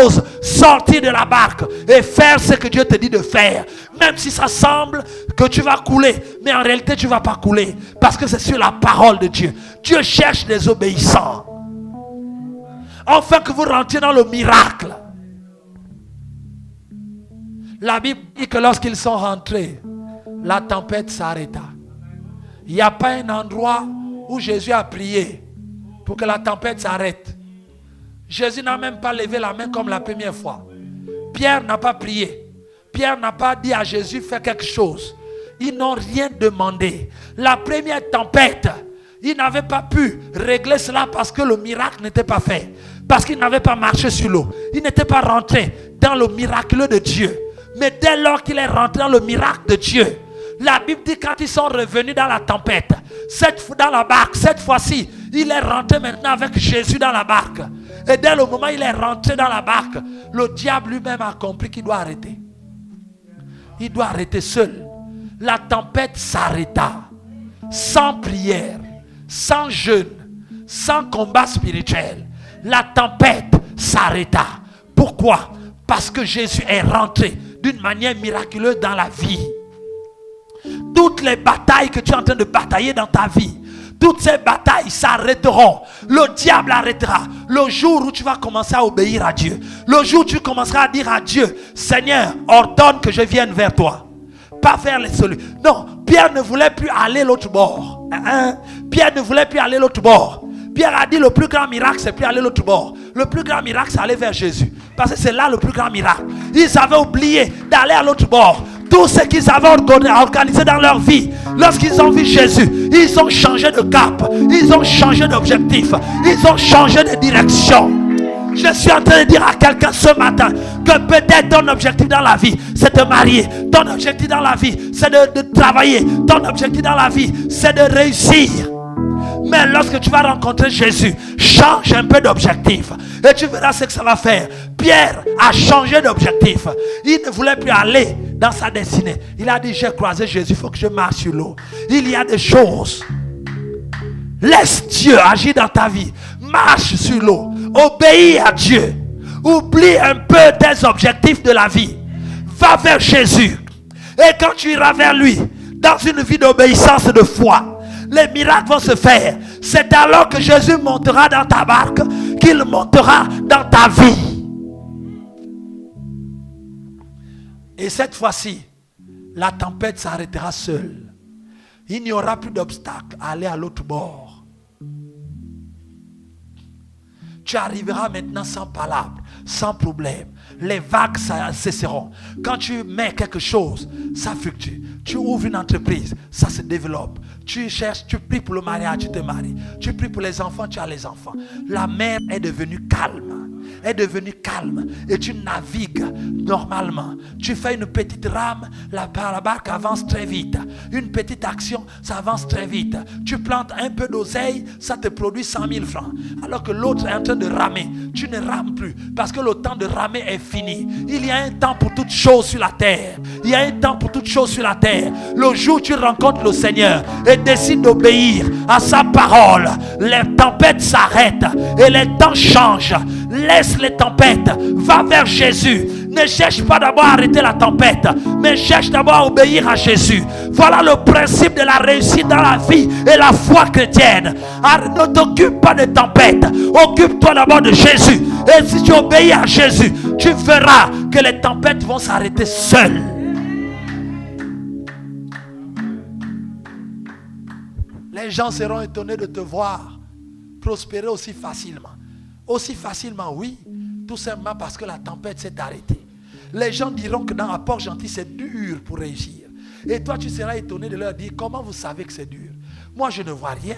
Ose sortir de la barque et faire ce que Dieu te dit de faire. Même si ça semble que tu vas couler, mais en réalité tu ne vas pas couler. Parce que c'est sur la parole de Dieu. Dieu cherche des obéissants. Enfin que vous rentriez dans le miracle. La Bible dit que lorsqu'ils sont rentrés, la tempête s'arrêta. Il n'y a pas un endroit où Jésus a prié pour que la tempête s'arrête. Jésus n'a même pas levé la main comme la première fois. Pierre n'a pas prié. Pierre n'a pas dit à Jésus fais quelque chose. Ils n'ont rien demandé. La première tempête, ils n'avaient pas pu régler cela parce que le miracle n'était pas fait. Parce qu'ils n'avaient pas marché sur l'eau. Ils n'étaient pas rentrés dans le miraculeux de Dieu. Mais dès lors qu'il est rentré dans le miracle de Dieu, la Bible dit quand ils sont revenus dans la tempête, dans la barque, cette fois-ci, il est rentré maintenant avec Jésus dans la barque. Et dès le moment où il est rentré dans la barque, le diable lui-même a compris qu'il doit arrêter. Il doit arrêter seul. La tempête s'arrêta. Sans prière, sans jeûne, sans combat spirituel. La tempête s'arrêta. Pourquoi? Parce que Jésus est rentré d'une manière miraculeuse dans la vie. Toutes les batailles que tu es en train de batailler dans ta vie, toutes ces batailles s'arrêteront. Le diable arrêtera. Le jour où tu vas commencer à obéir à Dieu. Le jour où tu commenceras à dire à Dieu, Seigneur, ordonne que je vienne vers toi. Pas vers les cellules. Non, Pierre ne voulait plus aller l'autre bord. Pierre ne voulait plus aller l'autre bord. Pierre a dit le plus grand miracle, c'est plus aller l'autre bord. Le plus grand miracle, c'est aller vers Jésus. Parce que c'est là le plus grand miracle. Ils avaient oublié d'aller à l'autre bord. Tout ce qu'ils avaient organisé dans leur vie, lorsqu'ils ont vu Jésus, ils ont changé de cap. Ils ont changé d'objectif. Ils ont changé de direction. Je suis en train de dire à quelqu'un ce matin que peut-être ton objectif dans la vie, c'est de marier. Ton objectif dans la vie, c'est de travailler. Ton objectif dans la vie, c'est de réussir. Mais lorsque tu vas rencontrer Jésus, change un peu d'objectif. Et tu verras ce que ça va faire. Pierre a changé d'objectif. Il ne voulait plus aller dans sa destinée. Il a dit, j'ai croisé Jésus, il faut que je marche sur l'eau. Il y a des choses. Laisse Dieu agir dans ta vie. Marche sur l'eau. Obéis à Dieu. Oublie un peu tes objectifs de la vie. Va vers Jésus. Et quand tu iras vers lui, dans une vie d'obéissance et de foi, les miracles vont se faire. C'est alors que Jésus montera dans ta barque qu'il montera dans ta vie. Et cette fois-ci, la tempête s'arrêtera seule. Il n'y aura plus d'obstacle à aller à l'autre bord. Tu arriveras maintenant sans palabre, sans problème. Les vagues cesseront. Quand tu mets quelque chose, ça fluctue. Tu ouvres une entreprise, ça se développe. Tu cherches, tu pries pour le mariage, tu te maries. Tu pries pour les enfants, tu as les enfants. La mer est devenue calme. Est devenue calme. Et tu navigues normalement. Tu fais une petite rame, la barque avance très vite. Une petite action, ça avance très vite. Tu plantes un peu d'oseille, ça te produit 100 000 francs. Alors que l'autre est en train de ramer. Tu ne rames plus parce que le temps de ramer est fini. Il y a un temps pour toutes choses sur la terre. Il y a un temps pour toutes choses sur la terre. Le jour où tu rencontres le Seigneur et décides d'obéir à sa parole, les tempêtes s'arrêtent et les temps changent. Laisse les tempêtes, va vers Jésus. Ne cherche pas d'abord à arrêter la tempête, mais cherche d'abord à obéir à Jésus. Voilà le principe de la réussite dans la vie et la foi chrétienne. Ne t'occupe pas de tempête, occupe-toi d'abord de Jésus. Et si tu obéis à Jésus, tu verras que les tempêtes vont s'arrêter seules. Les gens seront étonnés de te voir prospérer aussi facilement. Aussi facilement, oui, tout simplement parce que la tempête s'est arrêtée. Les gens diront que dans la porte gentille, c'est dur pour réussir. Et toi, tu seras étonné de leur dire, comment vous savez que c'est dur? Moi, je ne vois rien.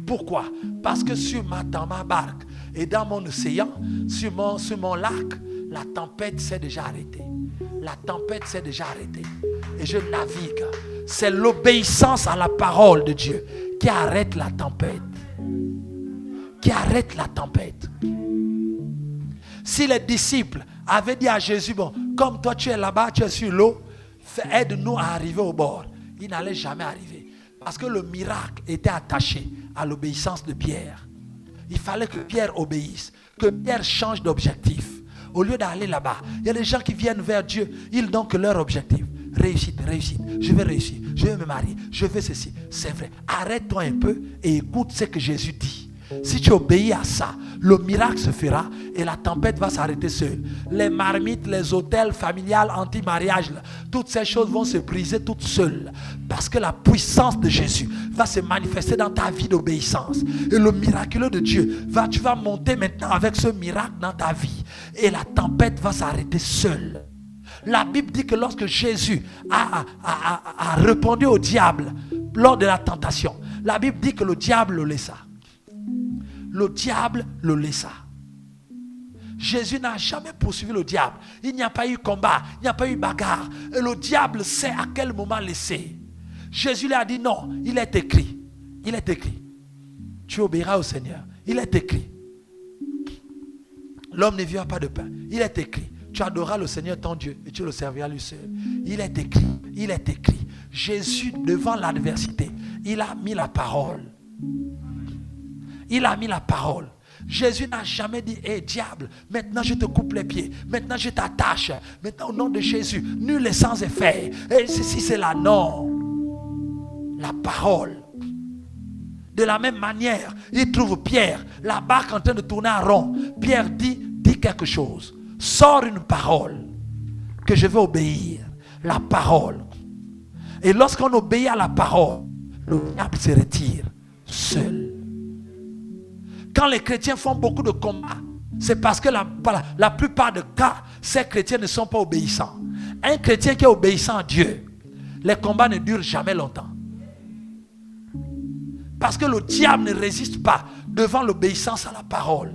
Pourquoi? Parce que dans ma barque et dans mon océan, sur mon lac, la tempête s'est déjà arrêtée. La tempête s'est déjà arrêtée. Et je navigue. C'est l'obéissance à la parole de Dieu qui arrête la tempête. Qui arrête la tempête. Si les disciples avaient dit à Jésus, bon, comme toi tu es là-bas, tu es sur l'eau, aide-nous à arriver au bord. Il n'allait jamais arriver. Parce que le miracle était attaché à l'obéissance de Pierre. Il fallait que Pierre obéisse, que Pierre change d'objectif. Au lieu d'aller là-bas, il y a des gens qui viennent vers Dieu, ils n'ont que leur objectif. Réussite, réussite, je vais réussir, je vais me marier, je vais ceci. C'est vrai. Arrête-toi un peu et écoute ce que Jésus dit. Si tu obéis à ça, le miracle se fera et la tempête va s'arrêter seule. Les marmites, les hôtels familiales, anti-mariage, toutes ces choses vont se briser toutes seules. Parce que la puissance de Jésus va se manifester dans ta vie d'obéissance. Et le miraculeux de Dieu, tu vas monter maintenant avec ce miracle dans ta vie. Et la tempête va s'arrêter seule. La Bible dit que lorsque Jésus a répondu au diable lors de la tentation, la Bible dit que le diable le laissa. Le diable le laissa. Jésus n'a jamais poursuivi le diable. Il n'y a pas eu combat, il n'y a pas eu bagarre. Et le diable sait à quel moment laisser. Jésus lui a dit non, il est écrit. Il est écrit. Tu obéiras au Seigneur. Il est écrit. L'homme ne vivra pas de pain. Il est écrit. Tu adoreras le Seigneur ton Dieu et tu le serviras lui seul. Il est écrit. Il est écrit. Jésus, devant l'adversité, il a mis la parole. Il a mis la parole. Jésus n'a jamais dit, hé diable, maintenant je te coupe les pieds, maintenant je t'attache, maintenant au nom de Jésus, nul est sans effet. Et ceci c'est là, non. La parole. De la même manière, il trouve Pierre, la barque en train de tourner en rond. Pierre dit quelque chose. Sors une parole que je vais obéir. La parole. Et lorsqu'on obéit à la parole, le diable se retire seul. Quand les chrétiens font beaucoup de combats, c'est parce que la plupart des cas, ces chrétiens ne sont pas obéissants. Un chrétien qui est obéissant à Dieu, les combats ne durent jamais longtemps. Parce que le diable ne résiste pas devant l'obéissance à la parole.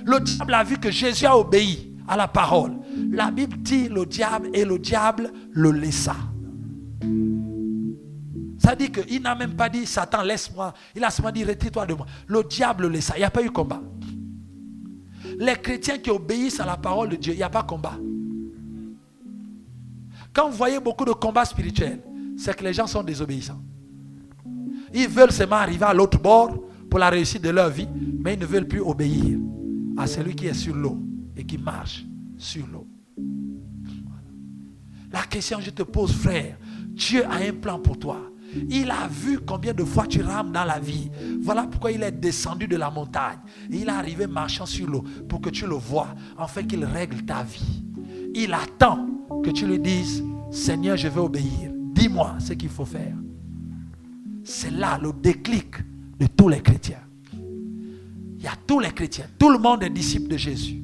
Le diable a vu que Jésus a obéi à la parole. La Bible dit le diable et le diable le laissa. Ça dit qu'il n'a même pas dit Satan laisse-moi. Il a seulement dit retire-toi de moi. Le diable le laissa. Il n'y a pas eu combat. Les chrétiens qui obéissent à la parole de Dieu, il n'y a pas combat. Quand vous voyez beaucoup de combats spirituels, c'est que les gens sont désobéissants. Ils veulent seulement arriver à l'autre bord pour la réussite de leur vie, mais ils ne veulent plus obéir à celui qui est sur l'eau et qui marche sur l'eau. La question que je te pose, frère, Dieu a un plan pour toi. Il a vu combien de fois tu rames dans la vie. Voilà pourquoi il est descendu de la montagne. Et il est arrivé marchant sur l'eau pour que tu le vois, afin qu'il règle ta vie. Il attend que tu lui dises, Seigneur, je vais obéir. Dis-moi ce qu'il faut faire. C'est là le déclic de tous les chrétiens. Il y a tous les chrétiens. Tout le monde est disciple de Jésus.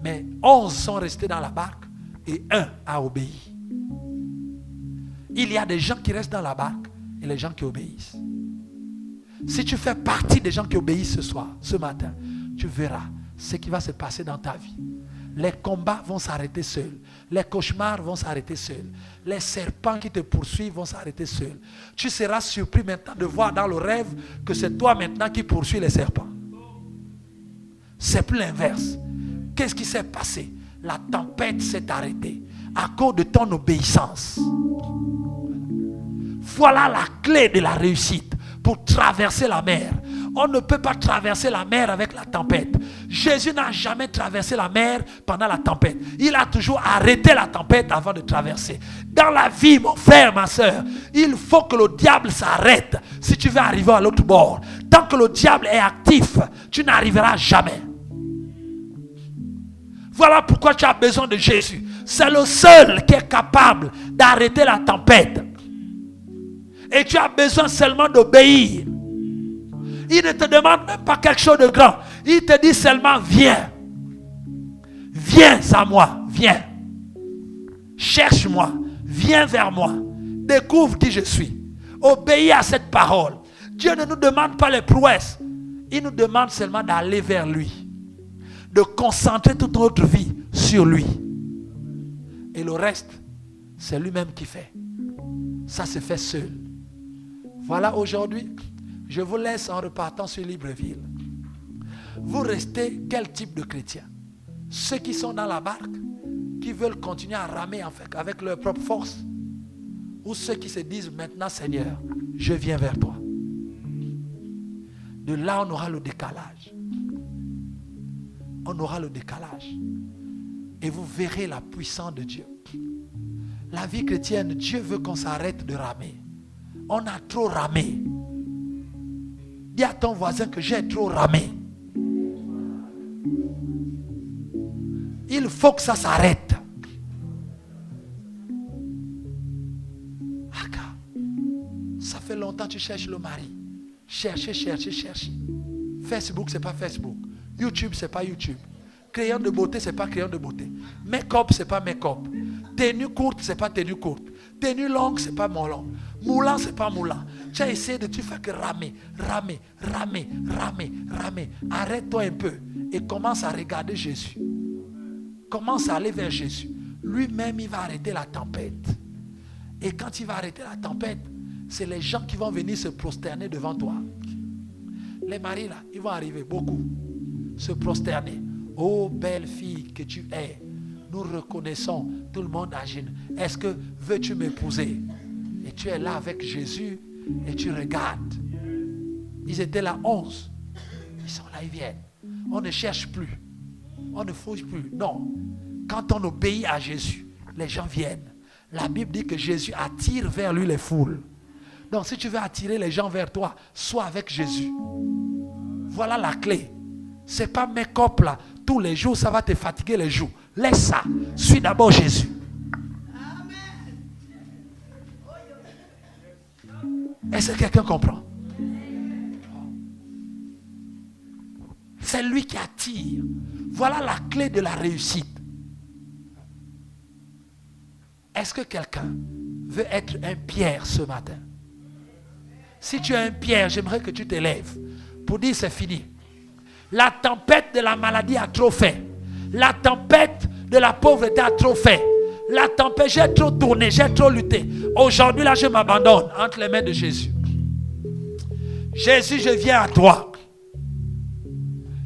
Mais 11 sont restés dans la barque et 1 a obéi. Il y a des gens qui restent dans la barque et les gens qui obéissent. Si tu fais partie des gens qui obéissent ce soir, ce matin, tu verras ce qui va se passer dans ta vie. Les combats vont s'arrêter seuls. Les cauchemars vont s'arrêter seuls. Les serpents qui te poursuivent vont s'arrêter seuls. Tu seras surpris maintenant de voir dans le rêve que c'est toi maintenant qui poursuis les serpents. C'est plus l'inverse. Qu'est-ce qui s'est passé? La tempête s'est arrêtée à cause de ton obéissance. Voilà la clé de la réussite pour traverser la mer. On ne peut pas traverser la mer avec la tempête. Jésus n'a jamais traversé la mer pendant la tempête. Il a toujours arrêté la tempête avant de traverser. Dans la vie, mon frère, ma soeur, il faut que le diable s'arrête si tu veux arriver à l'autre bord. Tant que le diable est actif, tu n'arriveras jamais. Voilà pourquoi tu as besoin de Jésus. C'est le seul qui est capable d'arrêter la tempête. Et tu as besoin seulement d'obéir. Il ne te demande même pas quelque chose de grand. Il te dit seulement viens. Viens à moi. Viens. Cherche-moi. Viens vers moi. Découvre qui je suis. Obéis à cette parole. Dieu ne nous demande pas les prouesses. Il nous demande seulement d'aller vers lui. De concentrer toute notre vie sur lui. Et le reste, c'est lui-même qui fait. Ça se fait seul. Voilà, aujourd'hui, je vous laisse en repartant sur Libreville. Vous restez quel type de chrétien? Ceux qui sont dans la barque, qui veulent continuer à ramer avec leur propre force, ou ceux qui se disent maintenant, Seigneur, je viens vers toi. De là, on aura le décalage. On aura le décalage. Et vous verrez la puissance de Dieu. La vie chrétienne, Dieu veut qu'on s'arrête de ramer. On a trop ramé. Dis à ton voisin que j'ai trop ramé. Il faut que ça s'arrête. Ça fait longtemps que tu cherches le mari. Cherchez. Facebook, c'est pas Facebook. YouTube, c'est pas YouTube. Crayon de beauté, c'est pas crayon de beauté. Make-up, c'est pas make-up. Tenue courte, c'est pas tenue courte. Tenue longue, c'est pas mon long. Moulant, c'est pas moulant. Tu as essayé de, tu fais que ramer. Arrête-toi un peu et commence à regarder Jésus. Commence à aller vers Jésus. Lui-même, il va arrêter la tempête. Et quand il va arrêter la tempête, c'est les gens qui vont venir se prosterner devant toi. Les maris là, ils vont arriver beaucoup. Se prosterner. Oh belle fille que tu es. Nous reconnaissons, tout le monde à genoux. Est-ce que veux-tu m'épouser? Et tu es là avec Jésus et tu regardes. Ils étaient là 11. Ils sont là, ils viennent. On ne cherche plus. On ne fouille plus. Non. Quand on obéit à Jésus, les gens viennent. La Bible dit que Jésus attire vers lui les foules. Donc si tu veux attirer les gens vers toi, sois avec Jésus. Voilà la clé. C'est pas make-up là. Tous les jours, ça va te fatiguer les jours. Laisse ça. Suis d'abord Jésus. Est-ce que quelqu'un comprend? C'est lui qui attire. Voilà la clé de la réussite. Est-ce que quelqu'un veut être un Pierre ce matin? Si tu es un Pierre, j'aimerais que tu te lèves pour dire c'est fini. La tempête de la maladie a trop fait. La tempête de la pauvreté a trop fait. La tempête, j'ai trop tourné, j'ai trop lutté. Aujourd'hui, là, je m'abandonne entre les mains de Jésus. Jésus, je viens à toi.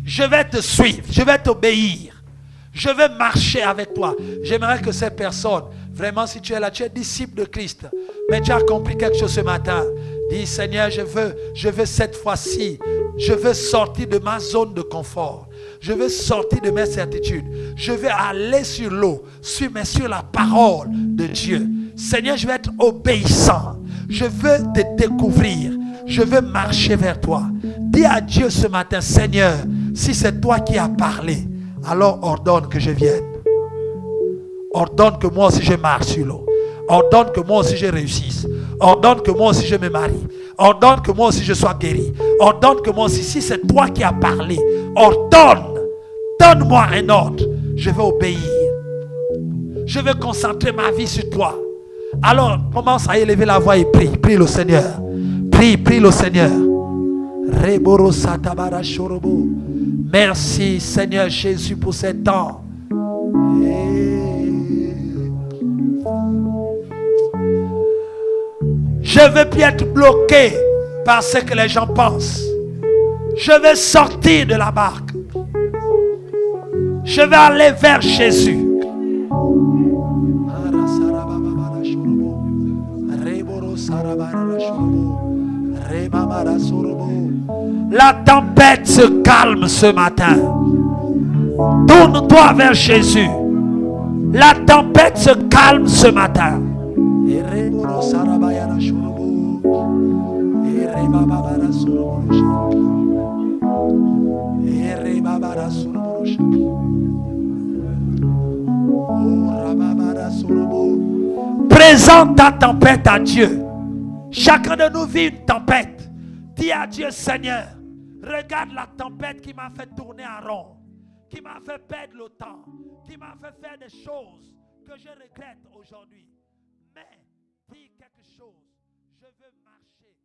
Je vais te suivre, je vais t'obéir. Je vais marcher avec toi. J'aimerais que ces personnes, vraiment, si tu es là, tu es disciple de Christ, mais tu as compris quelque chose ce matin. Dis, Seigneur, je veux cette fois-ci, je veux sortir de ma zone de confort. Je veux sortir de mes certitudes. Je veux aller sur l'eau, sur la parole de Dieu. Seigneur, je veux être obéissant. Je veux te découvrir. Je veux marcher vers toi. Dis à Dieu ce matin, Seigneur, si c'est toi qui as parlé, alors ordonne que je vienne. Ordonne que moi aussi je marche sur l'eau. Ordonne que moi aussi je réussisse. Ordonne que moi aussi je me marie. Ordonne que moi aussi je sois guéri. Ordonne que moi aussi, si c'est toi qui as parlé, ordonne. Donne-moi un ordre. Je vais obéir. Je vais concentrer ma vie sur toi. Alors, commence à élever la voix et prie. Prie le Seigneur. Prie le Seigneur. Merci Seigneur Jésus pour ce temps. Je ne veux plus être bloqué par ce que les gens pensent. Je vais sortir de la barque. Je vais aller vers Jésus. La tempête se calme ce matin. Tourne-toi vers Jésus. La tempête se calme ce matin. Présente ta tempête à Dieu. Chacun de nous vit une tempête. Dis à Dieu, Seigneur, regarde la tempête qui m'a fait tourner en rond, qui m'a fait perdre le temps, qui m'a fait faire des choses que je regrette aujourd'hui. Mais dis quelque chose, je veux marcher.